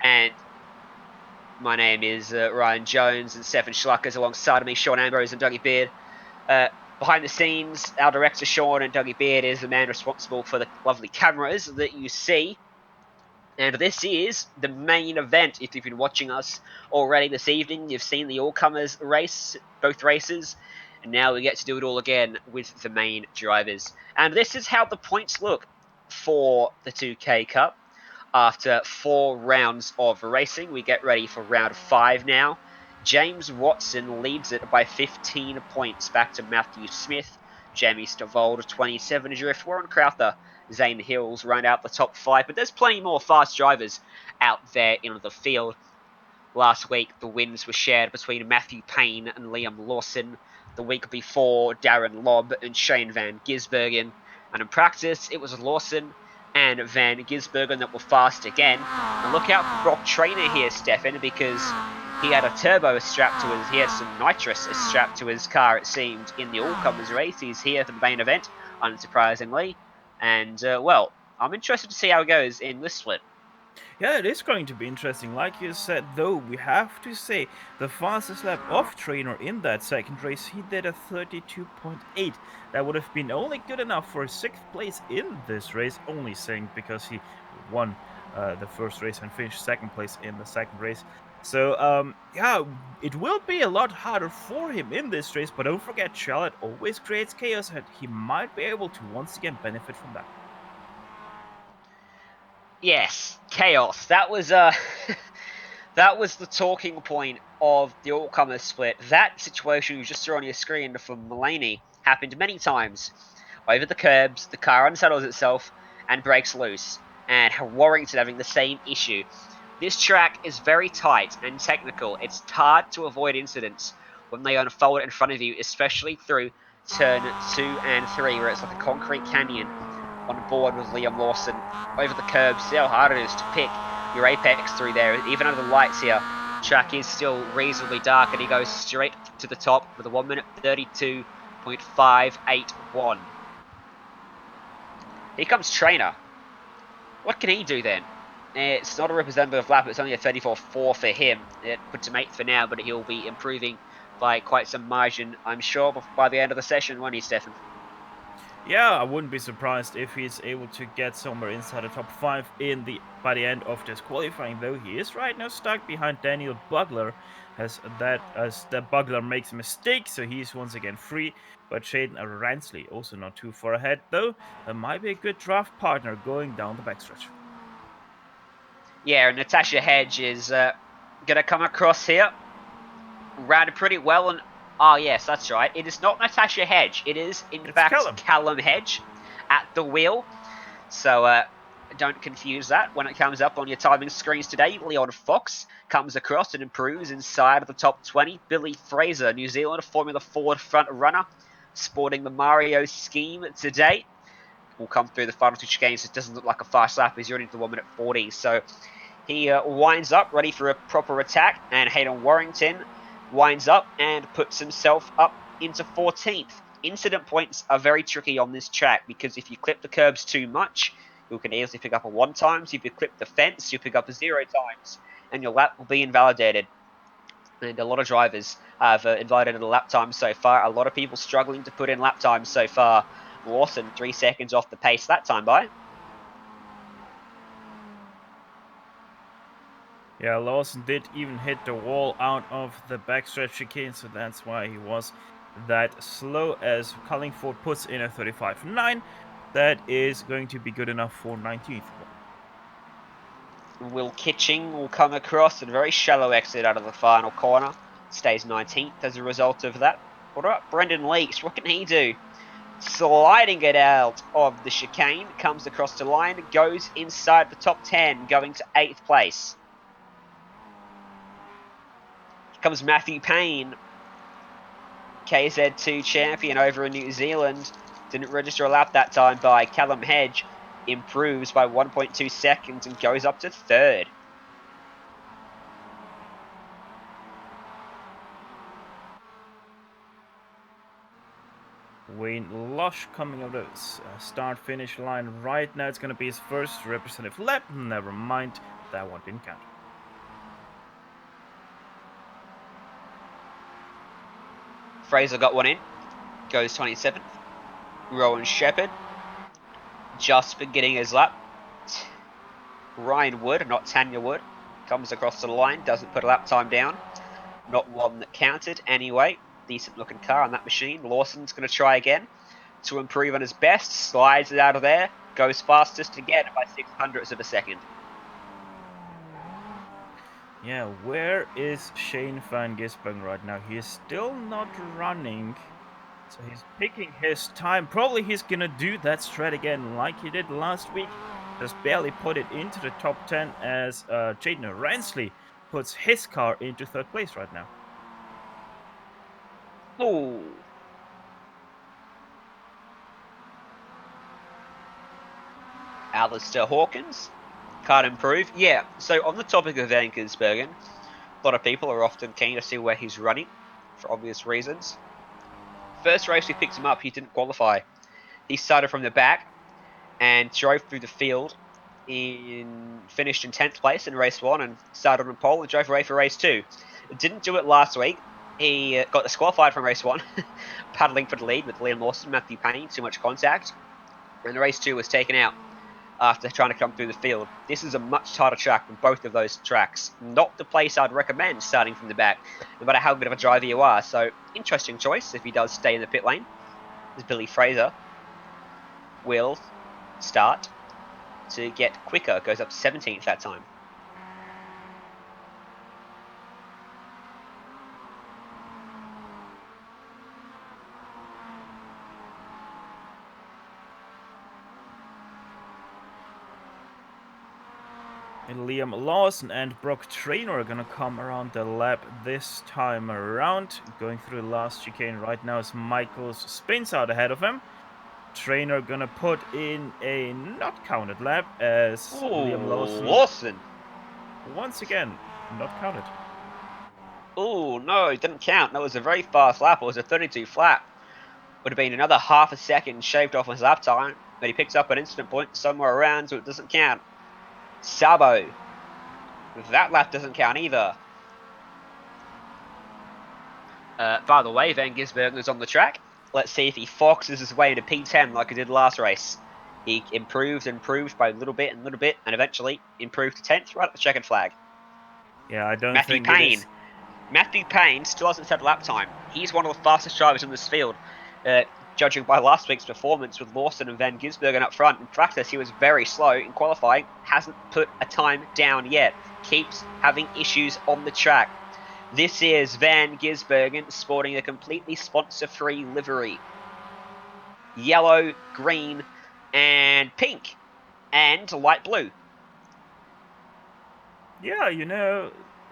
And my name is Ryan Jones, and Stefan Schluckers alongside me, Sean Ambrose and Dougie Beard. Behind the scenes, our director Sean and Dougie Beard is the man responsible for the lovely cameras that you see. And this is the main event. If you've been watching us already this evening, you've seen the all-comers race, both races, and now we get to do it all again with the main drivers. And this is how the points look for the 2K Cup. After 4 rounds of racing, we get ready for round 5 now. James Watson leads it by 15 points back to Matthew Smith. Jamie Stavold, 27 adrift. Warren Crowther, Zane Hills round out the top 5, but there's plenty more fast drivers out there in the field. Last week, the wins were shared between Matthew Payne and Liam Lawson. The week before, Darren Lobb and Shane Van Gisbergen. And in practice, it was Lawson and Van Gisbergen that were fast again. And look out for Brock Trainer here, Stefan, because he had a turbo strapped to his, he had some nitrous strapped to his car, it seemed, in the all-comers race. He's here for the main event, unsurprisingly. And, well, I'm interested to see how it goes in this split. Yeah, it is going to be interesting. Like you said, though, we have to say the fastest lap of Trainer in that second race, he did a 32.8. That would have been only good enough for 6th place in this race, only saying because he won the first race and finished 2nd place in the second race. So, yeah, it will be a lot harder for him in this race, but don't forget, Charlotte always creates chaos, and he might be able to once again benefit from that. Yes, chaos. That was that was the talking point of the all-comers split. That situation you just saw on your screen from Mulaney happened many times. Over the curbs, the car unsettles itself and breaks loose, and Warrington having the same issue. This track is very tight and technical. It's hard to avoid incidents when they unfold in front of you, especially through turn 2 and 3, where it's like a concrete canyon. On board with Liam Lawson over the curbs. See how hard it is to pick your apex through there. Even under the lights here, track is still reasonably dark, and he goes straight to the top with a 1 minute 32.581. Here comes Trainer. What can he do then? It's not a representative lap. It's only a 34.4 for him. It puts him 8th for now, but he'll be improving by quite some margin, I'm sure, by the end of the session, won't he, Stefan? Yeah, I wouldn't be surprised if he's able to get somewhere inside the top 5 by the end of this qualifying, though he is right now stuck behind Daniel Bugler as the Bugler makes a mistake, so he's once again free. But Shaden Ransley also not too far ahead, though that might be a good draft partner going down the backstretch. Yeah, and Natasha Hedge is going to come across here. Ran pretty well, and oh, yes, that's right. It is not Natasha Hedge. It is, in fact, Callum Hedge at the wheel. So don't confuse that when it comes up on your timing screens today. Leon Fox comes across and improves inside of the top 20. Billy Fraser, New Zealand Formula Ford front runner, sporting the Mario scheme today. Will come through the final 2 chicanes. It doesn't look like a fast lap. He's running to the 1 minute 40. So he winds up, ready for a proper attack. And Hayden Warrington winds up and puts himself up into 14th. Incident points are very tricky on this track because if you clip the curbs too much, you can easily pick up a 1 times. If you clip the fence, you pick up a 0 times, and your lap will be invalidated. And a lot of drivers have invalidated a lap time so far. A lot of people struggling to put in lap times so far. Lawson, 3 seconds off the pace that time by. Yeah, Lawson did even hit the wall out of the backstretch chicane, so that's why he was that slow, as Cullingford puts in a 35.9. That is going to be good enough for 19th. Will Kitching will come across a very shallow exit out of the final corner. Stays 19th as a result of that. What about Brendan Leakes? What can he do? Sliding it out of the chicane, comes across the line, goes inside the top 10, going to 8th place. Comes Matthew Payne, KZ2 champion over in New Zealand. Didn't register a lap that time by Callum Hedge. Improves by 1.2 seconds and goes up to 3rd. Wayne Lush coming out of the start-finish line right now. It's going to be his first representative lap. Never mind, that one didn't count. Fraser got one in, goes 27th. Rowan Shepherd, just for getting his lap. Ryan Wood, not Tanya Wood, comes across the line, doesn't put a lap time down. Not one that counted anyway. Decent looking car on that machine. Lawson's going to try again to improve on his best. Slides it out of there. Goes fastest again by 0.06 of a second. Yeah, where is Shane van Gisbergen right now? He is still not running. So he's picking his time. Probably he's going to do that strat again like he did last week. Just barely put it into the top 10 as Jaden Ransley puts his car into 3rd place right now. Ooh. Alistair Hawkins can't improve. Yeah, so on the topic of Van Gisbergen, a lot of people are often keen to see where he's running for obvious reasons. First race we picked him up, he didn't qualify. He started from the back and drove through the field, finished in 10th place in race 1 and started on pole and drove away for race 2. Didn't do it last week. He got disqualified from race 1, paddling for the lead with Liam Lawson, Matthew Payne, too much contact. And race 2 was taken out after trying to come through the field. This is a much tighter track than both of those tracks. Not the place I'd recommend starting from the back, no matter how good of a driver you are. So, interesting choice if he does stay in the pit lane. As Billy Fraser will start to get quicker, goes up to 17th that time. And Liam Lawson and Brock Traynor are going to come around the lap this time around. Going through the last chicane right now as Michaels spins out ahead of him. Traynor going to put in a not counted lap as Liam Lawson once again not counted. Oh no, it didn't count. That was a very fast lap. It was a 32 flat. Would have been another half a second shaved off his lap time, but he picks up an instant point somewhere around, so it doesn't count. Sabo, that lap doesn't count either. By the way, Van Gisbergen is on the track. Let's see if he foxes his way into P10 like he did last race. He improved by a little bit, and eventually improved to 10th right at the checkered flag. Yeah, I don't Matthew think Payne. Matthew Payne still hasn't set a lap time. He's one of the fastest drivers in this field. Judging by last week's performance with Lawson and Van Gisbergen up front, in practice he was very slow. In qualifying, hasn't put a time down yet. Keeps having issues on the track. This is Van Gisbergen sporting a completely sponsor-free livery. Yellow, green, and pink, and light blue. Yeah, you know,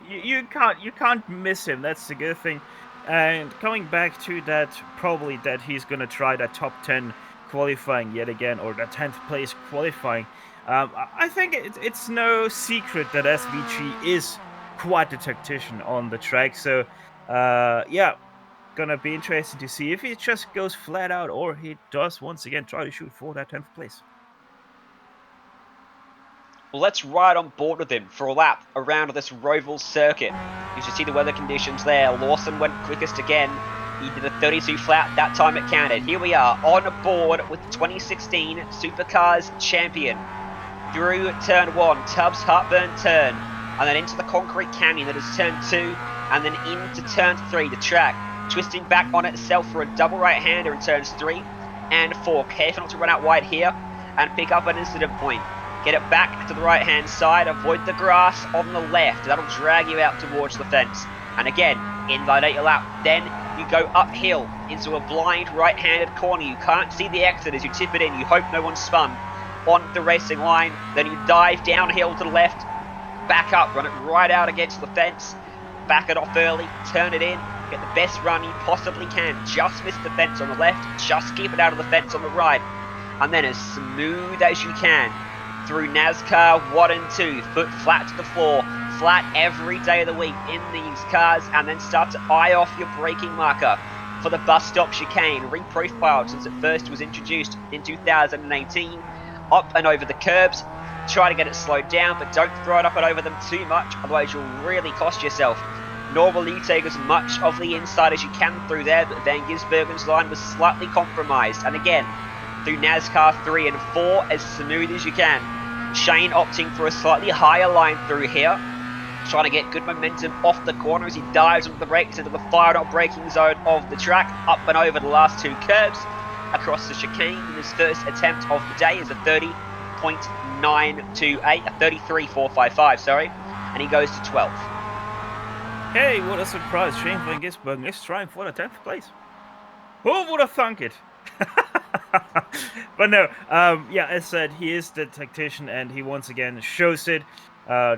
you can't miss him. That's the good thing. And coming back to that, probably that he's going to try that top 10 qualifying yet again, or the 10th place qualifying. I think it's no secret that SVG is quite a tactician on the track. So, yeah, gonna be interesting to see if he just goes flat out or he does once again try to shoot for that 10th place. Well, let's ride on board with him for a lap around this Roval circuit. You should see the weather conditions there. Lawson went quickest again. He did a 32 flat, that time it counted. Here we are on board with 2016 Supercars champion. Through turn 1, Tubbs Heartburn turn, and then into the concrete canyon that is turn 2, and then into turn 3, the track. Twisting back on itself for a double right-hander in turns 3 and 4. Careful not to run out wide here and pick up an incident point. Get it back to the right-hand side. Avoid the grass on the left. That'll drag you out towards the fence. And again, invalidate your lap. Then you go uphill into a blind right-handed corner. You can't see the exit as you tip it in. You hope no one's spun on the racing line. Then you dive downhill to the left. Back up. Run it right out against the fence. Back it off early. Turn it in. Get the best run you possibly can. Just miss the fence on the left. Just keep it out of the fence on the right. And then as smooth as you can through NASCAR 1 and 2, foot flat to the floor, flat every day of the week in these cars, and then start to eye off your braking marker. for the bus stop chicane, reprofiled since it first was introduced in 2018, up and over the curbs. Try to get it slowed down, but don't throw it up and over them too much, otherwise you'll really cost yourself. Normally take as much of the inside as you can through there, but Van Gisbergen's line was slightly compromised. And again, through NASCAR 3 and 4 as smooth as you can. Shane opting for a slightly higher line through here, trying to get good momentum off the corner as he dives onto the brakes into the fire not braking zone of the track, up and over the last two curbs, across the chicane. And his first attempt of the day is a 30.928, a 33.455, sorry, and he goes to 12th. Hey, what a surprise. Shane Van Gisbergen is trying for the 10th place. Who would have thunk it? But no, yeah, as said, he is the tactician and he once again shows it.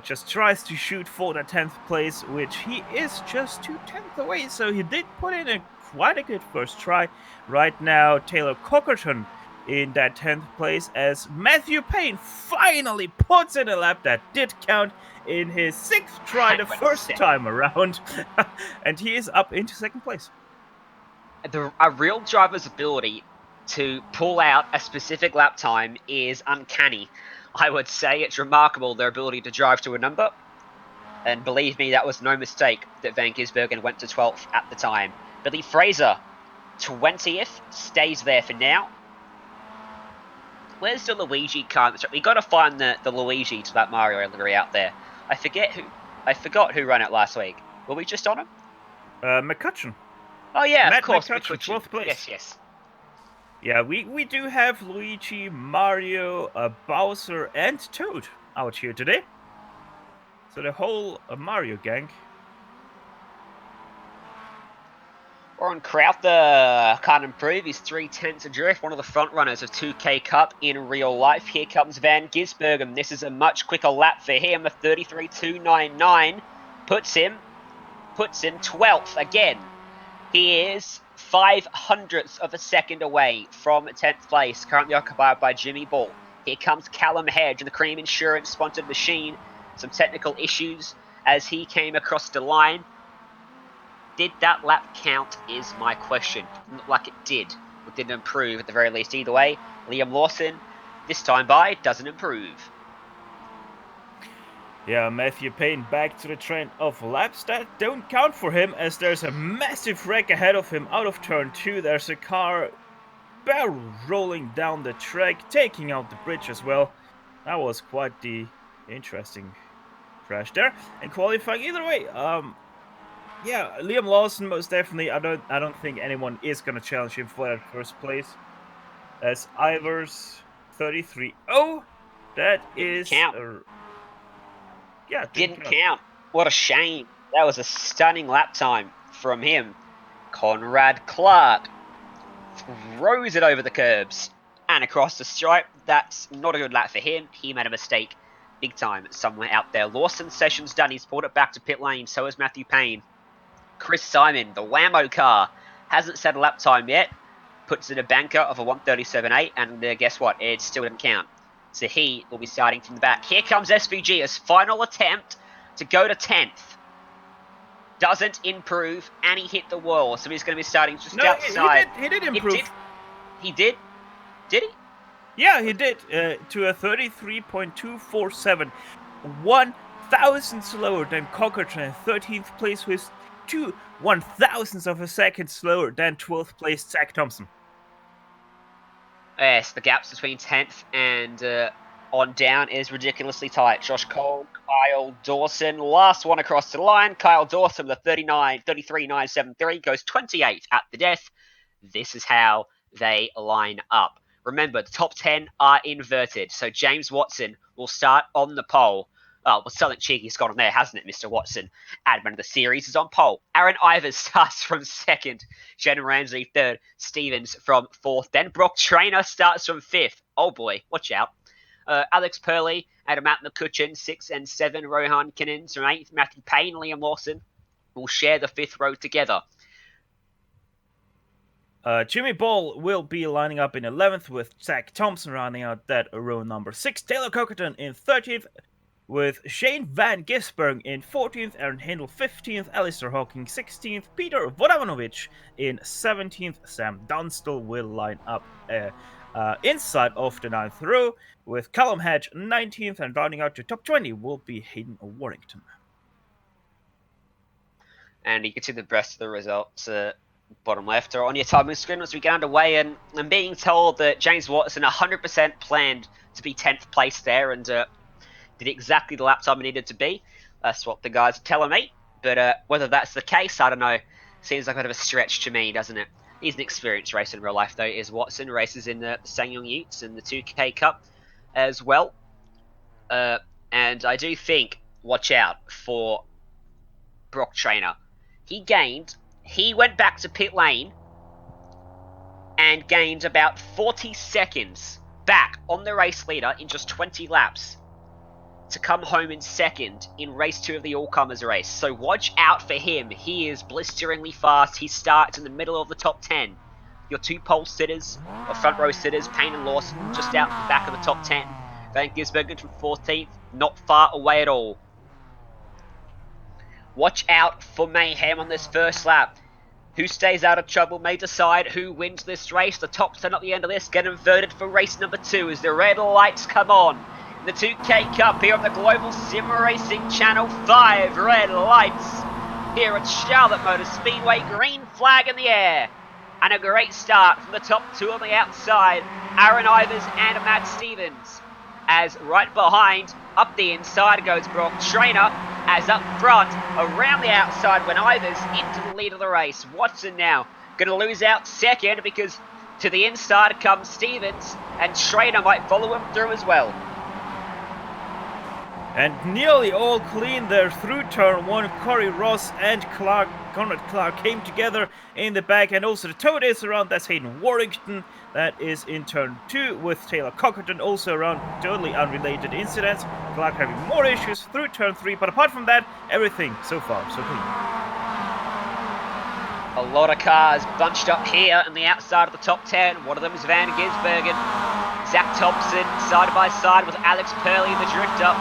Just tries to shoot for the 10th place, which he is just 2/10 away. So he did put in quite a good first try. Right now, Taylor Cockerton in that 10th place as Matthew Payne finally puts in a lap that did count in his 6th try the first time around. And he is up into 2nd place. A real driver's ability to pull out a specific lap time is uncanny. I would say it's remarkable, their ability to drive to a number. And believe me, that was no mistake that Van Gisbergen went to 12th at the time. Billy Fraser, 20th, stays there for now. Where's the Luigi car? We got to find the Luigi to that Mario livery out there. I forgot who ran it last week. Were we just on him? McCutcheon. Oh yeah, Matt of course. McCutcheon, 12th place. Yes, yes. Yeah, we do have Luigi, Mario, Bowser, and Toad out here today. So the whole Mario gang. Warren Crowther can't improve. He's 3/10 adrift, one of the front runners of 2K Cup in real life. Here comes Van Gisbergen. This is a much quicker lap for him. A 33.299 puts him 12th again. He is 0.05 of a second away from 10th place, currently occupied by Jimmy Ball. Here comes Callum Hedge and the Cream Insurance sponsored machine. Some technical issues as he came across the line. Did that lap count is my question. Looked like it did. It didn't improve at the very least either way. Liam Lawson, this time by, doesn't improve. Yeah, Matthew Payne back to the trend of laps that don't count for him as there's a massive wreck ahead of him out of turn 2. There's a car barrel rolling down the track, taking out the bridge as well. That was quite the interesting crash there. And qualifying either way, yeah, Liam Lawson most definitely. I don't think anyone is gonna challenge him for that first place. As Ivers 33.0, that is yeah, didn't count. What a shame. That was a stunning lap time from him. Conrad Clark throws it over the curbs and across the stripe. That's not a good lap for him. He made a mistake big time somewhere out there. Lawson's session's done. He's pulled it back to pit lane. So has Matthew Payne. Chris Simon, the Whammo car, hasn't set a lap time yet. Puts in a banker of a 1:37.8, and guess what? It still didn't count. So he will be starting from the back. Here comes SVG, his final attempt to go to 10th. Doesn't improve, and he hit the wall. So he's going to be starting just outside. He did improve. He did? Did he? Yeah, he did. To a 33.247. 1,000 slower than Cockerton. 13th place with 2/1000ths of a second slower than 12th place Zach Thompson. Yes, the gaps between 10th and on down is ridiculously tight. Josh Cole, Kyle Dawson, last one across the line. Kyle Dawson, the 33.973, goes 28th at the death. This is how they line up. Remember, the top 10 are inverted, so James Watson will start on the pole. Oh, well, something cheeky's gone on there, hasn't it, Mr. Watson? Admin of the series is on pole. Aaron Ivers starts from 2nd. Jen Ramsey 3rd. Stevens from 4th. Then Brock Trainer starts from 5th. Oh boy, watch out. Alex Purley and Matt McCutcheon, 6 and 7. Rohan Kinnins from 8th. Matthew Payne, Liam Lawson will share the 5th row together. Jimmy Ball will be lining up in 11th with Zach Thompson rounding out that row number 6. Taylor Cockerton in 30th. with Shane Van Gisbergen in 14th, Aaron Hindle 15th, Alistair Hawking 16th, Peter Vodanovic in 17th. Sam Dunstall will line up inside of the 9th row, with Callum Hedge 19th, and rounding out the top 20 will be Hayden Warrington. And you can see the rest of the results bottom left or on your timing screen as we get underway. And I'm being told that James Watson 100% planned to be 10th place there and did exactly the lap time he needed to be. That's what the guys are telling me. But whether that's the case, I don't know. Seems like a bit of a stretch to me, doesn't it? He's an experienced racer in real life, though, is Watson. Races in the Sanyong Utes and the 2K Cup as well. And I do think, watch out for Brock Trainer. He went back to pit lane and gained about 40 seconds back on the race leader in just 20 laps to come home in second in race 2 of the all-comers race. So watch out for him. He is blisteringly fast. He starts in the middle of the top 10. Your 2 pole sitters, or front row sitters, Payne and Lawson, just out the back of the top 10. Van Gisbergen from 14th, not far away at all. Watch out for mayhem on this first lap. Who stays out of trouble may decide who wins this race. The top 10 at the end of this get inverted for race number 2 as the red lights come on. In the 2K Cup here on the Global SimRacing Channel, 5 red lights here at Charlotte Motor Speedway. Green flag in the air. And a great start from the top 2 on the outside. Aaron Ivers and Matt Stevens. As right behind, up the inside goes Brock Trainer. As up front, around the outside went Ivers into the lead of the race. Watson now going to lose out second because to the inside comes Stevens and Trainer might follow him through as well. And nearly all clean there through turn 1. Corey Ross and Conrad Clark came together in the back, and also the toad is around. That's Hayden Warrington. That is in turn 2 with Taylor Cockerton also around. Totally unrelated incidents. Clark having more issues through turn 3, but apart from that, everything so far so clean. A lot of cars bunched up here on the outside of the top 10. One of them is Van Gisbergen. Zach Thompson side by side with Alex Purley, the drifter,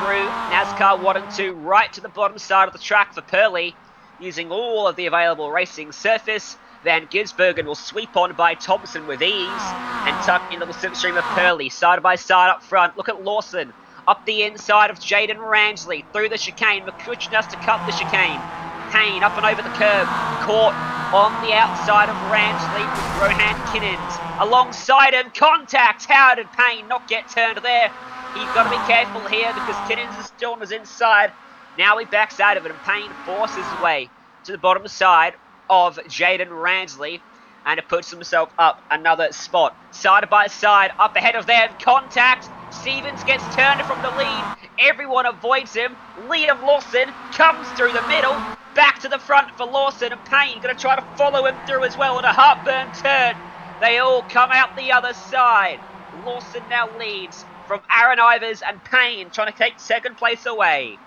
through NASCAR 1 and 2 right to the bottom side of the track for Purley, using all of the available racing surface. Van Gisbergen will sweep on by Thompson with ease and tuck into the slipstream of Purley, side by side up front. Look at Lawson up the inside of Jaden Ransley through the chicane. McCutcheon has to cut the chicane. Payne up and over the curb, caught on the outside of Ransley with Rohan Kinnins. Alongside him, contact. How did Payne not get turned there? He's got to be careful here because Kinnins is still on his inside. Now he backs out of it and Payne forces his way to the bottom side of Jaden Ransley, and it puts himself up another spot. Side by side, up ahead of them, contact. Stevens gets turned from the lead. Everyone avoids him. Liam Lawson comes through the middle. Back to the front for Lawson, and Payne going to try to follow him through as well on a heartburn turn. They all come out the other side. Lawson now leads from Aaron Ivers and Payne trying to take second place away.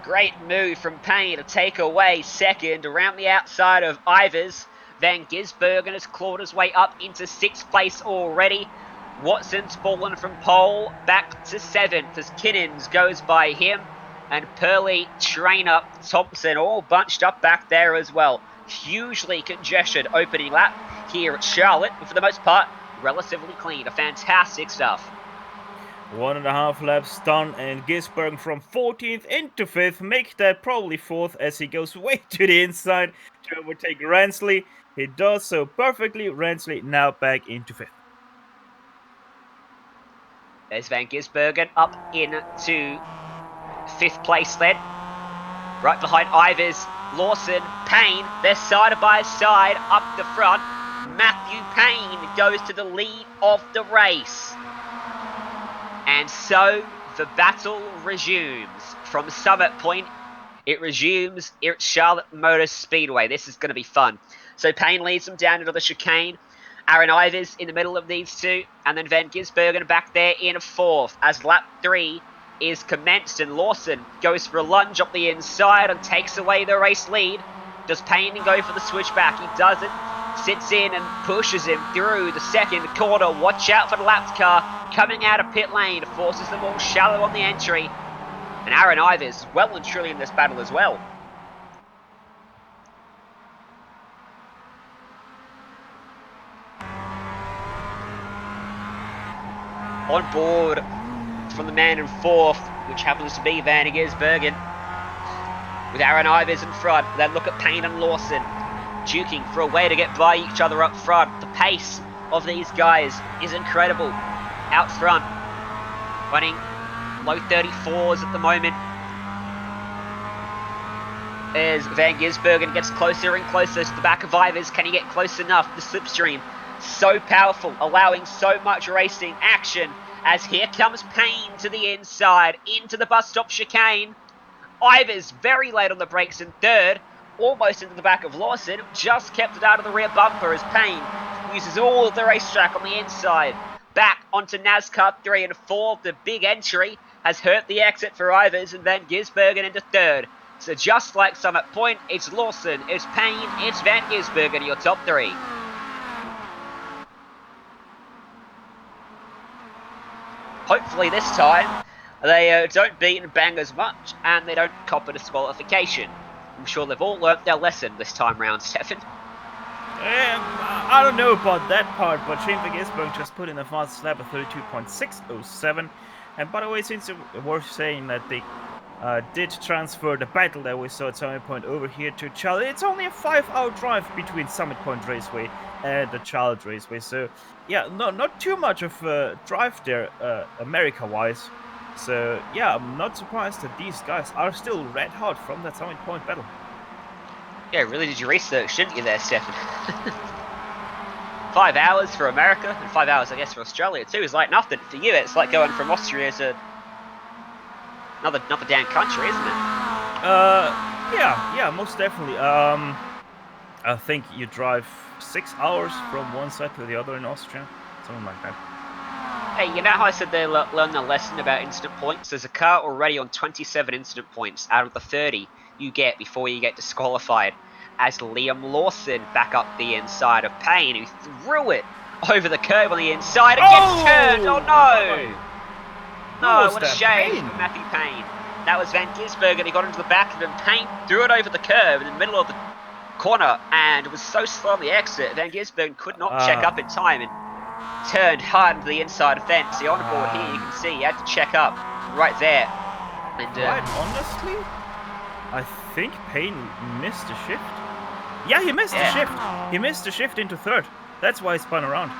Great move from Payne to take away second around the outside of Ivers. Van Gisbergen has clawed his way up into 6th place already. Watson's fallen from pole back to 7th as Kinnins goes by him. And Purley, Trainer, Thompson all bunched up back there as well. Hugely congested opening lap here at Charlotte, but for the most part, relatively clean. A fantastic stuff. 1.5 laps done, and Gisbergen from 14th into 5th, make that probably 4th as he goes way to the inside to overtake Ransley. He does so perfectly. Ransley now back into 5th. There's Van Gisbergen up into 5th place then. Right behind Ivers, Lawson, Payne. They're side by side up the front. Matthew Payne goes to the lead of the race. And so the battle resumes from Summit Point. It resumes here at Charlotte Motor Speedway. This is going to be fun. So Payne leads them down into the chicane. Aaron Ivers in the middle of these two. And then Van Gisbergen back there in 4th as lap 3 is commenced. And Lawson goes for a lunge up the inside and takes away the race lead. Does Payne go for the switchback? He doesn't. sits in and pushes him through the second corner. Watch out for the lapped car coming out of pit lane, forces them all shallow on the entry. And Aaron Ivers is well and truly in this battle as well. On board from the man in fourth, which happens to be Van Gisbergen, with Aaron Ivers in front. Then look at Payne and Lawson duking for a way to get by each other up front. The pace of these guys is incredible out front, running low 34s at the moment. As Van Gisbergen gets closer and closer to the back of Ivers, can he get close enough? The slipstream so powerful, allowing so much racing action. As here comes Payne to the inside, into the bus stop chicane. Ivers very late on the brakes in third, almost into the back of Lawson, just kept it out of the rear bumper as Payne uses all of the racetrack on the inside. Back onto NASCAR 3 and 4, the big entry has hurt the exit for Ivers and Van Gisbergen into third. So just like Summit Point, it's Lawson, it's Payne, it's Van Gisbergen, your top three. Hopefully this time they don't beat and bang as much and they don't cop a disqualification. I'm sure they've all learnt their lesson this time round, Stefan. I don't know about that part, but Shane Van Gisbergen just put in a fast lap of 32.607. And by the way, since it worth saying that they did transfer the battle that we saw at Summit Point over here to Child, it's only a 5-hour drive between Summit Point Raceway and the Child Raceway. So yeah, not too much of a drive there, America-wise. So yeah, I'm not surprised that these guys are still red hot from that Summit Point battle. Yeah, really did your research, didn't you there, Stefan? 5 hours for America, and 5 hours, I guess, for Australia too, is like nothing. For you, it's like going from Austria to another damn country, isn't it? Yeah, most definitely. I think you drive 6 hours from one side to the other in Austria, something like that. Hey, you know how I said they learned a lesson about instant points? There's a car already on 27 instant points out of the 30 you get before you get disqualified, as Liam Lawson back up the inside of Payne, who threw it over the curb on the inside and gets turned. Oh no! No, what a shame for Matthew Payne. That was Van Gisbergen. He got into the back of him. Payne threw it over the curb in the middle of the corner and was so slow on the exit. Van Gisbergen could not check up in time and turned hard into the inside fence. The on board here, you can see he had to check up right there. And quite honestly, I think Payne missed a shift. Yeah, he missed a shift. He missed a shift into third. That's why he spun around.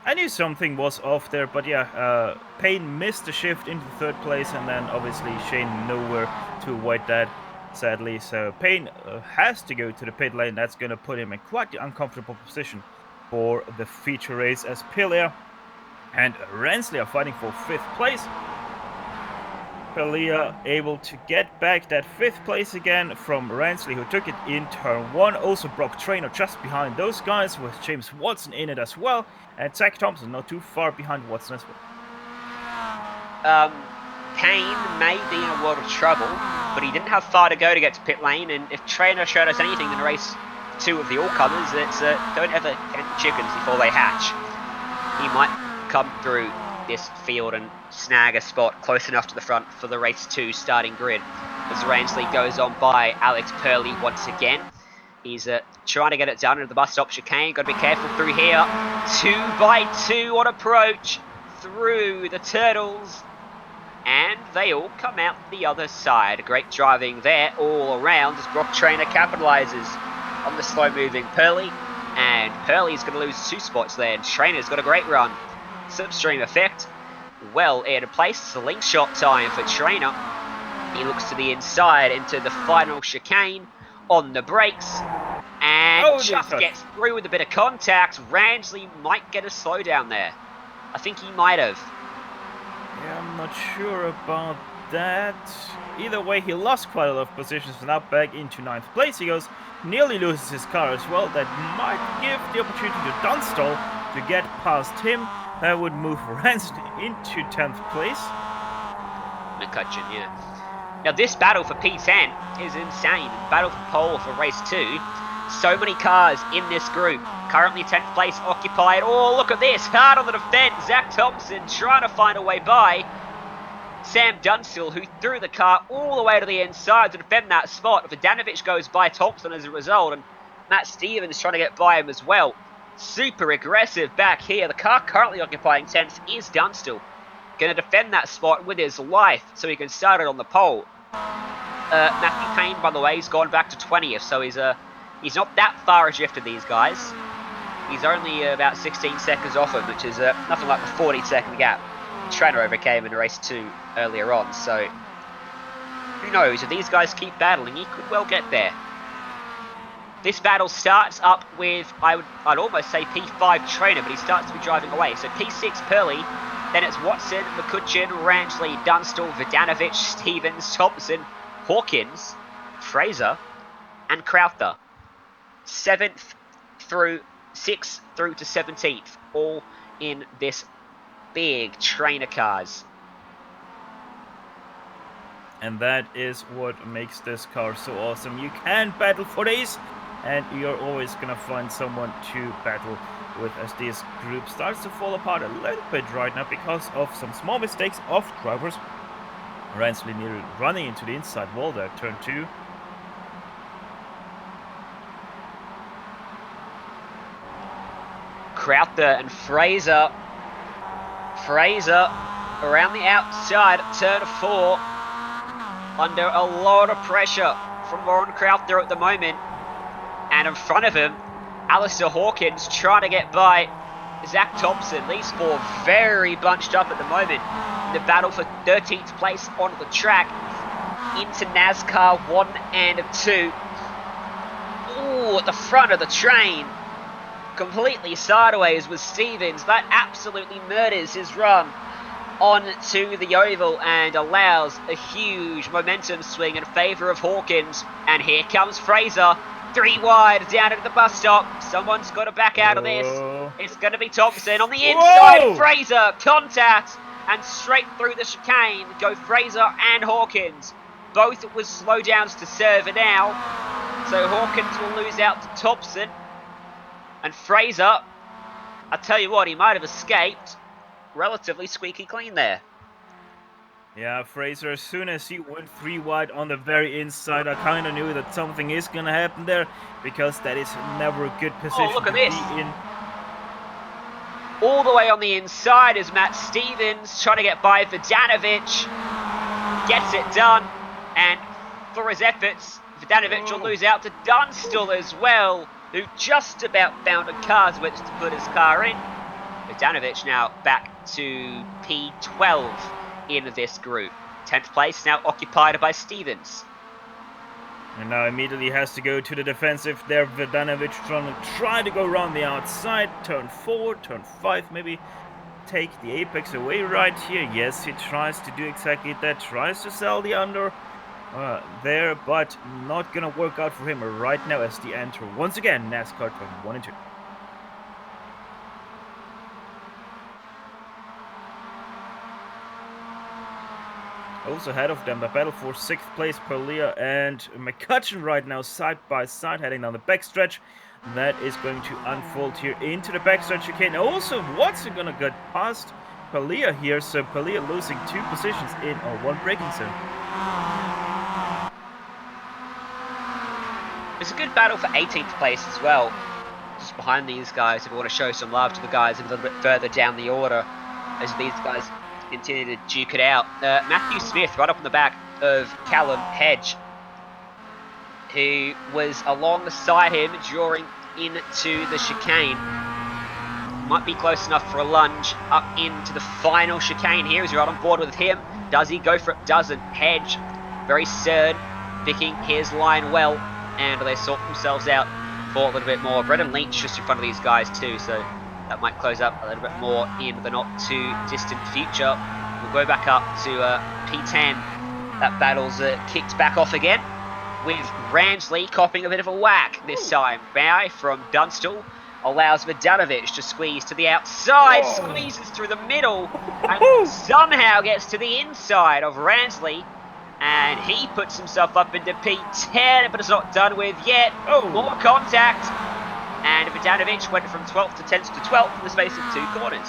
I knew something was off there, but yeah, Payne missed the shift into third place, and then obviously Shane nowhere to avoid that, sadly. So Payne has to go to the pit lane. That's going to put him in quite the uncomfortable position for the feature race, as Pilea and Ransley are fighting for 5th place. Pilea able to get back that 5th place again from Ransley, who took it in turn 1. Also Brock Traynor just behind those guys, with James Watson in it as well. And Zach Thompson not too far behind Watson as well. Payne may be in a world of trouble, but he didn't have far to go to get to pit lane, and if Traynor showed us anything in race 2 of the all-comers, it's don't ever count the chickens before they hatch. He might come through this field and snag a spot close enough to the front for the race 2 starting grid. As Ransley goes on by Alex Purley once again. He's trying to get it done into the bus stop chicane. Got to be careful through here. 2 by 2 on approach through the turtles. And they all come out the other side. Great driving there all around as Brock Traynor capitalizes on the slow-moving Purley. And Purley's going to lose 2 spots there. And Trainor's got a great run. Slipstream effect. Well in place. Slingshot time for Traynor. He looks to the inside into the final chicane. On the brakes, and just gets through with a bit of contact. Ransley might get a slowdown there. I think he might have. Yeah, I'm not sure about that. Either way, he lost quite a lot of positions, and now back into 9th place he goes. Nearly loses his car as well. That might give the opportunity to Dunstall to get past him. That would move Ransley into 10th place. McCutcheon, yeah. Now this battle for P10 is insane. Battle for pole for race 2. So many cars in this group. Currently 10th place occupied. Oh, look at this. Hard on the defense. Zach Thompson trying to find a way by Sam Dunstall, who threw the car all the way to the inside to defend that spot. Vodanovic goes by Thompson as a result, and Matt Stevens trying to get by him as well. Super aggressive back here. The car currently occupying 10th is Dunstall. Going to defend that spot with his life so he can start it on the pole. Matthew Payne, by the way, he's gone back to 20th, so he's not that far adrift of these guys. He's only about 16 seconds off him, which is nothing like the 40-second gap Trainer overcame in race 2 earlier on. So who knows, if these guys keep battling, he could well get there. This battle starts up with, I'd almost say P5 Trainer, but he starts to be driving away. So P6 Purley, then it's Watson, McCutcheon, Rangeley, Dunstall, Vodanovic, Stevens, Thompson, Hawkins, Fraser, and Crowther. 6th through to 17th, all in this big trainer cars. And that is what makes this car so awesome. You can battle for these, and you're always gonna find someone to battle with as this group starts to fall apart a little bit right now because of some small mistakes of drivers. Ransley nearly running into the inside wall there, turn 2. Crowther and Fraser. Fraser around the outside, turn 4. Under a lot of pressure from Warren Crowther at the moment. And in front of him, Alistair Hawkins trying to get by Zach Thompson. These four very bunched up at the moment in the battle for 13th place on the track into NASCAR 1 and 2. Ooh, at the front of the train. Completely sideways with Stevens. That absolutely murders his run onto the oval and allows a huge momentum swing in favour of Hawkins. And here comes Fraser. 3 wide down at the bus stop. Someone's got to back out of this. It's going to be Thompson on the inside. Whoa! Fraser, contact, and straight through the chicane go Fraser and Hawkins. Both with slowdowns to serve now. So Hawkins will lose out to Thompson. And Fraser, I tell you what, he might have escaped. Relatively squeaky clean there. Yeah, Fraser, as soon as he went 3 wide on the very inside, I kind of knew that something is going to happen there, because that is never a good position look at to this. be in. All the way on the inside is Matt Stevens trying to get by Vodanovic. Gets it done, and for his efforts, Vodanovic will lose out to Dunstall as well, who just about found a car's width to put his car in. Vodanovic now back to P12 in this group. 10th place now occupied by Stevens. And now immediately has to go to the defensive there. Vodanovic trying to go around the outside. Turn 4, turn 5 maybe. Take the apex away right here. Yes, he tries to do exactly that. Tries to sell the under there, but not gonna work out for him right now as the enter once again NASCAR turn 1 and 2. Also ahead of them, the battle for 6th place, Palia and McCutcheon right now side by side heading down the backstretch. That is going to unfold here into the backstretch chicane. Also, Watson gonna get past Palia here, so Palia losing 2 positions in a 1 braking zone. It's a good battle for 18th place as well. Just behind these guys, if we want to show some love to the guys a little bit further down the order, as these guys continue to duke it out. Matthew Smith right up on the back of Callum Hedge, who was alongside him during into the chicane. Might be close enough for a lunge up into the final chicane here. Is right on board with him. Does he go for it? Doesn't. Hedge, very stern, picking his line well, and they sort themselves out for a little bit more. Brendan Leach just in front of these guys too, so that might close up a little bit more in the not too distant future. We'll go back up to P10. That battle's kicked back off again, with Ransley copping a bit of a whack this time. Bow from Dunstall allows Vodanovic to squeeze to the outside, squeezes through the middle, and somehow gets to the inside of Ransley. And he puts himself up into P10, but it's not done with yet. Oh. More contact. And Vodanovic went from 12th to 10th to 12th in the space of 2 corners.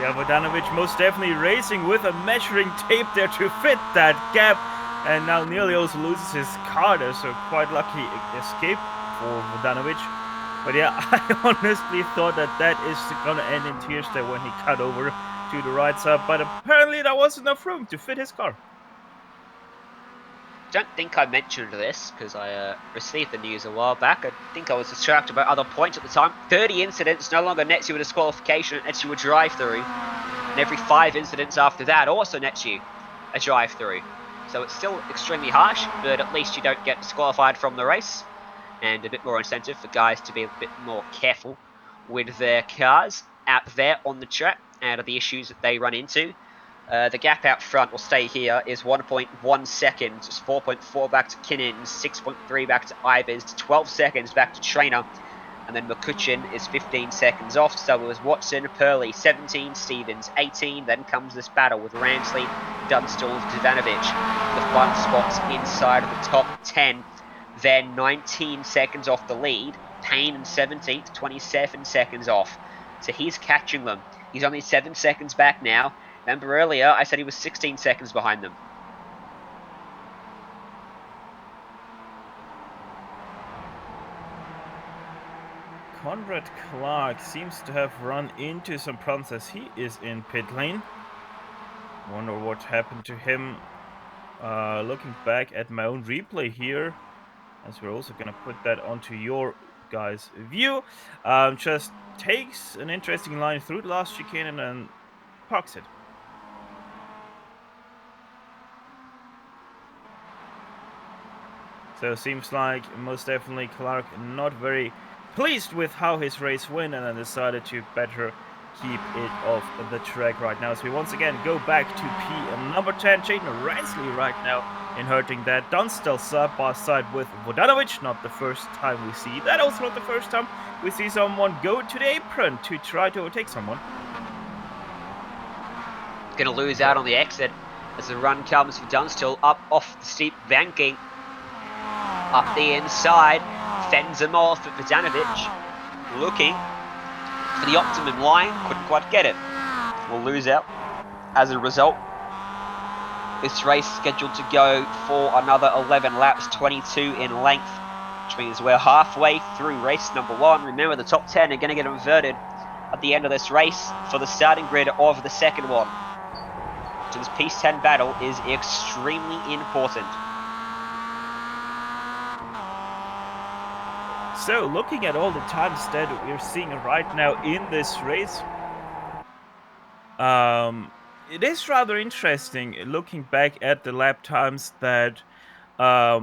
Yeah, Vodanovic most definitely racing with a measuring tape there to fit that gap. And now nearly also loses his car there, so quite lucky escape for Vodanovic. But yeah, I honestly thought that is going to end in tears there when he cut over to the right side. But apparently there was enough room to fit his car. Don't think I mentioned this because I received the news a while back. I think I was distracted by other points at the time. 30 incidents no longer nets you a disqualification, it nets you a drive-through. And every 5 incidents after that also nets you a drive-through. So it's still extremely harsh, but at least you don't get disqualified from the race. And a bit more incentive for guys to be a bit more careful with their cars out there on the track and the issues that they run into. The gap out front will stay here is 1.1 seconds, just 4.4 back to Kinnins, 6.3 back to Ivers, 12 seconds back to Trainer, and then McCutcheon is 15 seconds off. So it was Watson, Purley, 17, Stevens, 18. Then comes this battle with Ransley, Dunstall, Ivanovic, the 5 spots inside of the top 10. Then 19 seconds off the lead, Payne in 17th, 27 seconds off. So he's catching them. He's only 7 seconds back now. Remember earlier, I said he was 16 seconds behind them. Conrad Clark seems to have run into some problems as he is in pit lane. Wonder what happened to him. Looking back at my own replay here, as we're also going to put that onto your guys' view. Just takes an interesting line through the last chicane and then parks it. So it seems like most definitely Clark not very pleased with how his race went and then decided to better keep it off the track right now. So we once again go back to P number 10, Jaden Ransley right now inheriting that. Dunstall side by side with Vodanovic. Not the first time we see that. Also not the first time we see someone go to the apron to try to overtake someone. Going to lose out on the exit as the run comes for Dunstall up off the steep banking. Up the inside, fends him off at Vodanovic. Looking for the optimum line, couldn't quite get it. Will lose out as a result. This race scheduled to go for another 11 laps, 22 in length, which means we're halfway through race number 1. Remember, the top 10 are going to get inverted at the end of this race for the starting grid of the second one. So this P10 battle is extremely important. So, looking at all the times that we're seeing right now in this race, it is rather interesting looking back at the lap times that a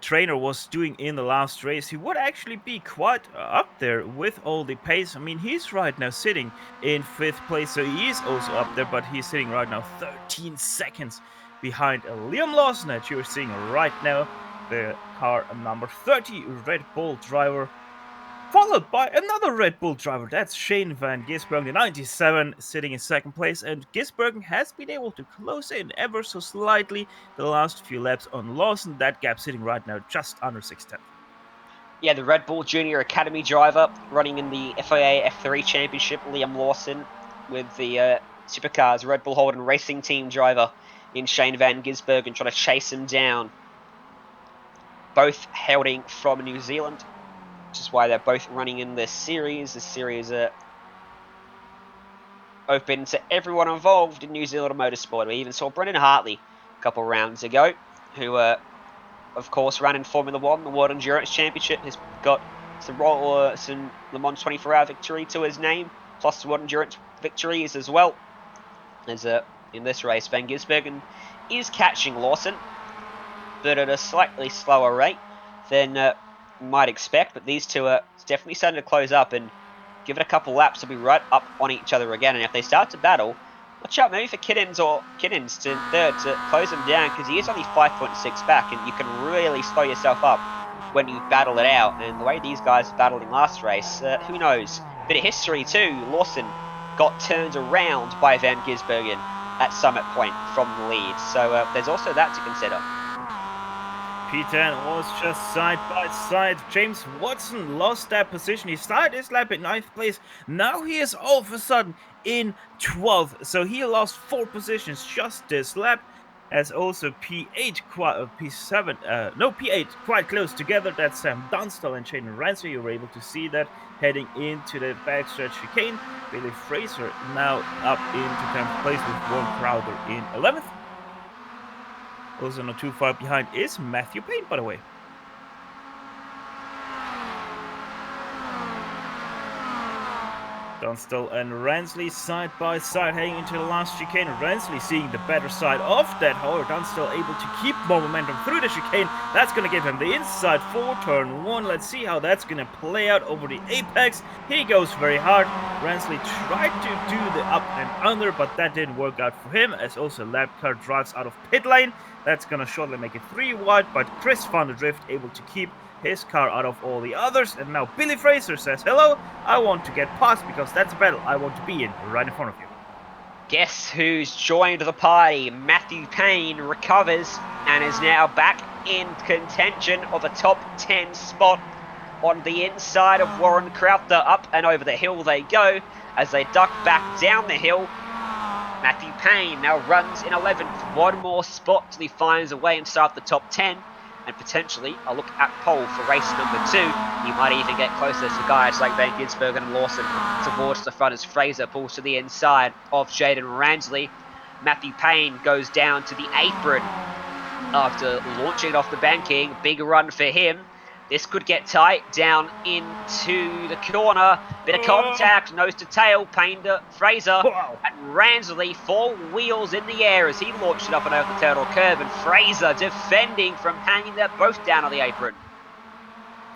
trainer was doing in the last race. He would actually be quite up there with all the pace. I mean, he's right now sitting in 5th place, so he is also up there, but he's sitting right now 13 seconds behind Liam Lawson that you're seeing right now. The car number 30 Red Bull driver, followed by another Red Bull driver. That's Shane van Gisbergen, the 97, sitting in 2nd place. And Gisbergen has been able to close in ever so slightly the last few laps on Lawson. That gap sitting right now just under 6/10. Yeah, the Red Bull Junior Academy driver running in the FIA F3 Championship, Liam Lawson, with the Supercars Red Bull Holden Racing Team driver in Shane van Gisbergen, trying to chase him down. Both hailing from New Zealand, which is why they're both running in this series. This series open to everyone involved in New Zealand motorsport. We even saw Brendan Hartley a couple rounds ago, who, of course, ran in Formula 1, the World Endurance Championship. Has got some Le Mans 24-hour victory to his name, plus the World Endurance victories as well. As in this race, Van Gisbergen is catching Lawson, but at a slightly slower rate than you might expect. But these two are definitely starting to close up, and give it a couple laps, they'll be right up on each other again. And if they start to battle, watch out maybe for Kinnins to 3rd to close him down, because he is only 5.6 back, and you can really slow yourself up when you battle it out. And the way these guys battled in last race, who knows? Bit of history too. Lawson got turned around by Van Gisbergen at Summit Point from the lead. So there's also that to consider. P10 was just side by side. James Watson lost that position. He started his lap in 9th place. Now he is all of a sudden in 12th. So he lost 4 positions just this lap. As also P8, P8 quite close together. That's Sam Dunstall and Shaden Rancer. You were able to see that heading into the backstretch chicane. Billy Fraser now up into 10th place with Warren Crowder in 11th. Also not too far behind is Matthew Payne, by the way. Dunstall and Ransley side by side heading into the last chicane. Ransley seeing the better side of that. However, Dunstall able to keep more momentum through the chicane. That's going to give him the inside for turn 1. Let's see how that's going to play out over the apex. He goes very hard. Ransley tried to do the up and under, but that didn't work out for him, as also lap car drives out of pit lane. That's going to shortly make it 3 wide, but Chris found the drift, able to keep his car out of all the others. And now Billy Fraser says, hello, I want to get past because that's a battle I want to be in right in front of you. Guess who's joined the party? Matthew Payne recovers and is now back in contention of a top 10 spot on the inside of Warren Crowther. Up and over the hill they go as they duck back down the hill. Matthew Payne now runs in 11th, 1 more spot till he finds a way inside the top 10, and potentially a look at pole for race number 2. He might even get closer to guys like Van Gisbergen and Lawson towards the front as Fraser pulls to the inside of Jaden Ransley. Matthew Payne goes down to the apron after launching it off the banking. Big run for him. This could get tight down into the corner. Bit of contact, nose to tail, Payne to Fraser. Wow. And Ransley, 4 wheels in the air as he launched it up and over the turtle curve. And Fraser defending from hanging them both down on the apron.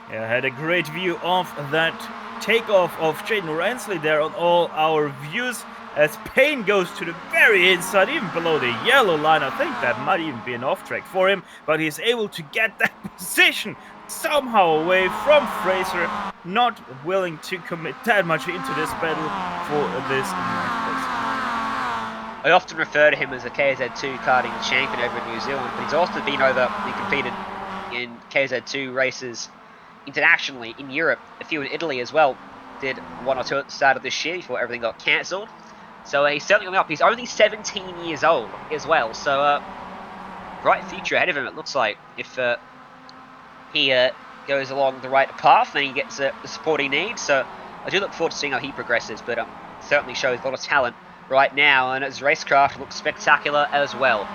Yeah, I had a great view of that takeoff of Jaden Ransley there on all our views. As Payne goes to the very inside, even below the yellow line. I think that might even be an off track for him, but he's able to get that position somehow away from Fraser, not willing to commit that much into this battle for this 9th place. I often refer to him as a KZ2 karting champion over in New Zealand, but he's also been over and competed in KZ2 races internationally in Europe, a few in Italy as well. Did 1 or 2 at the start of this year before everything got cancelled. So he's certainly coming up. He's only 17 years old as well, so bright future ahead of him, it looks like. If he goes along the right path, then he gets the support he needs. So I do look forward to seeing how he progresses, but certainly shows a lot of talent right now, and his racecraft looks spectacular as well,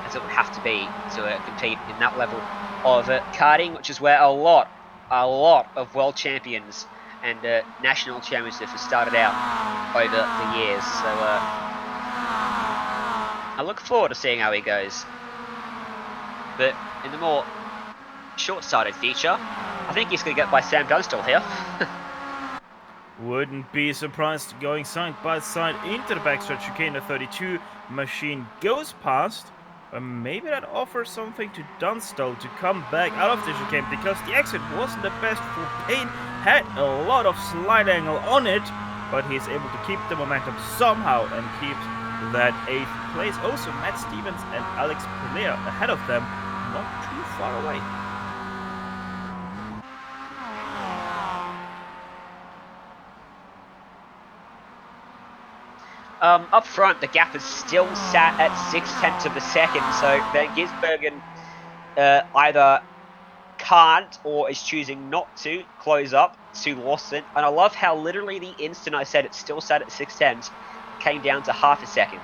as it would have to be to compete in that level of karting, which is where a lot of world champions and national championships have started out over the years. So I look forward to seeing how he goes. But in the more short-sighted future, I think he's going to get by Sam Dunstall here. Wouldn't be surprised. Going side by side into the backstretch chicane. The 32 machine goes past. Maybe that offers something to Dunstall to come back out of the chicane, because the exit wasn't the best for Payne. Had a lot of slide angle on it, but he's able to keep the momentum somehow and keeps that 8th place. Also, Matt Stevens and Alex Pelea ahead of them, not too far away. Up front, the gap is still sat at 0.6 of a second, so Van Gisbergen either can't or is choosing not to close up to Lawson. And I love how literally the instant I said it still sat at 0.6, came down to half a second.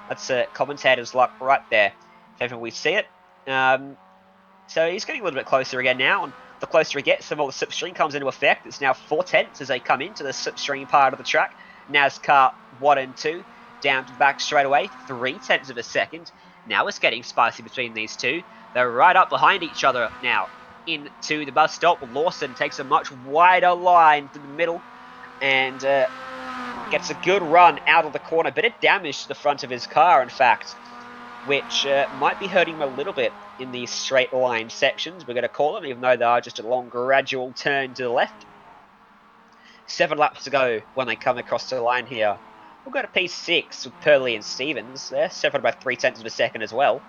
That's a commentator's luck right there, if ever we see it. So he's getting a little bit closer again now, and the closer he gets, the more the slipstream comes into effect. It's now 0.4 as they come into the slipstream part of the track. NASCAR 1 and 2 down to the back straight away, 0.3 of a second. Now it's getting spicy between these two. They're right up behind each other now into the bus stop. Lawson takes a much wider line to the middle and gets a good run out of the corner. Bit of damage to the front of his car, in fact, which might be hurting him a little bit in these straight line sections, we're going to call them, even though they are just a long gradual turn to the left. 7 laps to go when they come across the line here. We'll go to P6 with Purley and Stevens. They're separated by 0.3 of a second as well.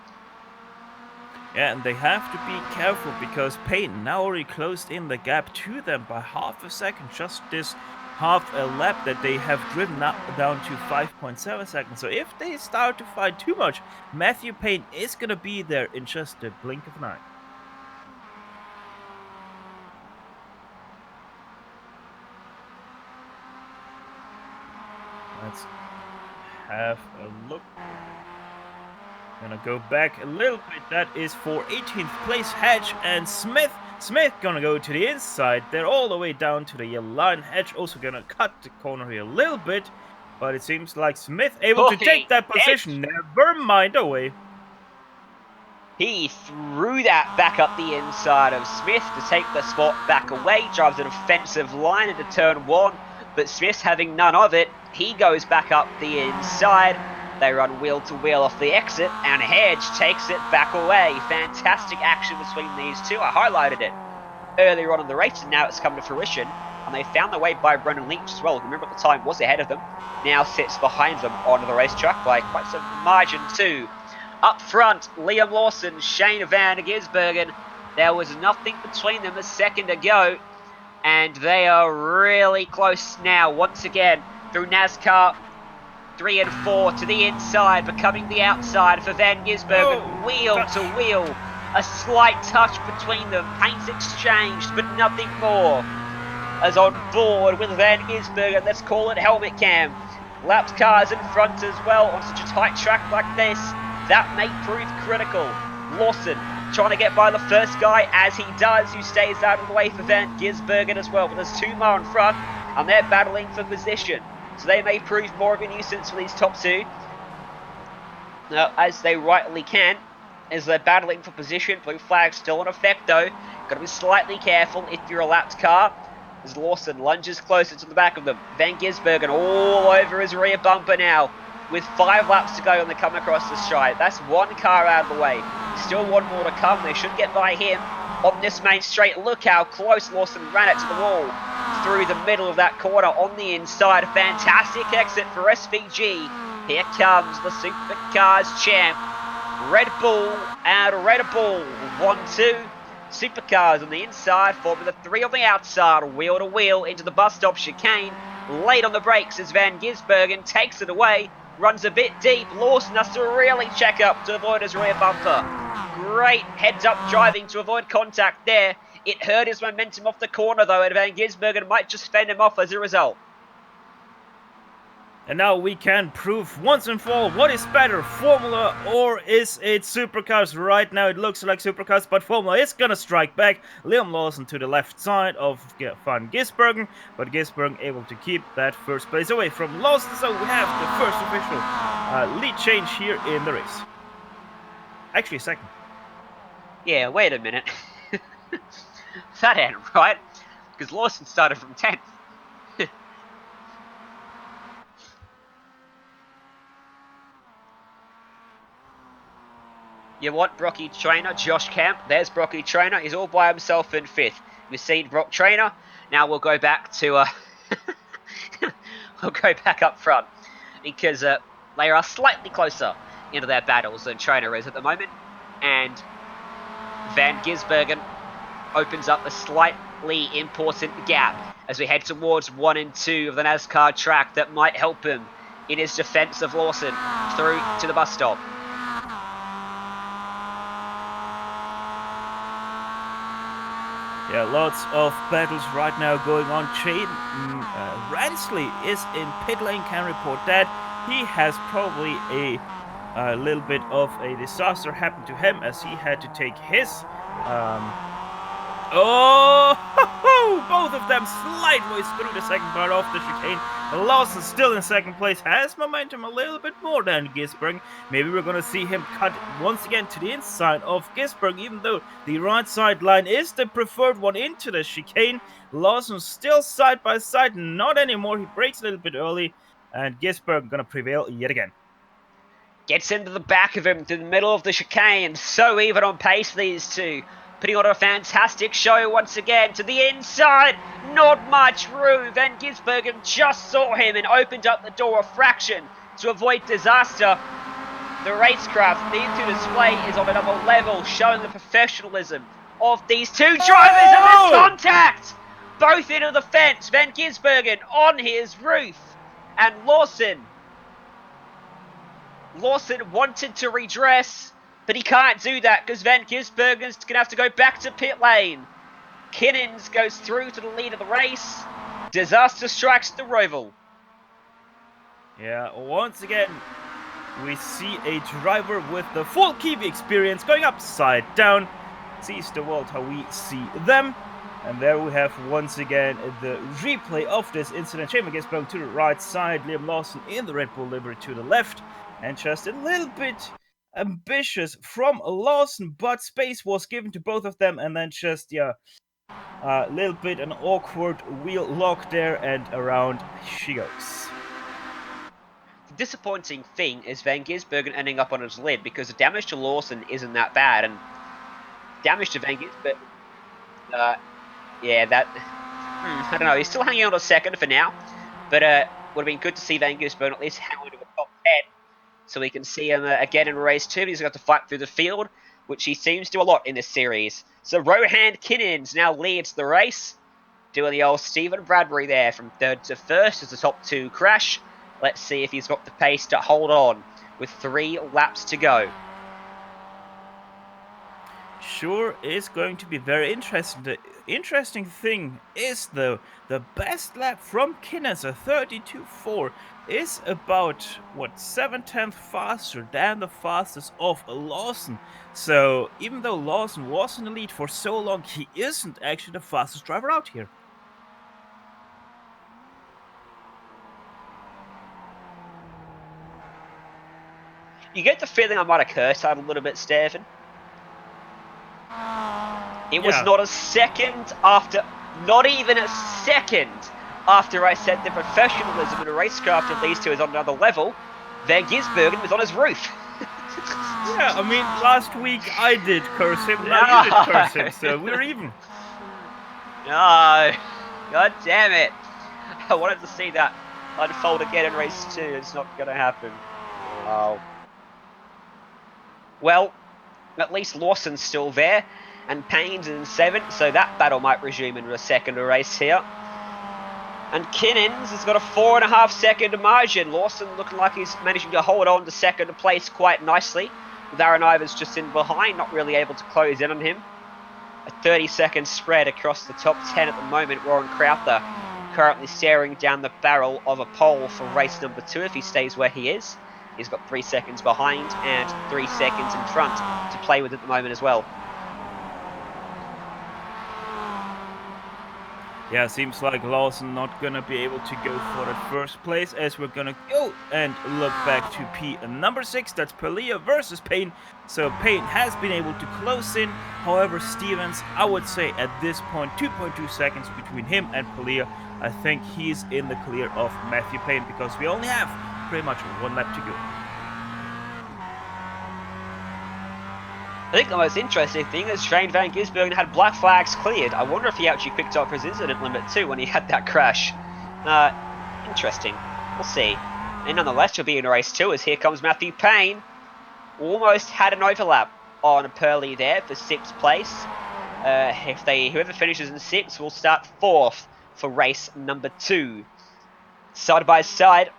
Yeah, and they have to be careful because Payne now already closed in the gap to them by half a second. Just this half a lap that they have driven up down to 5.7 seconds. So if they start to fight too much, Matthew Payne is going to be there in just a blink of an eye. Let's have a look. Gonna go back a little bit. That is for 18th place Hedge and Smith. Smith gonna go to the inside. They're all the way down to the yellow line. Hedge also gonna cut the corner here a little bit. But it seems like Smith able to take that position. Never mind away. He threw that back up the inside of Smith to take the spot back away. Drives an offensive line into turn 1. But Smith's having none of it. He goes back up the inside. They run wheel to wheel off the exit, and Hedge takes it back away. Fantastic action between these two. I highlighted it earlier on in the race, and now it's come to fruition. And they found their way by Brendan Lynch as well. Remember at the time was ahead of them. Now sits behind them on the racetrack by quite some margin too. Up front, Liam Lawson, Shane Van Gisbergen. There was nothing between them a second ago. And they are really close now, once again, through NASCAR 3 and 4 to the inside, becoming the outside for Van Gisbergen. Wheel to wheel. A slight touch between them. Paints exchanged, but nothing more. As on board with Van Gisbergen, let's call it helmet cam. Lapped cars in front as well on such a tight track like this. That may prove critical. Lawson trying to get by the first guy, as he does, who stays out of the way for Van Gisbergen as well. But there's 2 more in front, and they're battling for position. So they may prove more of a nuisance for these top 2. As they rightly can, as they're battling for position. Blue flag still in effect though. Got to be slightly careful if you're a lapped car. As Lawson lunges closer to the back of them. Van Gisbergen all over his rear bumper now. With 5 laps to go and they come across the stripe. That's 1 car out of the way. Still 1 more to come. They should get by him on this main straight. Look how close Lawson ran it to the wall. Through the middle of that corner on the inside. Fantastic exit for SVG. Here comes the Supercars champ. Red Bull and Red Bull. 1-2. Supercars on the inside. Formula 3 on the outside. Wheel to wheel into the bus stop chicane. Late on the brakes as Van Gisbergen takes it away. Runs a bit deep. Lawson has to really check up to avoid his rear bumper. Great heads-up driving to avoid contact there. It hurt his momentum off the corner, though, and Van Gisbergen might just fend him off as a result. And now we can prove once and for all what is better, Formula or is it Supercars? Right now it looks like Supercars, but Formula is gonna strike back. Liam Lawson to the left side of Van Gisbergen, but Gisbergen able to keep that first place away from Lawson, so we have the first official lead change here in the race. Actually, second. Yeah, wait a minute. That ain't right, because Lawson started from 10th. You want Brocky Trainer, Josh Camp. There's Brocky Trainer. He's all by himself in 5th. We've seen Brock Trainer. Now we'll go back to... we'll go back up front. Because they are slightly closer into their battles than Trainer is at the moment. And Van Gisbergen opens up a slightly important gap as we head towards 1 and 2 of the NASCAR track that might help him in his defense of Lawson through to the bus stop. Yeah, lots of battles right now going on. Ransley is in pit lane, can report that. He has probably a little bit of a disaster happen to him as he had to take his... both of them sideways through the second part of the chicane. Lawson still in second place, has momentum a little bit more than Gisbergen. Maybe we're going to see him cut once again to the inside of Gisbergen, even though the right side line is the preferred one into the chicane. Lawson still side by side, not anymore. He breaks a little bit early, and Gisbergen going to prevail yet again. Gets into the back of him to the middle of the chicane. So even on pace, these two. putting on a fantastic show once again to the inside. Not much room. Van Gisbergen just saw him and opened up the door a fraction to avoid disaster. The racecraft needs to display is on another level, showing the professionalism of these two drivers, and there's contact! Both into the fence. Van Gisbergen on his roof, and Lawson wanted to redress, but he can't do that because Van Gisbergen's going to have to go back to pit lane. Kinnins goes through to the lead of the race. Disaster strikes the Roval. Yeah, once again, we see a driver with the full Kiwi experience going upside down. Sees the world how we see them. And there we have once again the replay of this incident. Shane Gisbergen to the right side, Liam Lawson in the Red Bull livery to the left. And just a little bit ambitious from Lawson, but space was given to both of them. And then just, yeah, a little bit an awkward wheel lock there, and around she goes. The disappointing thing is Van Gisbergen ending up on his lid because the damage to Lawson isn't that bad. And damage to Van Gisbergen, yeah, that... I don't know, he's still hanging on a second for now. But would have been good to see Van Gisbergen at least hang on to a top 10. So we can see him again in race 2. He's got to fight through the field, which he seems to do a lot in this series. So Rohan Kinnins now leads the race. Doing the old Stephen Bradbury there from third to first as the top two crash. Let's see if he's got the pace to hold on with 3 laps to go. Sure is going to be very interesting. The interesting thing is, though, the best lap from Kinnins, a 32.4, is about, 7/10 faster than the fastest of Lawson. So, even though Lawson was in the lead for so long, he isn't actually the fastest driver out here. You get the feeling I might have cursed out a little bit, Stefan. It was not a second after, not even a second after I said the professionalism in a racecraft of these two is on another level, Van Gisbergen was on his roof. Yeah, I mean, last week I did curse him, now you did curse him, so we're even. No, god damn it. I wanted to see that unfold again in race 2, it's not going to happen. Oh. Well, at least Lawson's still there, and Payne's in 7th, so that battle might resume in a second race here. And Kinnins has got a 4.5 second margin. Lawson looking like he's managing to hold on to second place quite nicely. With Aaron Ivers just in behind, not really able to close in on him. A 30-second spread across the top 10 at the moment. Warren Crowther currently staring down the barrel of a pole for race number 2 if he stays where he is. He's got 3 seconds behind and 3 seconds in front to play with at the moment as well. Yeah, seems like Lawson not gonna be able to go for that first place, as we're gonna go and look back to P number 6. That's Pelia versus Payne. So Payne has been able to close in. However, Stevens, I would say at this point, 2.2 seconds between him and Pelia. I think he's in the clear of Matthew Payne because we only have pretty much 1 lap to go. I think the most interesting thing is Shane Van Gisbergen had black flags cleared. I wonder if he actually picked up his incident limit too when he had that crash. Interesting. We'll see. And nonetheless, he'll be in race 2 as here comes Matthew Payne. Almost had an overlap on Purley there for 6th place. Whoever finishes in 6th will start 4th for race number 2. Side by side,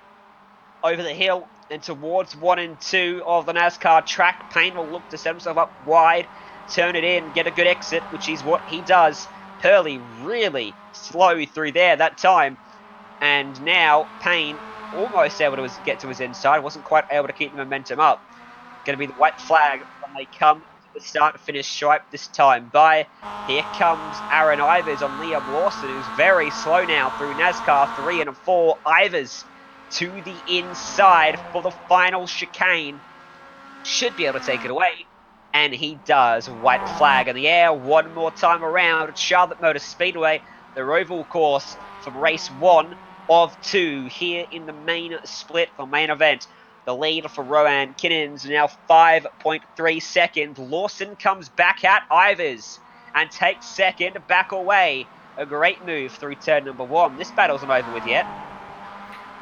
over the hill and towards 1 and 2 of the NASCAR track. Payne will look to set himself up wide, turn it in, get a good exit, which is what he does. Purley really slow through there that time. And now Payne almost able to get to his inside, wasn't quite able to keep the momentum up. Going to be the white flag when they come to the start to finish stripe this time by. Here comes Aaron Ivers on Liam Lawson, who's very slow now through NASCAR 3 and 4. Ivers to the inside for the final chicane. Should be able to take it away. And he does. White flag in the air. One more time around at Charlotte Motor Speedway. The Roval course from race 1 of 2 here in the main split for main event. The lead for Rohan Kinnins now 5.3 seconds. Lawson comes back at Ivers. and takes second, back away. A great move through turn number 1. This battle's not over with yet.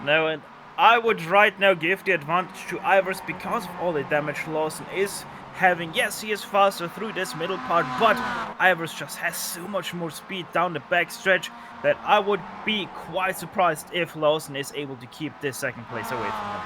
No, and I would right now give the advantage to Ivers because of all the damage Lawson is having. Yes, he is faster through this middle part, but Ivers just has so much more speed down the backstretch that I would be quite surprised if Lawson is able to keep this second place away from him.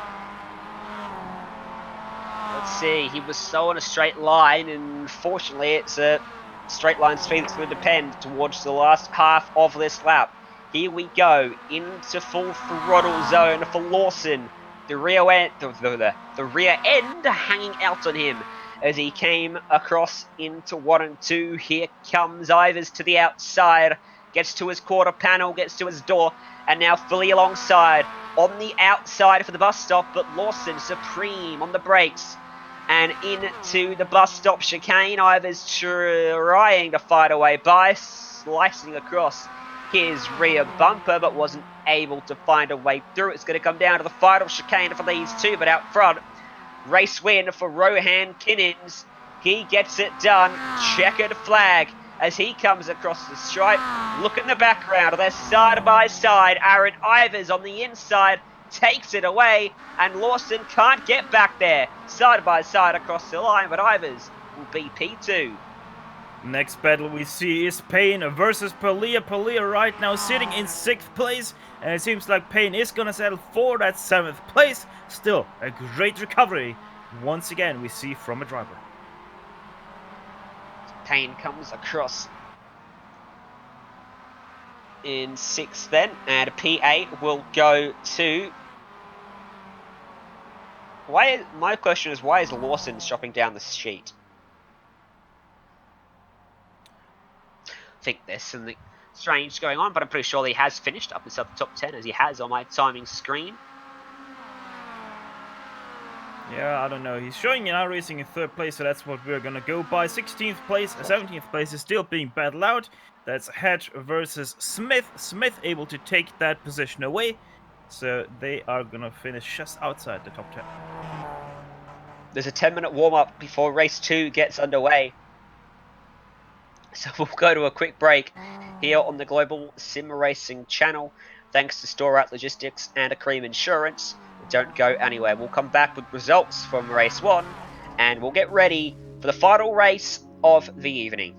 Let's see, he was so on a straight line, and fortunately it's a straight line speed that's going to depend towards the last half of this lap. Here we go, into full throttle zone for Lawson. The rear end, the rear end hanging out on him as he came across into 1 and 2. Here comes Ivers to the outside, gets to his quarter panel, gets to his door, and now fully alongside on the outside for the bus stop, but Lawson supreme on the brakes and into the bus stop chicane. Ivers trying to fight away by slicing across his rear bumper, but wasn't able to find a way through. It's going to come down to the final chicane for these two, but out front, race win for Rohan Kinnins. He gets it done. Checkered flag as he comes across the stripe. Look in the background, they're side by side. Aaron Ivers on the inside takes it away, and Lawson can't get back there. Side by side across the line, but Ivers will be P2. Next battle we see is Payne versus Palia. Palia right now sitting in 6th place, and it seems like Payne is gonna settle for that 7th place. Still, a great recovery once again we see from a driver. Payne comes across in 6th then, and P8 will go to... My question is, why is Lawson dropping down the sheet? I think there's something strange going on, but I'm pretty sure he has finished up inside the top 10, as he has on my timing screen. Yeah, I don't know. He's showing in iRacing in 3rd place, so that's what we're gonna go by. 16th place, 17th place is still being battled out. That's Hedge versus Smith. Smith able to take that position away, so they are gonna finish just outside the top 10. There's a 10-minute warm-up before race 2 gets underway. So we'll go to a quick break here on the Global SimRacing Channel. Thanks to Store Out Logistics and Cream Insurance. Don't go anywhere. We'll come back with results from race 1, and we'll get ready for the final race of the evening.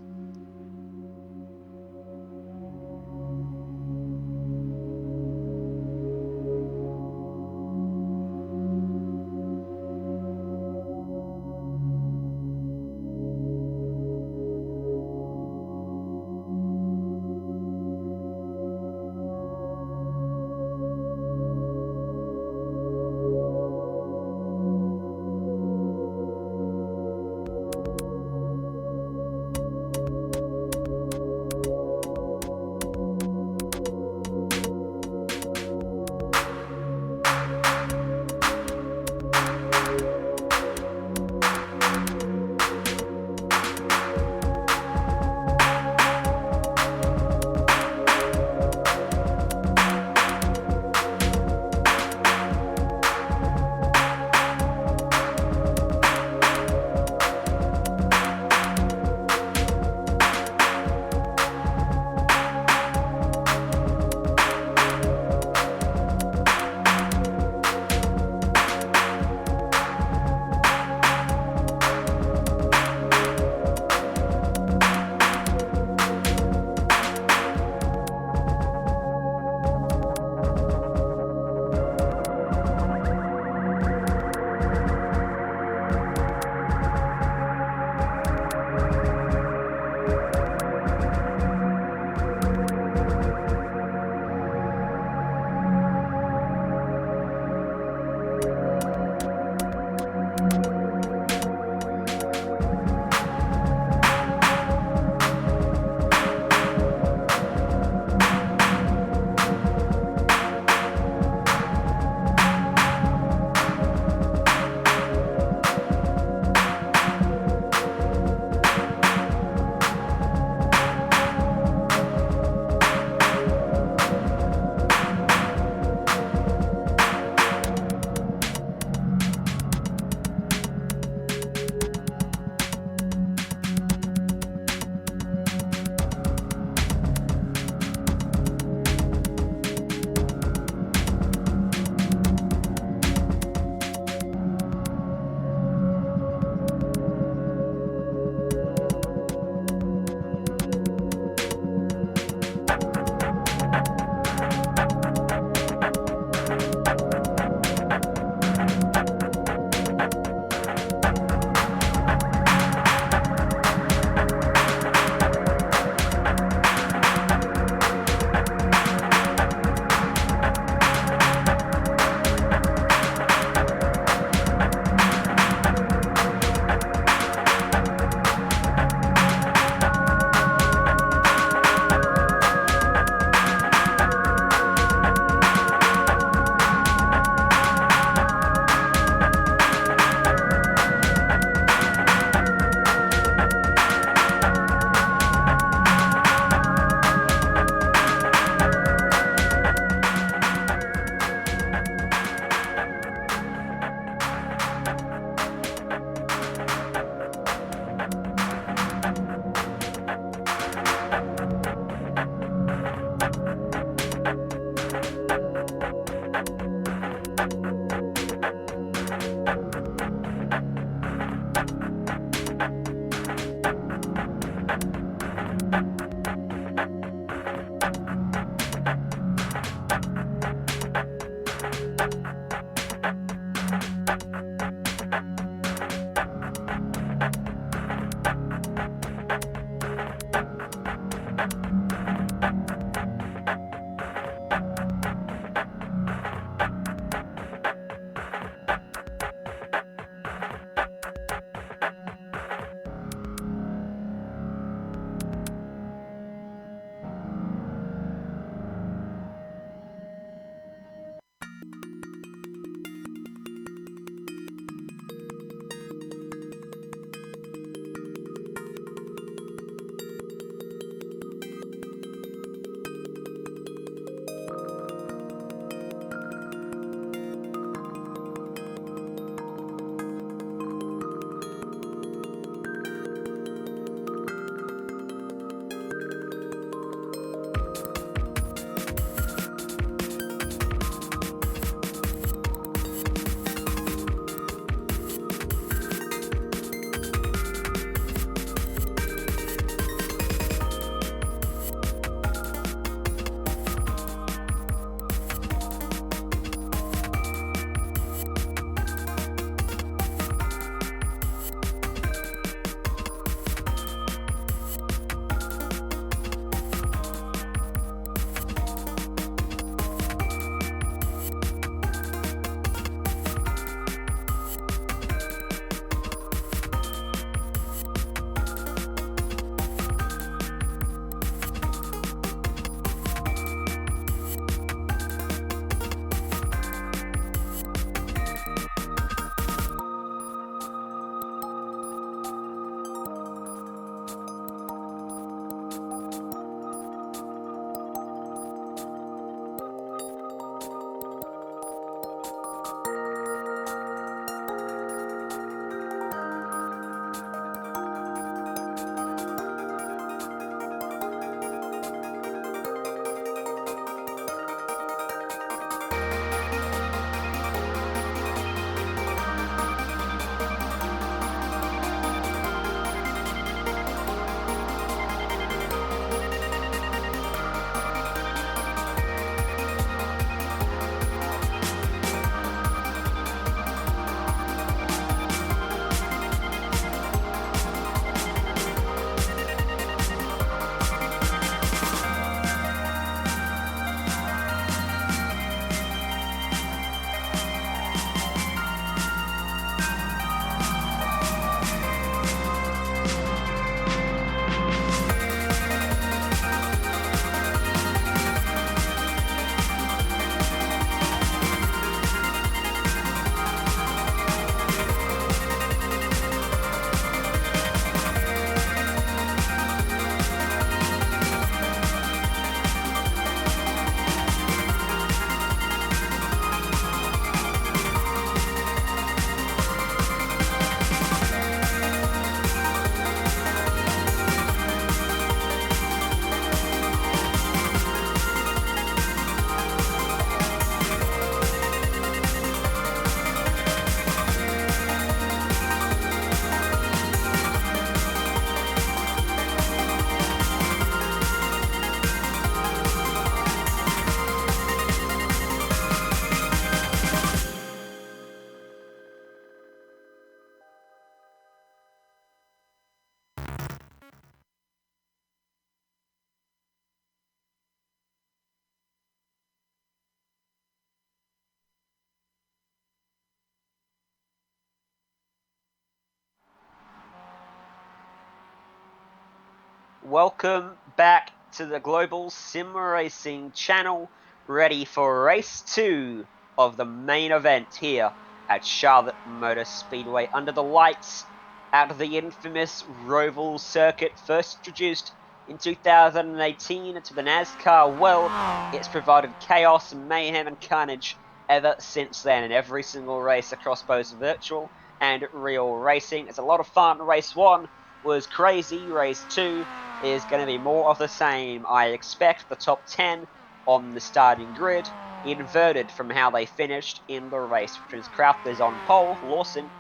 welcome back to the Global SimRacing Channel, ready for race 2 of the main event here at Charlotte Motor Speedway under the lights at the infamous Roval circuit, first introduced in 2018 to the NASCAR world. It's provided chaos, mayhem and carnage ever since then in every single race across both virtual and real racing. It's a lot of fun. Race 1 was crazy. Race 2 is going to be more of the same. I expect the top 10 on the starting grid inverted from how they finished in the race, which is Crowther's on pole, Lawson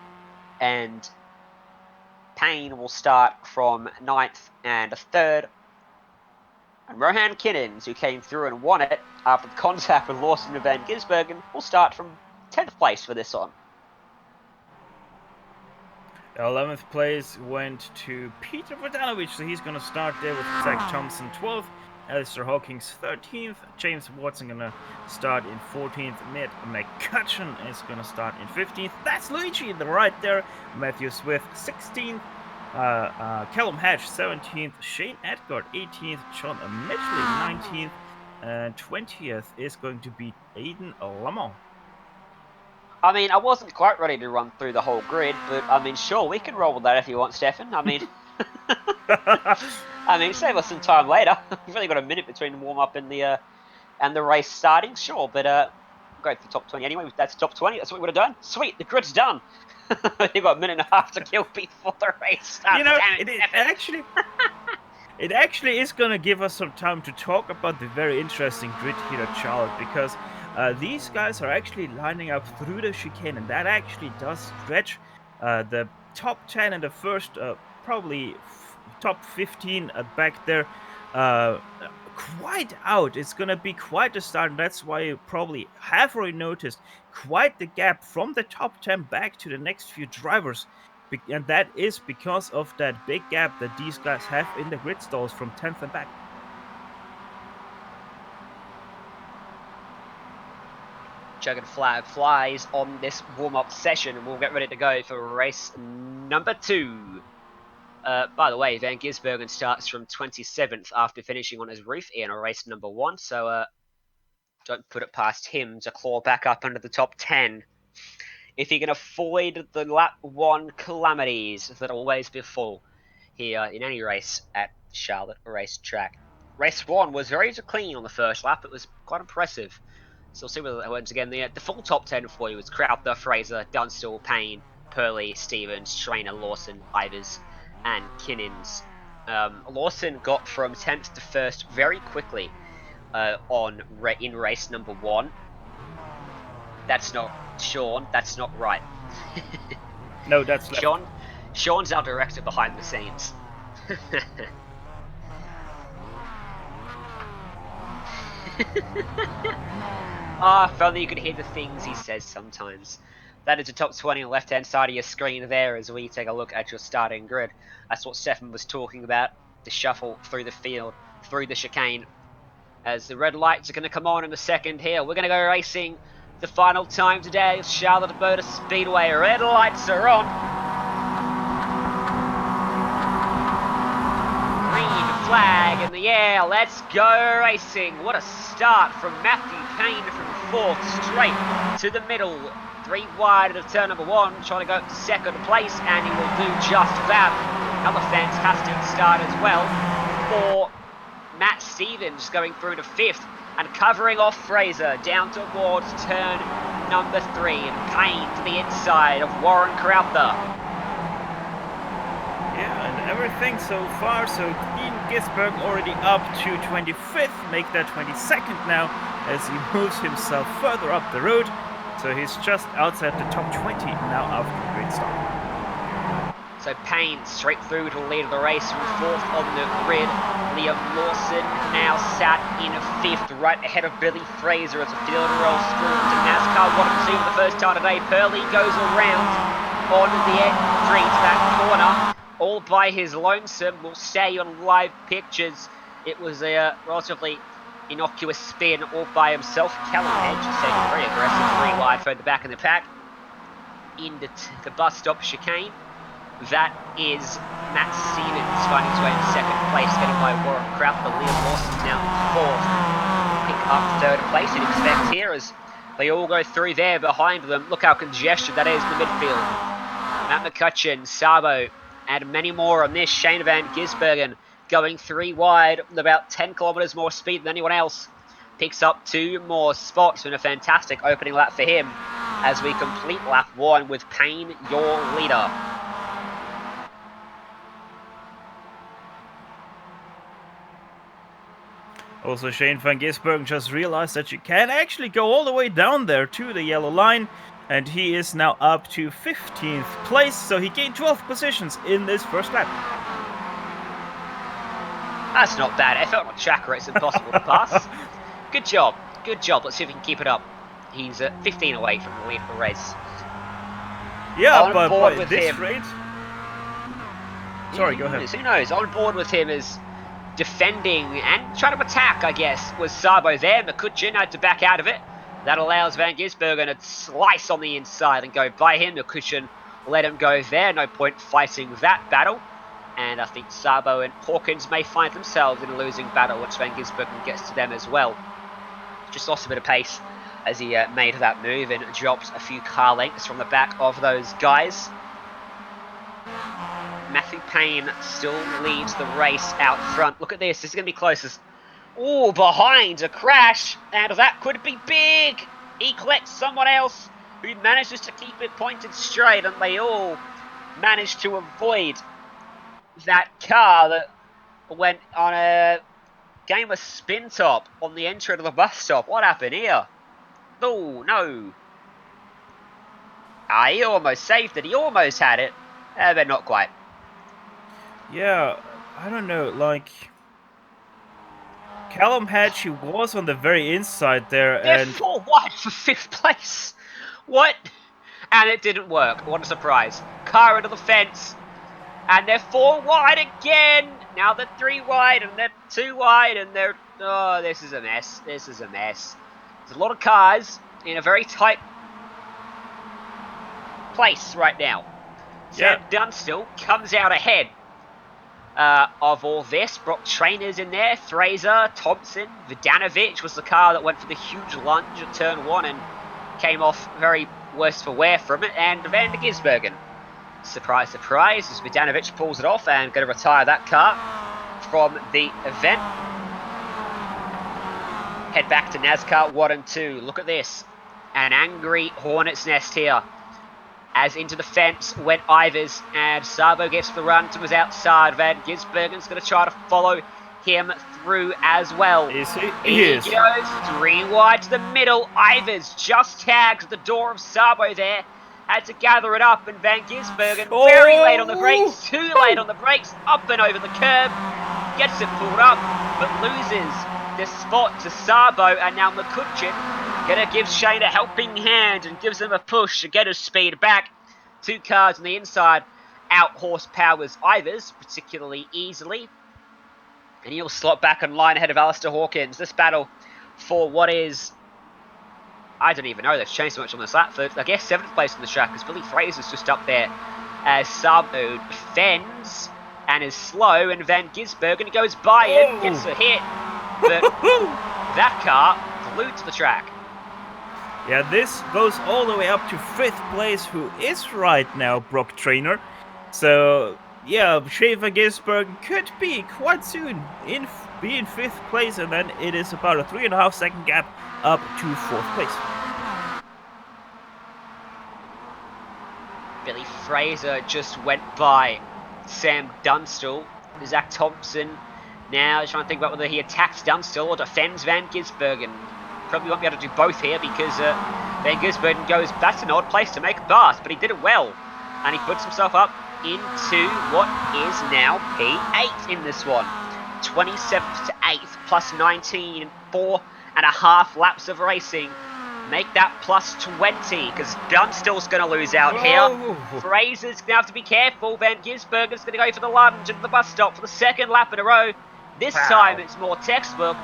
and Payne will start from 9th and 3rd. And Rohan Kinnins, who came through and won it after the contact with Lawson and Van Gisbergen, will start from 10th place for this one. 11th place went to Peter Vodanovic, so he's going to start there with Zach Thompson 12th, Alistair Hawkins 13th, James Watson going to start in 14th, Matt McCutcheon is going to start in 15th, that's Luigi in the right there, Matthew Swift 16th, Callum Hatch 17th, Shane Edgard 18th, John Mitchell 19th, and 20th is going to be Aiden Lamont. I mean, I wasn't quite ready to run through the whole grid, but I mean, sure, we can roll with that if you want, Stefan. I mean, save us some time later. We've only got a minute between warm up and the race starting, sure. But go for the top 20 anyway. That's top 20. That's what we would have done. Sweet, the grid's done. You've got a minute and a half to kill before the race starts. You know, it actually is going to give us some time to talk about the very interesting grid here at Charlotte, because these guys are actually lining up through the chicane, and that actually does stretch the top 10 and the first probably top 15 back there quite out. It's going to be quite a start, and that's why you probably have already noticed quite the gap from the top 10 back to the next few drivers. And that is because of that big gap that these guys have in the grid stalls from 10th and back. Checkered flag flies on this warm-up session, and we'll get ready to go for race number 2. By the way, Van Gisbergen starts from 27th after finishing on his roof in race number 1, so don't put it past him to claw back up into the top 10. If he can avoid the lap 1 calamities that always befall here in any race at Charlotte Racetrack. Race 1 was very clean on the first lap. It was quite impressive. So we'll see whether once again the full top 10 for you was Crowther, Fraser, Dunstall, Payne, Purley, Stevens, Schreiner, Lawson, Ivers, and Kinnins. Lawson got from 10th to 1st very quickly in race number 1. That's not Sean. That's not right. No, that's left. Sean's our director behind the scenes. If only you could hear the things he says sometimes. That is the top 20 on the left-hand side of your screen there as we take a look at your starting grid. That's what Stefan was talking about, the shuffle through the field, through the chicane. As the red lights are going to come on in a second here, we're going to go racing the final time today of Charlotte Motor Speedway. Red lights are on. Green flag in the air. Let's go racing. What a start from Matthew Payne from 4th straight to the middle. 3 wide of turn number 1, trying to go up to 2nd place, and he will do just that. Another fantastic start as well for Matt Stevens, going through to 5th and covering off Fraser down towards turn number 3, and Payne to the inside of Warren Crowther. Yeah, and everything so far, so Dean Gisberg already up to 25th, make that 22nd now as he moves himself further up the road. So he's just outside the top 20 now after the grid stop. So Payne straight through to the lead of the race from 4th on the grid. Liam Lawson now sat in 5th, right ahead of Billy Fraser as the field rolls through to NASCAR 1 and 2 for the first time today. Purley goes around on the entry to that corner, all by his lonesome. We'll stay on live pictures. It was a relatively innocuous spin all by himself. Callum Hedge is taking very aggressive 3 wide further back in the pack into the bus stop chicane. That is Matt Stevens finding his way in second place, getting by Warren Kraut. The Liam Lawson's now fourth. Pick up third place, you'd expect here as they all go through there behind them. Look how congested that is in the midfield. Matt McCutcheon, Sabo, and many more on this. Shane van Gisbergen going 3 wide with about 10 kilometers more speed than anyone else. Picks up 2 more spots and a fantastic opening lap for him as we complete lap 1 with Payne, your leader. Also, Shane van Gisbergen just realized that you can actually go all the way down there to the yellow line, and he is now up to 15th place, so he gained 12 positions in this first lap. That's not bad effort on a track where it's impossible to pass. Good job, good job. Let's see if we can keep it up. He's 15 away from the lead of the race. Yeah, on but board by with this him. rate... Sorry, go ahead. Who knows? On board with him is defending and trying to attack, I guess, was Sabo there. McCutcheon had to back out of it. That allows Van Gisbergen to slice on the inside and go by him. McCutcheon let him go there. No point fighting that battle. And I think Sabo and Hawkins may find themselves in a losing battle once Van Gisbergen gets to them as well. Just lost a bit of pace as he made that move and dropped a few car lengths from the back of those guys. Matthew Payne still leads the race out front. Look at this. This is going to be closest. Oh, behind a crash. And that could be big. He collects someone else who manages to keep it pointed straight. And they all managed to avoid that car that went on a game of spin top on the entry to the bus stop. What happened here? Oh, no. Ah, he almost saved it. He almost had it. But not quite. Yeah, I don't know, like... Callum Hatch, he was on the very inside there, They're and... 4 wide for 5th place. What? And it didn't work. What a surprise. Car into the fence. And they're 4 wide again. Now they're 3 wide, and they're 2 wide, and they're... Oh, this is a mess. This is a mess. There's a lot of cars in a very tight place right now. Yeah. Sam Dunstall comes out ahead of all this. Brock Trainer's in there. Fraser, Thompson, Vidanovic was the car that went for the huge lunge at turn 1 and came off very worse for wear from it. And Van Gisbergen. Surprise, surprise, as Vidanovic pulls it off and going to retire that car from the event. Head back to NASCAR 1 and 2. Look at this. An angry hornet's nest here. As into the fence went Ivers, and Sabo gets the run to his outside. Van Gisbergen's going to try to follow him through as well. Is he? He goes 3 wide to the middle. Ivers just tags at the door of Sabo there. Had to gather it up, and Van Gisbergen very late on the brakes, too late on the brakes, up and over the curb. Gets it pulled up, but loses the spot to Sabo, and now McCutcheon gonna give Shane a helping hand and gives him a push to get his speed back. 2 cars on the inside out horsepowers Ivers particularly easily, and he'll slot back in line ahead of Alistair Hawkins. This battle for what is, I don't even know, they've changed so much on this lap. For, I guess 7th place on the track because Billy Fraser's just up there as Sabo defends and is slow, and Van Gisbergen goes by it, gets a hit, but that car flew to the track. Yeah, this goes all the way up to 5th place, who is right now Brock Trainer. So, yeah, Shane van Gisbergen could be quite soon be in 5th place, and then it is about a 3.5 second gap up to 4th place. Billy Fraser just went by Sam Dunstall. Zach Thompson now trying to think about whether he attacks Dunstall or defends Van Gisbergen. Probably won't be able to do both here because Van Gisbergen goes, that's an odd place to make a pass, but he did it well. And he puts himself up into what is now P8 in this one. 27th to 8th, plus 19, 4.5 laps of racing. Make that plus 20, because Dunstall's going to lose out here. Fraser's going to have to be careful. Van Gisbergen's going to go for the lunge into the bus stop for the 2nd lap in a row. This time it's more textbook.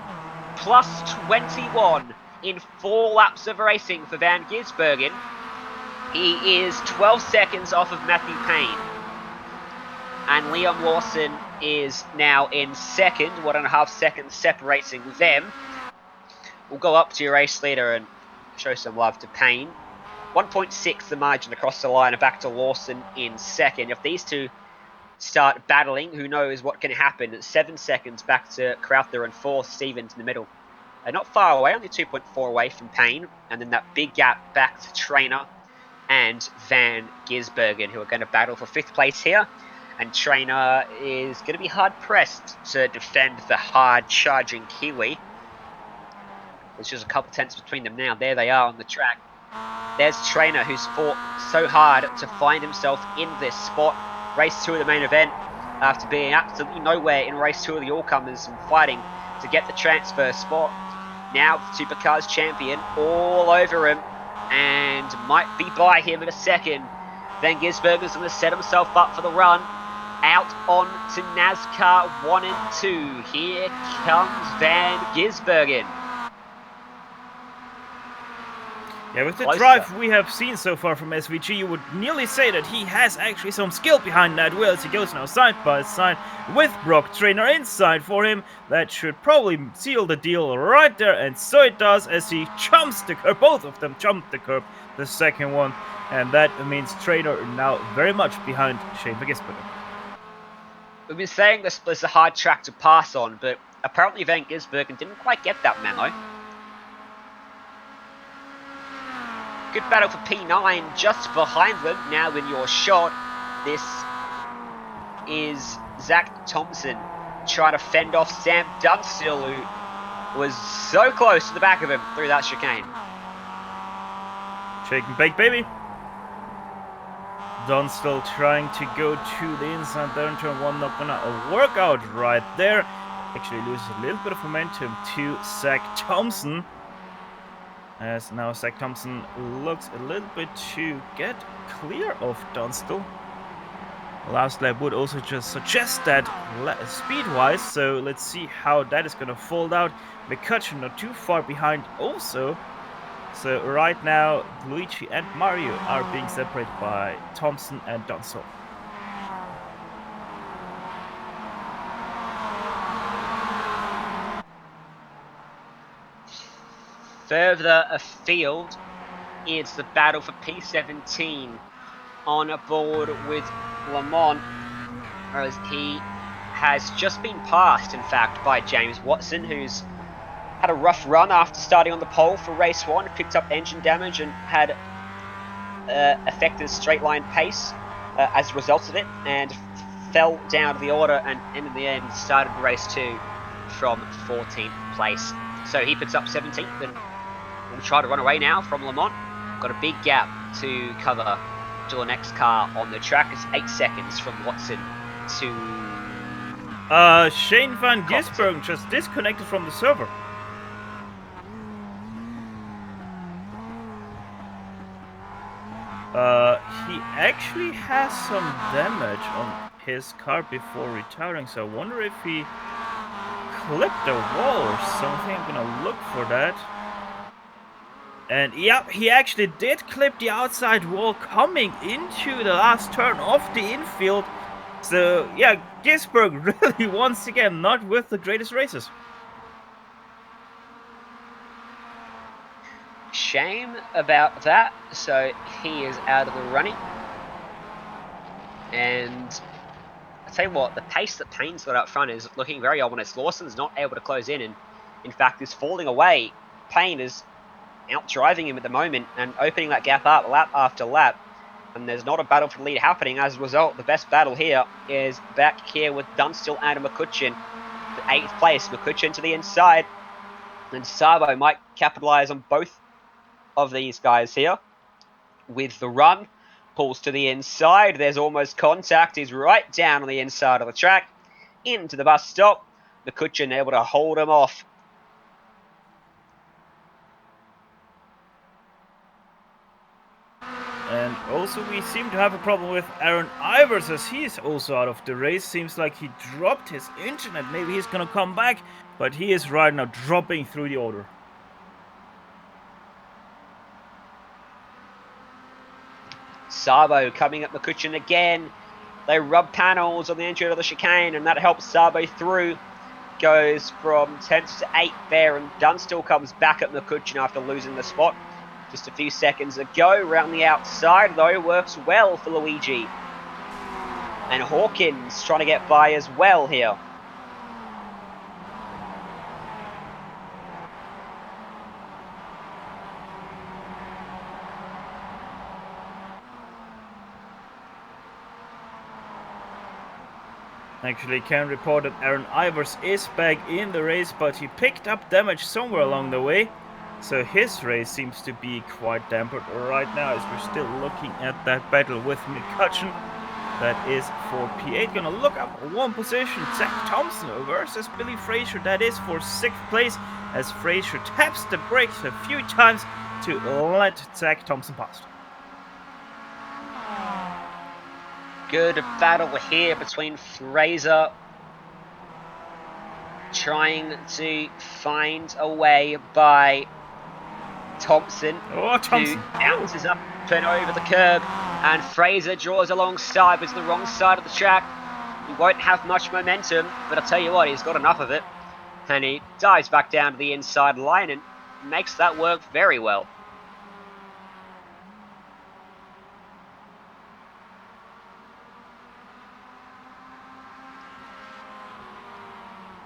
Plus 21 in 4 laps of racing for Van Gisbergen. He is 12 seconds off of Matthew Payne. And Liam Lawson is now in second. 1.5 seconds separating them. We'll go up to your race leader and show some love to Payne. 1.6 the margin across the line, and back to Lawson in second. If these two start battling, who knows what can happen. 7 seconds back to Crowther and fourth, Stevens in the middle. Not far away, only 2.4 away from Payne. And then that big gap back to Trainer and Van Gisbergen, who are going to battle for 5th place here. And Trainer is going to be hard-pressed to defend the hard-charging Kiwi. There's just a couple tenths between them now. There they are on the track. There's Trainer, who's fought so hard to find himself in this spot. Race 2 of the main event, after being absolutely nowhere in race 2 of the all-comers and fighting to get the transfer spot. Now the Supercars champion all over him and might be by him in a second. Van Gisbergen's going to set himself up for the run. Out on to NASCAR 1 and 2. Here comes Van Gisbergen. Yeah, with the drive we have seen so far from SVG, you would nearly say that he has actually some skill behind that wheel as he goes now side by side with Brock Trainer inside for him. That should probably seal the deal right there, and so it does as he jumps the curb. Both of them jump the curb, the second one, and that means Trainer now very much behind Shane Gisbergen. We've been saying this is a hard track to pass on, but apparently Van Gisbergen didn't quite get that memo. Good battle for P9 just behind them. Now in your shot, this is Zach Thompson trying to fend off Sam Dunstall, who was so close to the back of him through that chicane. Shake and bake, baby. Dunstall trying to go to the inside there in turn 1, not gonna work out right there. Actually loses a little bit of momentum to Zach Thompson. As now Zach Thompson looks a little bit to get clear of Dunstall. Last lap would also just suggest that speed-wise, so let's see how that is going to fold out. McCutcheon not too far behind also. So right now, Luigi and Mario are being separated by Thompson and Dunstall. Further afield is the battle for P17 on board with Lamont, as he has just been passed, in fact, by James Watson, who's had a rough run after starting on the pole for race 1, picked up engine damage and had affected straight line pace as a result of it, and fell down to the order and in the end started race 2 from 14th place. So he picks up 17th and will try to run away now from Lamont. Got a big gap to cover to the next car on the track. It's 8 seconds from Watson to... Shane Van Gisbergen just disconnected from the server. He actually has some damage on his car before retiring, so I wonder if he clipped the wall or something. I'm gonna look for that. And yep, he actually did clip the outside wall coming into the last turn of the infield. So yeah, Gisbergen really once again not with the greatest races. Shame about that. So he is out of the running. And I tell you what, the pace that Payne's got up front is looking very ominous. Lawson's not able to close in and in fact is falling away. Payne is out driving him at the moment and opening that gap up lap after lap, and there's not a battle for the lead happening. As a result, the best battle here is back here with Dunstall and McCutcheon for 8th place. McCutcheon to the inside, and Sabo might capitalize on both of these guys here with the run. Pulls to the inside, there's almost contact. He's right down on the inside of the track into the bus stop. McCutcheon able to hold him off. And also we seem to have a problem with Aaron Ivers as he's also out of the race. Seems like he dropped his internet. Maybe he's gonna come back, but he is right now dropping through the order. Sabo coming at McCutcheon again. They rub panels on the entry of the chicane, and that helps Sabo through. Goes from 10th to 8th there, and Dunstall comes back at McCutcheon after losing the spot just a few seconds ago. Round the outside, though, works well for Luigi. And Hawkins trying to get by as well here. Actually, can report that Aaron Ivers is back in the race, but he picked up damage somewhere along the way. So his race seems to be quite dampened right now, as we're still looking at that battle with McCutcheon. That is for P8. Gonna look up one position. Zach Thompson versus Billy Fraser. That is for 6th place, as Fraser taps the brakes a few times to let Zach Thompson past. Good battle here between Fraser trying to find a way by Thompson, Thompson, who bounces up and over the curb, and Fraser draws alongside, but it's the wrong side of the track. He won't have much momentum, but I'll tell you what, he's got enough of it, and he dives back down to the inside line and makes that work very well.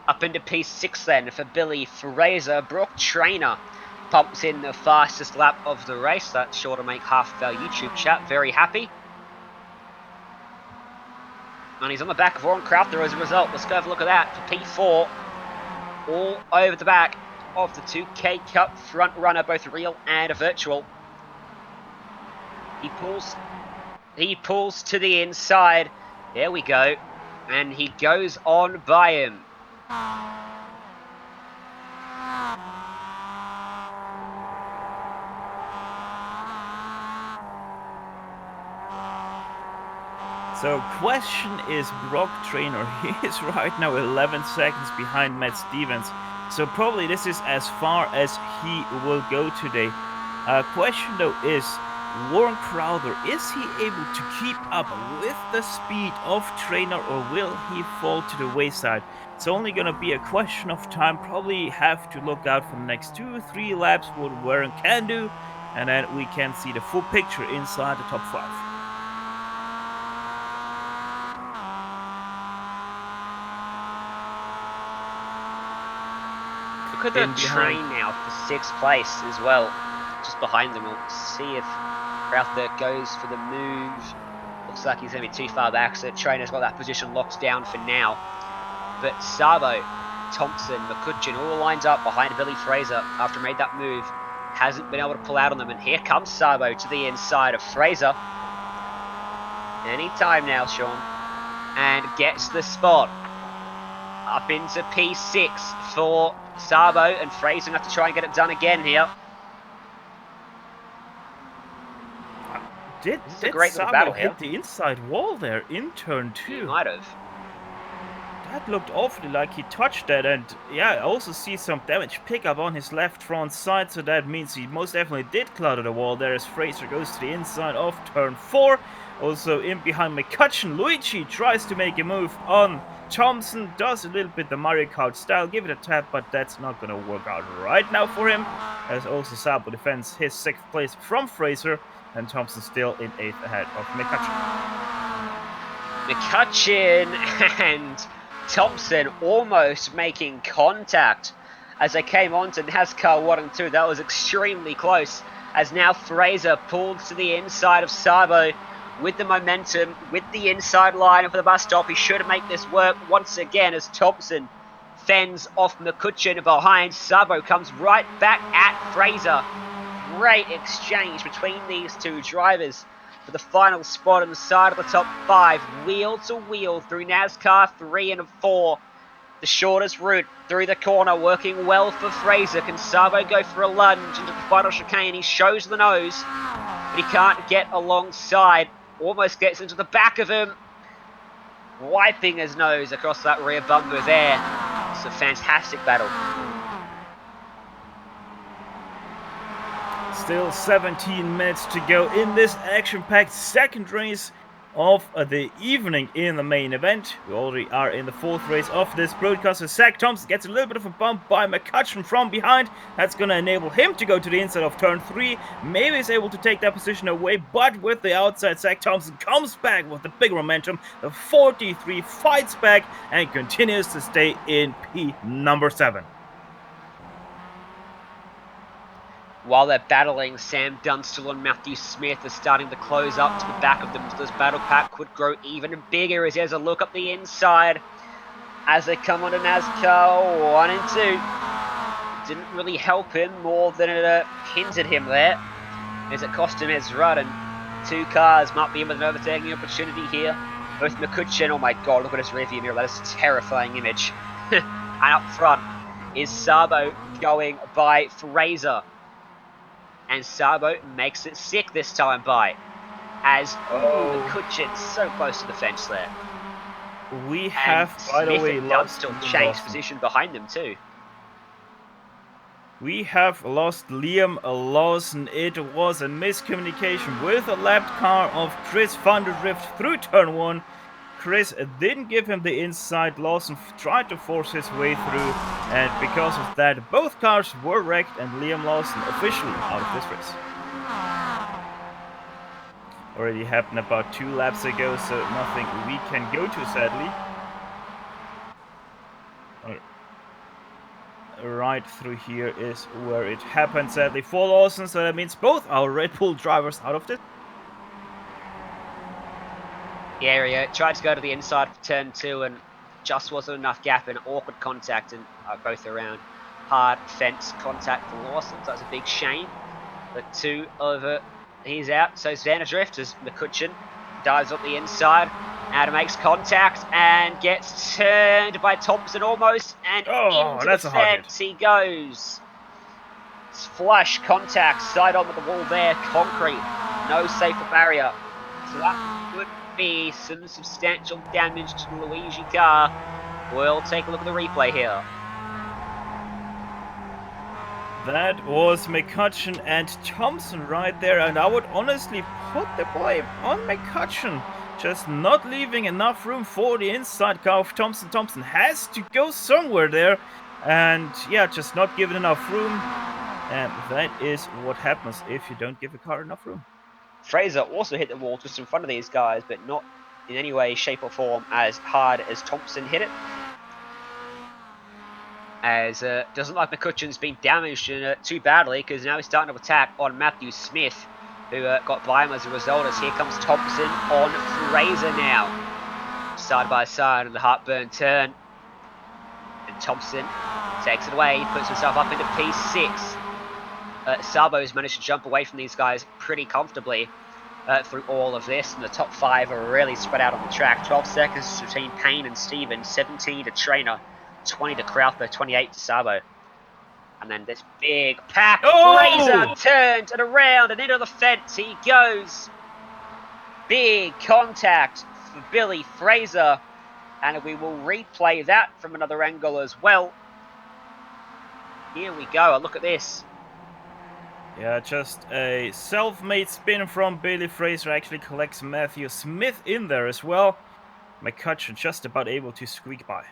Up into P6 then for Billy Fraser. Brock Trainer pumps in the fastest lap of the race. That's sure to make half of our YouTube chat very happy. And he's on the back of Warren Crafter as a result. Let's go have a look at that for P4. All over the back of the 2K Cup front runner, both real and virtual. He pulls to the inside. There we go. And he goes on by him. So question is Brock Trainer. He is right now 11 seconds behind Matt Stevens. So probably this is as far as he will go today. Question though is, Warren Crowther, is he able to keep up with the speed of Trainer, or will he fall to the wayside? It's only going to be a question of time. Probably have to look out for the next 2-3 laps what Warren can do, and then we can see the full picture inside the top 5. Look at the train now for 6th place as well. Just behind them, we'll see if Crowther goes for the move. Looks like he's going to be too far back, so the trainer's got that position locked down for now. But Sabo, Thompson, McCutcheon all lined up behind Billy Fraser after he made that move. Hasn't been able to pull out on them, and here comes Sabo to the inside of Fraser. Any time now, Sean. And gets the spot. Up into P6 for Sabo, and Fraser going to have to try and get it done again here. Did Sabo hit the inside wall there in turn 2? He might have. That looked awfully like he touched that, and yeah, I also see some damage pickup on his left front side, so that means he most definitely did clutter the wall there as Fraser goes to the inside of turn 4. Also in behind McCutcheon, Luigi tries to make a move on Thompson, does a little bit the Mario Kart style, give it a tap, but that's not going to work out right now for him, as also Sabo defends his 6th place from Fraser, and Thompson still in 8th ahead of McCutcheon and Thompson almost making contact as they came on to NASCAR 1 and 2. That was extremely close, as now Fraser pulls to the inside of Sabo with the momentum, with the inside line for the bus stop. He should make this work once again as Thompson fends off McCutcheon behind. Sabo comes right back at Fraser. Great exchange between these two drivers for the final spot on the side of the top 5. Wheel to wheel through NASCAR 3 and 4. The shortest route through the corner, working well for Fraser. Can Sabo go for a lunge into the final chicane? He shows the nose, but he can't get alongside. Almost gets into the back of him, wiping his nose across that rear bumper there. It's a fantastic battle. Still 17 minutes to go in this action-packed second race of the evening in the main event. We already are in the 4th race of this broadcast. So Zach Thompson gets a little bit of a bump by McCutcheon from behind. That's going to enable him to go to the inside of turn 3. Maybe he's able to take that position away, but with the outside, Zach Thompson comes back with the big momentum. The 43 fights back and continues to stay in P number 7. While they're battling, Sam Dunstall and Matthew Smith are starting to close up to the back of them. So this battle pack could grow even bigger as there's a look up the inside as they come onto NASCAR 1 and 2. Didn't really help him more than it hindered him there, as it cost him his run, and 2 cars might be in with an overtaking opportunity here. Both McCutcheon, oh my god, look at his rearview mirror, that is a terrifying image. And up front is Sabo going by Fraser. And Sabo makes it sick this time by, as McCutcheon so close to the fence there. We have, by the way, Dunstall changed position behind them too. We have lost Liam Lawson. It was a miscommunication with a lapped car of Chris van der Drift through turn 1. Chris didn't give him the inside. Lawson tried to force his way through, and because of that, both cars were wrecked and Liam Lawson officially out of this race. Already happened about 2 laps ago, so nothing we can go to, sadly. Right through here is where it happened, sadly, for Lawson, so that means both our Red Bull drivers out of this. The area tried to go to the inside for turn 2 and just wasn't enough gap, and awkward contact, and both around hard fence contact for Lawson, so that's a big shame. But 2 over, he's out, so it's Van der Drift as McCutcheon dives up the inside. Adam makes contact and gets turned by Thompson almost, and into the fence he goes. It's flush contact, side on with the wall there, concrete, no safer barrier. So that could be some substantial damage to the Luigi car. We'll take a look at the replay here. That was McCutcheon and Thompson right there, and I would honestly put the blame on McCutcheon. Just not leaving enough room for the inside car of Thompson. Thompson has to go somewhere there, and yeah, just not giving enough room. And that is what happens if you don't give a car enough room. Fraser also hit the wall just in front of these guys, but not in any way, shape or form as hard as Thompson hit it. As doesn't like McCutcheon's been damaged too badly, because now he's starting to attack on Matthew Smith, who got by him as a result, as here comes Thompson on Fraser now. Side by side in the heartburn turn. And Thompson takes it away, puts himself up into P6. Sabo's managed to jump away from these guys pretty comfortably through all of this, and the top 5 are really spread out on the track. 12 seconds between Payne and Stevens, 17 to Trainer, 20 to Crowther, 28 to Sabo. And then this big pack, Fraser turned and around and into the fence he goes. Big contact for Billy Fraser, and we will replay that from another angle as well. Here we go, look at this. Yeah, just a self-made spin from Billy Fraser actually collects Matthew Smith in there as well. McCutcheon just about able to squeak by.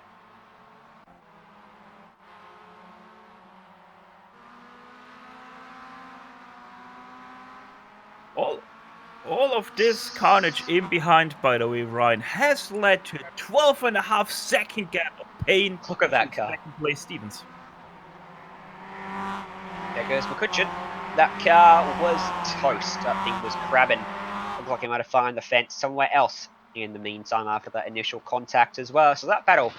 All of this carnage in behind, by the way, Ryan, has led to a 12.5 second gap of Payne. Look at that car. Second place Stevens. There goes McCutcheon. That car was toast. That thing was crabbing. Looked like he might have found the fence somewhere else in the meantime after that initial contact as well. So that battle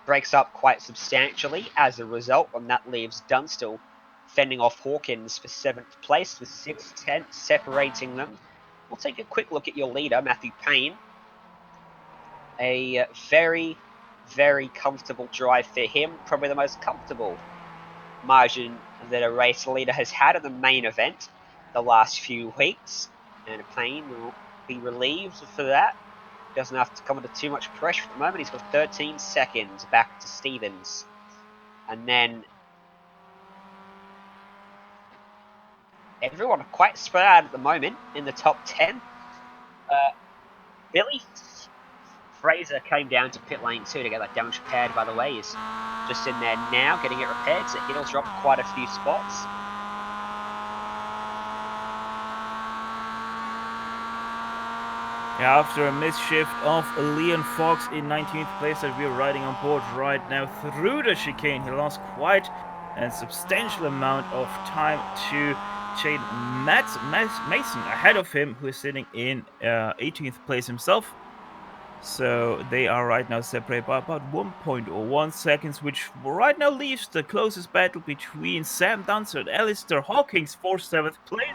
breaks up quite substantially as a result, and that leaves Dunstall fending off Hawkins for 7th place with 6/10 separating them. We'll take a quick look at your leader, Matthew Payne. A very, very comfortable drive for him. Probably the most comfortable margin that a race leader has had in the main event the last few weeks. And Payne will be relieved for that. Doesn't have to come under too much pressure at the moment. He's got 13 seconds back to Stevens. And then everyone quite spread out at the moment in the top 10. Billy Fraser came down to pit lane 2 to get that damage repaired, by the way. He's just in there now getting it repaired, so he'll drop quite a few spots. After a misshift of Leon Fox in 19th place that we're riding on board right now through the chicane, he lost quite a substantial amount of time to Shane Mason ahead of him, who is sitting in 18th place himself. So they are right now separated by about 1.01 seconds, which right now leaves the closest battle between Sam Dunster and Alistair Hawkins for 7th place.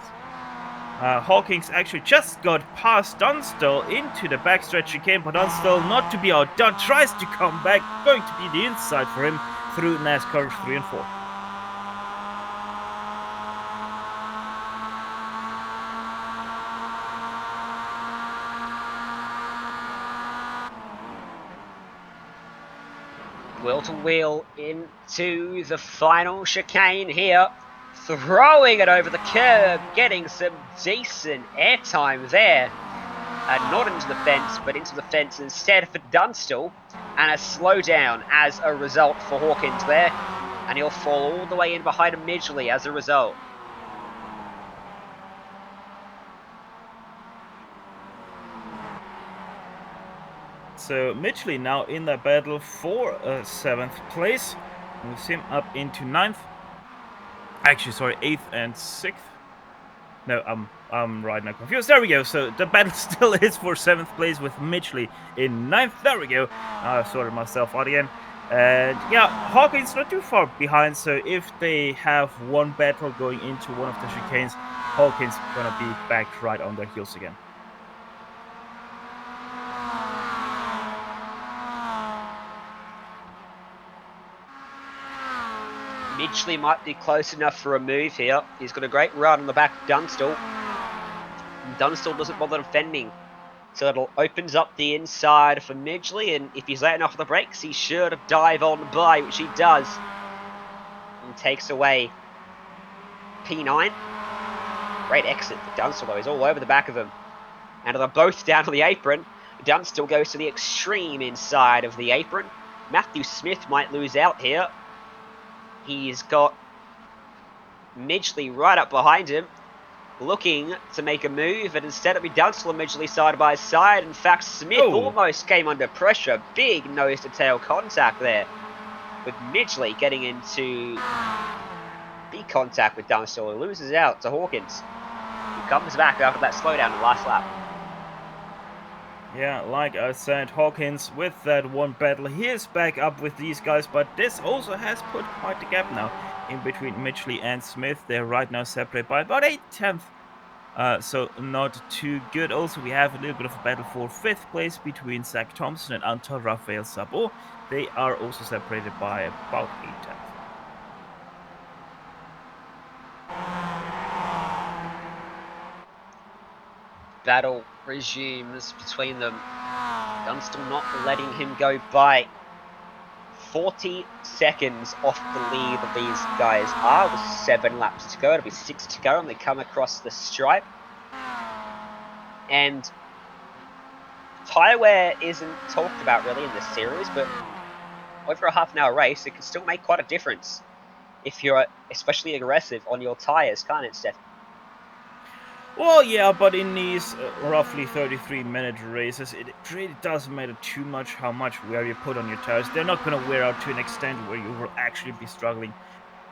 Hawkins actually just got past Dunstall into the backstretch chicane, but Dunstall, not to be outdone, tries to come back, going to be the inside for him through NASCAR 3 and 4. Wheel to wheel into the final chicane here. Throwing it over the curb, getting some decent airtime there. Not into the fence, but into the fence instead for Dunstall. And a slowdown as a result for Hawkins there. And he'll fall all the way in behind Midgley as a result. So Midgley now in the battle for 7th place. Moves him up into 9th. Actually, sorry, 8th and 6th. No, I'm right now confused. There we go. So the battle still is for 7th place with Midgley in 9th. There we go. I've sorted myself out again. And yeah, Hawkins not too far behind. So if they have one battle going into one of the chicanes, Hawkins gonna be back right on their heels again. Midgley might be close enough for a move here. He's got a great run on the back of Dunstall. Dunstall doesn't bother defending. So it opens up the inside for Midgley, and if he's letting off the brakes, he's sure to dive on by, which he does. And takes away P9. Great exit for Dunstall, though. He's all over the back of him. And they're both down on the apron. Dunstall goes to the extreme inside of the apron. Matthew Smith might lose out here. He's got Midgley right up behind him, looking to make a move, and instead it'll be Dunstall and Midgley side by side. In fact, Smith almost came under pressure. Big nose-to-tail contact there, with Midgley getting into big contact with Dunstall. He loses out to Hawkins, who comes back after that slowdown in the last lap. Yeah, like I said, Hawkins with that one battle, he is back up with these guys, but this also has put quite a gap now in between Midgley and Smith. They're right now separated by about 8/10. So not too good. Also, we have a little bit of a battle for 5th place between Zach Thompson and Anton Rafael Sabo. They are also separated by about 8/10. Battle resumes between them. Dunstall not letting him go by. 40 seconds off the lead of these guys are with 7 laps to go. It'll be 6 to go, and they come across the stripe. And tyre wear isn't talked about really in this series, but over a half-an-hour race, it can still make quite a difference if you're especially aggressive on your tyres, can't it, Steph? Well, yeah, but in these roughly 33-minute races, it really doesn't matter too much how much wear you put on your tires. They're not going to wear out to an extent where you will actually be struggling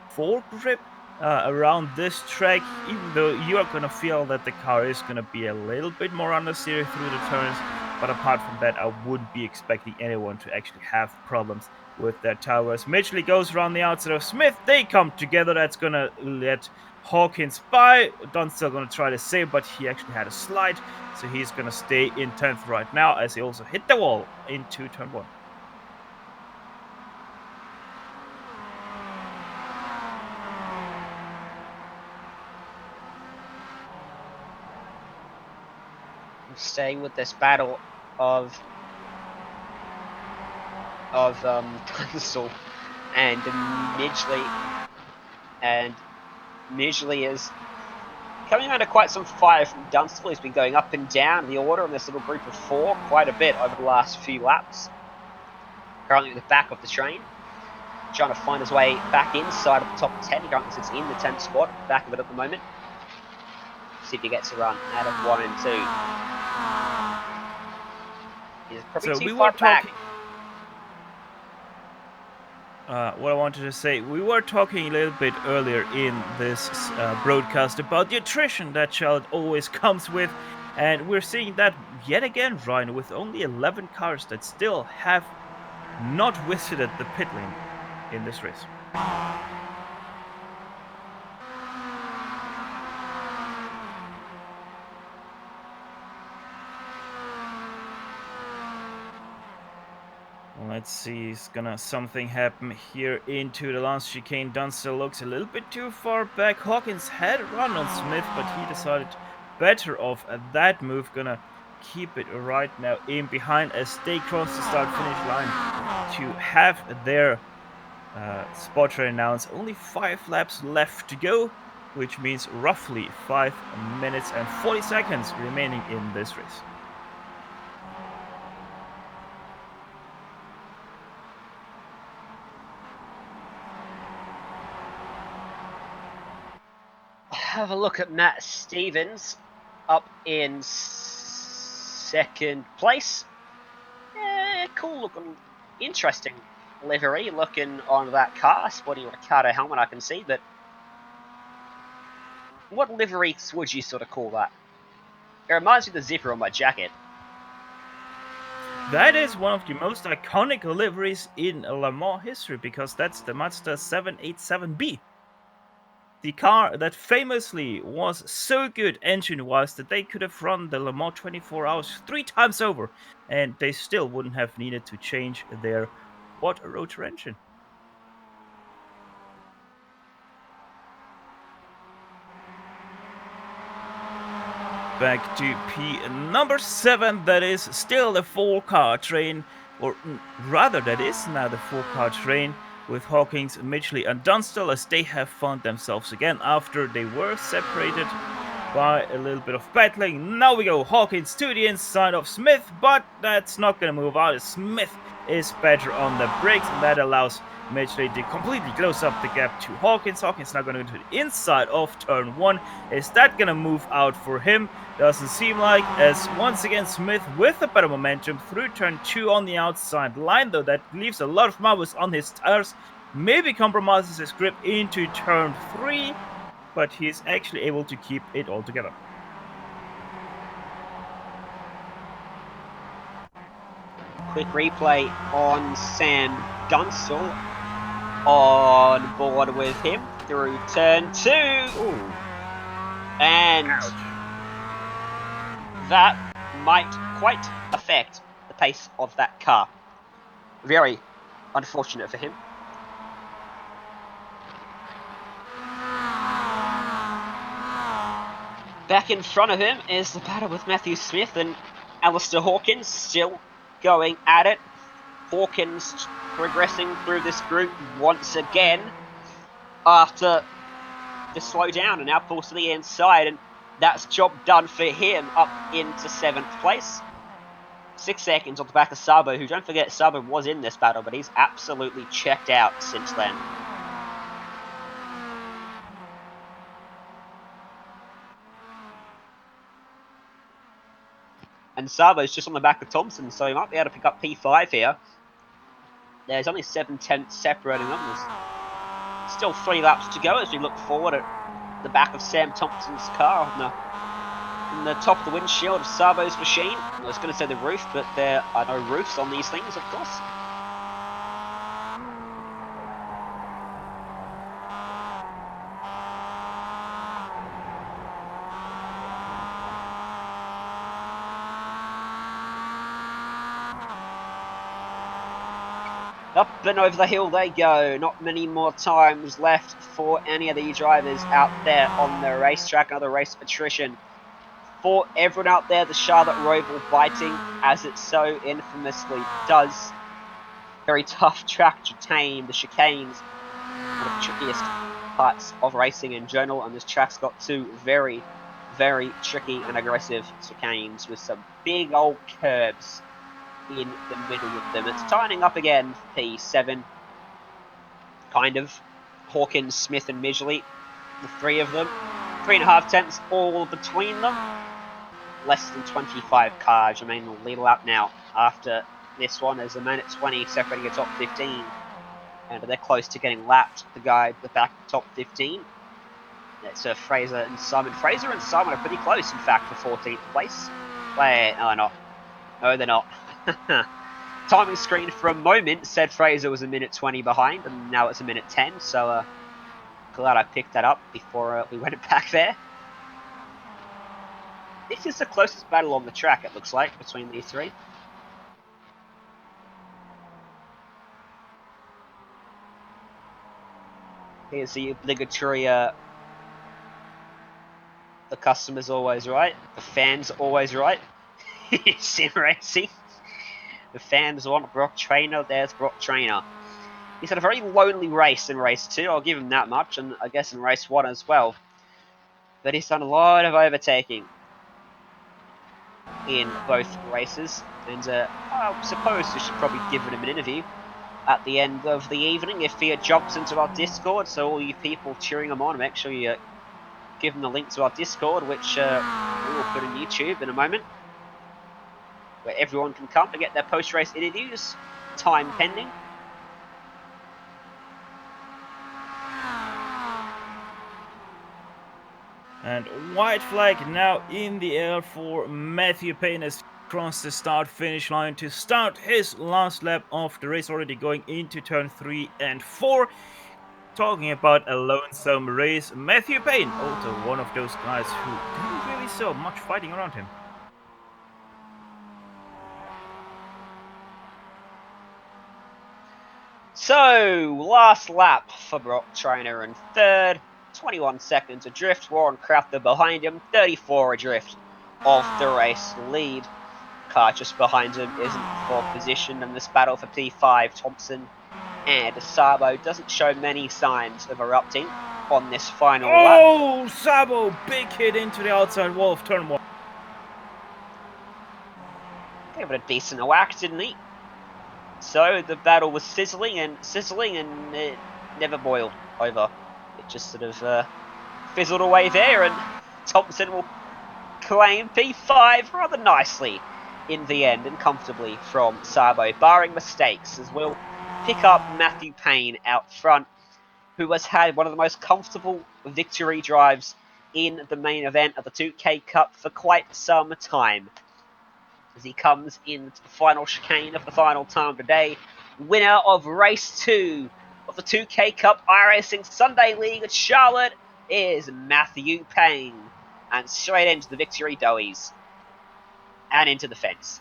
for grip around this track, even though you are going to feel that the car is going to be a little bit more understeer through the turns. But apart from that, I wouldn't be expecting anyone to actually have problems with their tires. Midgley goes around the outside of Smith. They come together. That's going to let Hawkins by. Dunstall going to try to save, but he actually had a slide, so he's going to stay in 10th right now as he also hit the wall into turn 1. Staying with this battle of Dunstall and Midgley, and Midgley is coming under quite some fire from Dunstall. He's been going up and down the order in this little group of 4 quite a bit over the last few laps. Currently at the back of the train, trying to find his way back inside of the top 10. He currently sits in the 10th spot, back of it at the moment. See if he gets a run out of 1 and 2. He's probably too far back. What I wanted to say, we were talking a little bit earlier in this broadcast about the attrition that Charlotte always comes with, and we're seeing that yet again, Ryan, with only 11 cars that still have not visited the pit lane in this race. Let's see, is gonna something happen here into the last chicane. Dunstall looks a little bit too far back. Hawkins had a run on Smith, but he decided better off at that move. Gonna keep it right now in behind as they cross the start-finish line to have their spotter announced. Only 5 laps left to go, which means roughly 5 minutes and 40 seconds remaining in this race. Have a look at Matt Stevens up in 2nd place. Yeah, cool looking, interesting livery looking on that car. Sporting a Ricardo helmet, I can see, but what liveries would you sort of call that? It reminds me of the zipper on my jacket. That is one of the most iconic liveries in Le Mans history, because that's the Mazda 787B. The car that famously was so good engine-wise that they could have run the Le Mans 24 hours 3 times over, and they still wouldn't have needed to change their quad-rotor engine. Back to P number 7, that is still the 4-car train, or rather that is now the 4-car train, with Hawkins, Midgley and Dunstall, as they have found themselves again after they were separated by a little bit of battling. Now we go Hawkins to the inside of Smith, but that's not going to move out as Smith is better on the brakes, and that allows Midgley to completely close up the gap to Hawkins. Hawkins now going to go to the inside of turn 1. Is that going to move out for him? Doesn't seem like, as once again Smith with a better momentum through turn 2 on the outside line, though that leaves a lot of marbles on his tires. Maybe compromises his grip into turn 3, but he's actually able to keep it all together. Quick replay on Sam Dunstall on board with him through turn 2. Ooh. And Ouch. That might quite affect the pace of that car. Very unfortunate for him. Back in front of him is the battle with Matthew Smith and Alistair Hawkins, still going at it. Hawkins progressing through this group once again after the slow down and now pulls to the inside, and that's job done for him up into 7th place. 6 seconds on the back of Sabo, who, don't forget, Sabo was in this battle, but he's absolutely checked out since then. And Sabo's just on the back of Thompson, so he might be able to pick up P5 here. There's only 7/10 separating them. There's still 3 laps to go as we look forward at the back of Sam Thompson's car on the top of the windshield of Sabo's machine. I was going to say the roof, but there are no roofs on these things, of course. Up and over the hill they go. Not many more times left for any of the drivers out there on the racetrack. Another race attrition for everyone out there. The Charlotte Roval biting, as it so infamously does. Very tough track to tame. The chicanes, one of the trickiest parts of racing in general, and this track's got two very, very tricky and aggressive chicanes with some big old curbs in the middle of them. It's tightening up again for P7, kind of. Hawkins, Smith, and Midgley, the three of them. 3.5 tenths all between them. Less than 25 cars remain the lead lap now after this one. There's a minute 20 separating the top 15. And they're close to getting lapped, the guy at the back of the top 15. It's Fraser and Simon. Fraser and Simon are pretty close, in fact, for 14th place. Wait, no, they're not. No, they're not. Timing screen for a moment said Fraser was a minute 20 behind, and now it's a minute 10, so glad I picked that up before we went back there. This is the closest battle on the track, it looks like, between these three. Here's the obligatory, the customer's always right, the fan's always right. Sim racing. The fans want Brock Trainer, there's Brock Trainer. He's had a very lonely race in race 2, I'll give him that much, and I guess in race 1 as well. But he's done a lot of overtaking in both races, and I suppose we should probably give him an interview at the end of the evening if he jumps into our Discord. So all you people cheering him on, make sure you give him the link to our Discord, which we will put on YouTube in a moment, where everyone can come to get their post-race interviews, time pending. And white flag now in the air for Matthew Payne as he crosses the start-finish line to start his last lap of the race, already going into turn 3 and 4. Talking about a lonesome race, Matthew Payne, also one of those guys who didn't really show much fighting around him. So, last lap for Brock Trainer in third. 21 seconds adrift. Warren Crafter behind him. 34 adrift of the race lead. Car just behind him is in fourth position in this battle for P5. Thompson and Sabo doesn't show many signs of erupting on this final lap. Oh, Sabo! Big hit into the outside wall of turn 1. Gave it a decent whack, didn't he? So the battle was sizzling and it never boiled over. It just sort of fizzled away there, and Thompson will claim P5 rather nicely in the end and comfortably from Sabo, barring mistakes, as we'll pick up Matthew Payne out front, who has had one of the most comfortable victory drives in the main event of the 2K Cup for quite some time. As he comes into the final chicane of the final time today, winner of race 2 of the 2K Cup iRacing Sunday League at Charlotte is Matthew Payne. And straight into the victory doughies. And into the fence.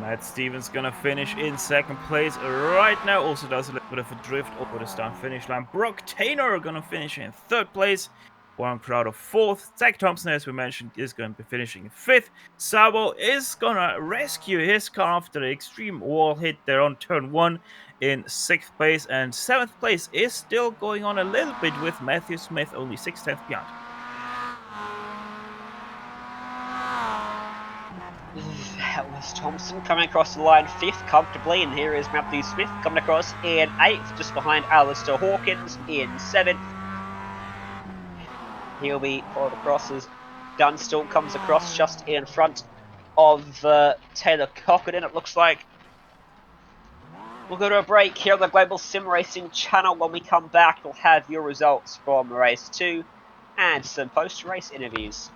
Matt Stevens gonna finish in second place right now. Also does a little bit of a drift over the start-finish line. Brock Taylor gonna finish in third place. Warren Crowder fourth. Zach Thompson, as we mentioned, is going to be finishing in fifth. Sabo is gonna rescue his car after the extreme wall hit there on turn 1 in sixth place. And seventh place is still going on a little bit with Matthew Smith, only 6 tenths beyond. That was Thompson coming across the line 5th comfortably, and here is Matthew Smith coming across in 8th, just behind Alistair Hawkins in 7th. He'll be followed across as Dunstall comes across just in front of Taylor Cochran, it looks like. We'll go to a break here on the Global SimRacing Channel. When we come back, we'll have your results from race 2 and some post-race interviews.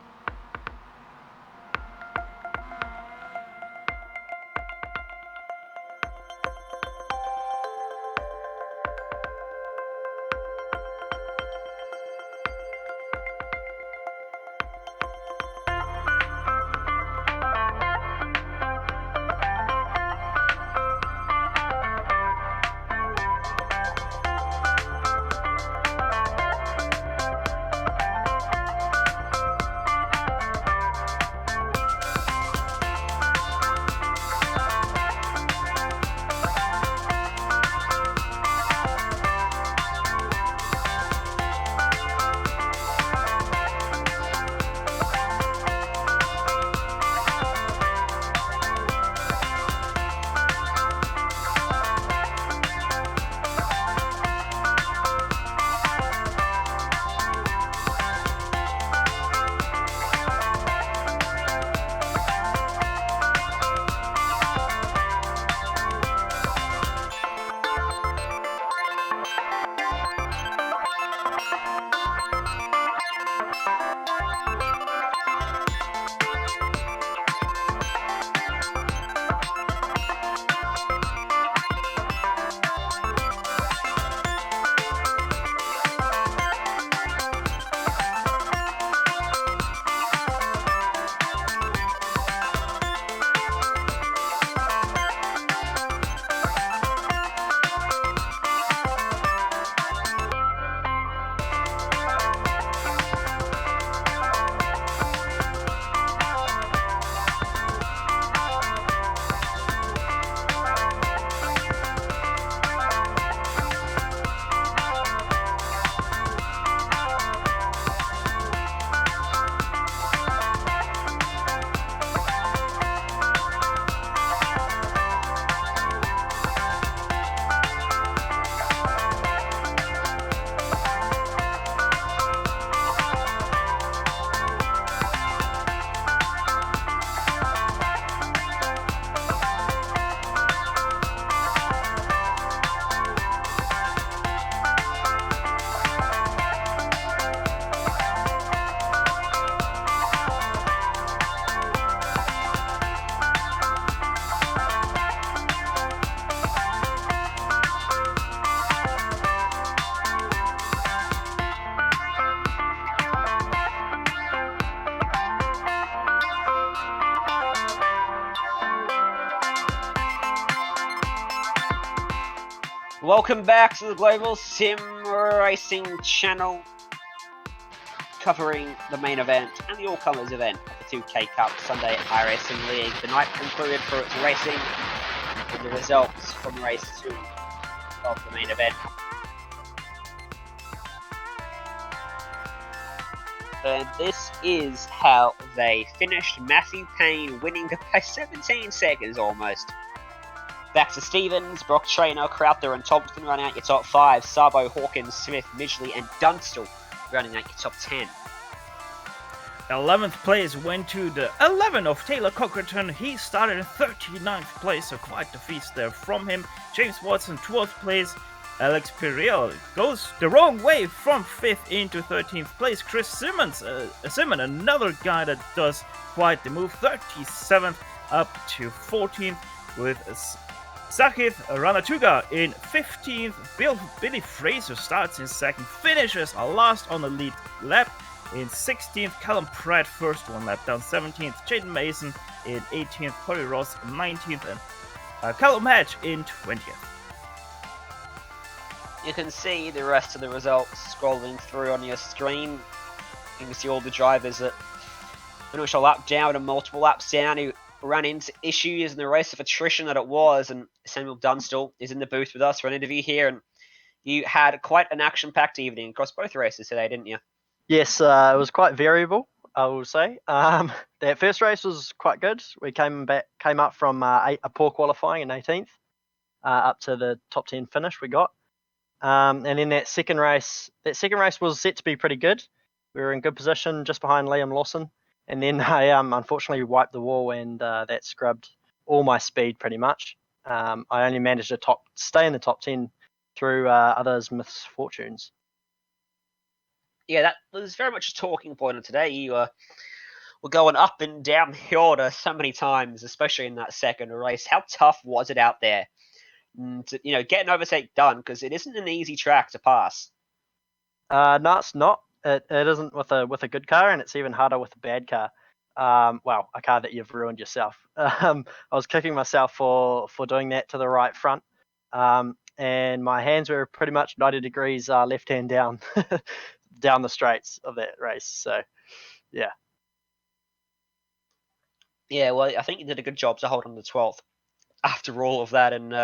Welcome back to the Global SimRacing Channel, covering the main event and the all-colours event of the 2K Cup Sunday iRacing League. The night concluded for its racing with the results from race 2 of the main event. And this is how they finished. Matthew Payne winning by 17 seconds almost. Baxter Stevens, Brock Traynor, Crowther and Thompson running out your top 5. Sabo, Hawkins, Smith, Midgley and Dunstall running out your top 10. 11th place went to the 11 of Taylor Cochran. He started in 39th place, so quite the feast there from him. James Watson, 12th place. Alex Periel goes the wrong way from 5th into 13th place. Chris Simmons, another guy that does quite the move, 37th up to 14th with Sakith Ranatuga in 15th. Billy Fraser starts in 2nd, finishes last on the lead lap in 16th. Callum Pratt first one lap down 17th. Jaden Mason in 18th. Corey Ross 19th and Callum Hatch in 20th. You can see the rest of the results scrolling through on your screen. You can see all the drivers that finish a lap down and multiple laps down who ran into issues in the race of attrition that it was. And Samuel Dunstall is in the booth with us for an interview here. And you had quite an action-packed evening across both races today, didn't you? Yes, it was quite variable, I will say. That first race was quite good. We came up from a poor qualifying in 18th up to the top 10 finish we got. And then that second race was set to be pretty good. We were in good position just behind Liam Lawson. And then I unfortunately wiped the wall and that scrubbed all my speed pretty much. I only managed to stay in the top 10 through others' misfortunes. Yeah, that was very much a talking point of today. You were going up and down the order so many times, especially in that second race. How tough was it out there to, get an overtake done? Because it isn't an easy track to pass. No, it's not. It isn't with a good car, and it's even harder with a bad car. Well, a car that you've ruined yourself. I was kicking myself for doing that to the right front. And my hands were pretty much 90 degrees left hand down down the straights of that race. So, yeah. Yeah, well, I think you did a good job to hold on to 12th after all of that and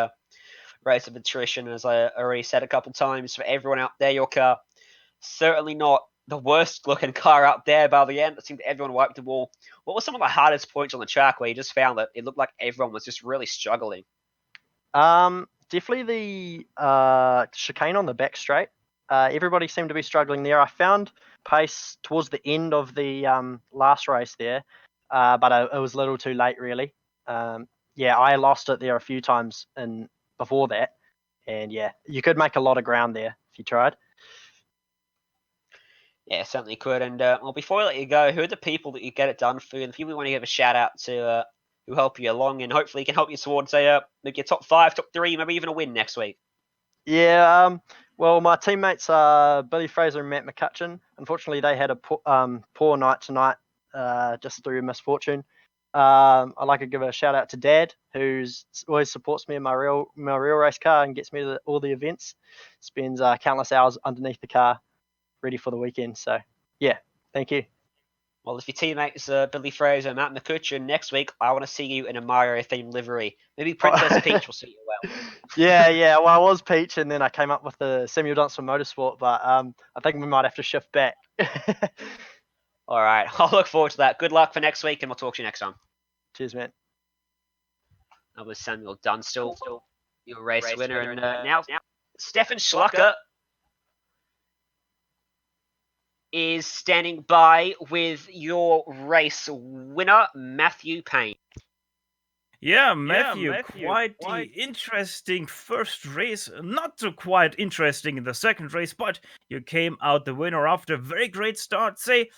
race of attrition, as I already said a couple times. For everyone out there, your car certainly not the worst looking car out there by the end. It seemed everyone wiped the wall. What were some of the hardest points on the track where you just found that it looked like everyone was just really struggling? Definitely the chicane on the back straight. Everybody seemed to be struggling there. I found pace towards the end of the last race there, but it was a little too late, really. I lost it there a few times before that, and yeah, you could make a lot of ground there if you tried. Yeah, certainly could. And well, before I let you go, who are the people that you get it done for? And if you want to give a shout out to who help you along, and hopefully can help you towards maybe your top 5, top 3, maybe even a win next week. Yeah, well, my teammates are Billy Fraser and Matt McCutcheon. Unfortunately, they had a poor night tonight, just through misfortune. I'd like to give a shout out to Dad, who always supports me in my real race car and gets me to all the events. Spends countless hours underneath the car, ready for the weekend. So, yeah, thank you. Well, if your teammates Billy Fraser and Matt McCutcheon next week, I want to see you in a Mario-themed livery. Maybe Princess Peach will suit you well. Yeah. Well, I was Peach, and then I came up with the Samuel Dunstall Motorsport, but I think we might have to shift back. All right, I'll look forward to that. Good luck for next week, and we'll talk to you next time. Cheers, man. That was Samuel Dunstall, your race winner. And now Stefan Schlucker is standing by with your race winner, Matthew Payne. Yeah, Matthew, quite the interesting first race. Not so quite interesting in the second race, but you came out the winner after a very great start. Say,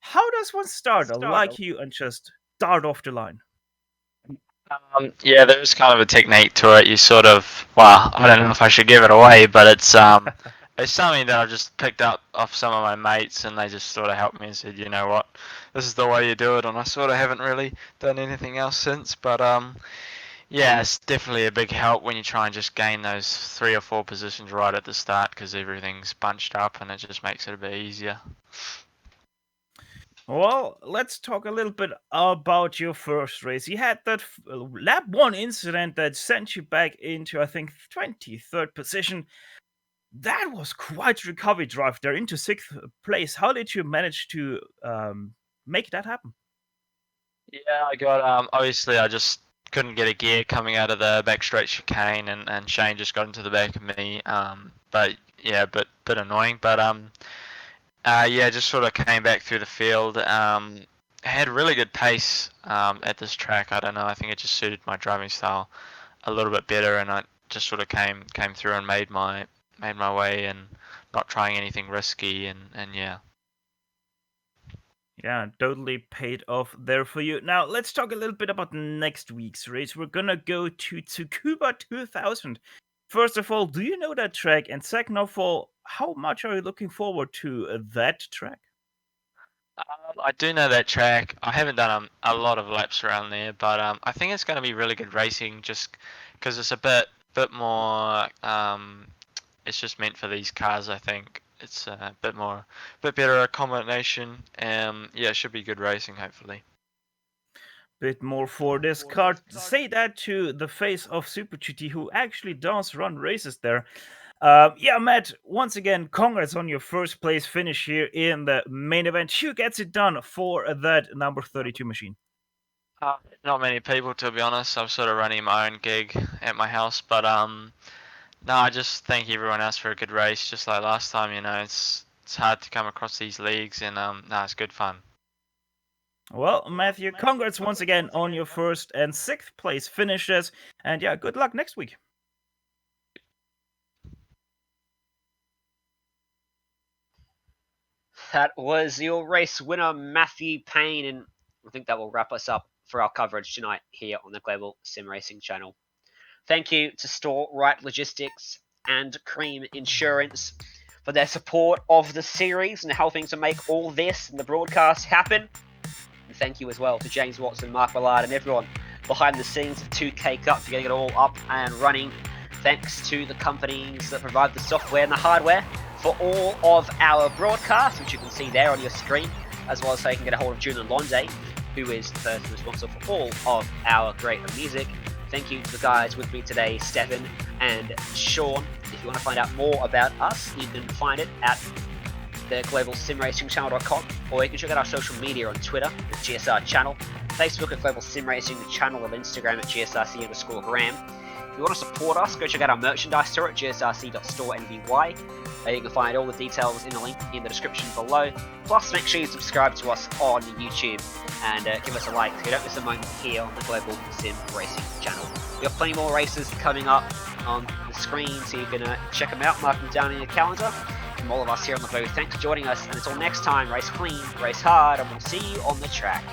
how does one start like you and just start off the line? Yeah, there's kind of a technique to it. You sort of, well, I don't know if I should give it away, but it's it's something that I just picked up off some of my mates, and they just sort of helped me and said, you know what, this is the way you do it, and I sort of haven't really done anything else since. But Yeah, it's definitely a big help when you try and just gain those 3 or 4 positions right at the start, because everything's bunched up and it just makes it a bit easier. Well, let's talk a little bit about your first race. You had that lap 1 incident that sent you back into, I think, 23rd position. That was quite a recovery drive there into 6th place. How did you manage to make that happen? Yeah, I got obviously I just couldn't get a gear coming out of the back straight chicane, and Shane just got into the back of me. But yeah, bit annoying. But yeah, just sort of came back through the field. Had really good pace at this track. I don't know. I think it just suited my driving style a little bit better, and I just sort of came through and made my way, and not trying anything risky, and yeah. Yeah, totally paid off there for you. Now, let's talk a little bit about next week's race. We're gonna go to Tsukuba 2000. First of all, do you know that track? And second of all, how much are you looking forward to that track? I do know that track. I haven't done a lot of laps around there, but I think it's going to be really good racing, just because it's a bit more. It's just meant for these cars. I think it's a bit better accommodation. Yeah, it should be good racing, hopefully. Bit more for this car. Say that to the face of Super GT, who actually does run races there. Yeah, Matt, once again, congrats on your first place finish here in the main event. Who gets it done for that number 32 machine? Not many people, to be honest. I'm sort of running my own gig at my house, but no, I just thank everyone else for a good race. Just like last time, it's hard to come across these leagues, and no, it's good fun. Well, Matthew, congrats once again on your first and 6th place finishes, and yeah, good luck next week. That was your race winner, Matthew Payne, and I think that will wrap us up for our coverage tonight here on the Global SimRacing Channel. Thank you to Store Right Logistics and Cream Insurance for their support of the series and helping to make all this and the broadcast happen. And thank you as well to James Watson, Mark Ballard, and everyone behind the scenes of 2K Cup for getting it all up and running. Thanks to the companies that provide the software and the hardware for all of our broadcasts, which you can see there on your screen, as well as so you can get a hold of Julian Londe, who is the person responsible for all of our great music. Thank you to the guys with me today, Stefan and Sean. If you want to find out more about us, you can find it at the globalsimracingchannel.com, or you can check out our social media on Twitter at GSR Channel, Facebook at Global SimRacing Channel, and Instagram at GSRC_Gram. If you want to support us, go check out our merchandise store at gsrc.store.nvy. You can find all the details in the link in the description below. Plus, make sure you subscribe to us on YouTube and give us a like so you don't miss a moment here on the Global Sim Racing Channel. We have plenty more races coming up on the screen, so you can check them out, mark them down in your calendar. From all of us here on the booth, thanks for joining us, and until next time, race clean, race hard, and we'll see you on the track.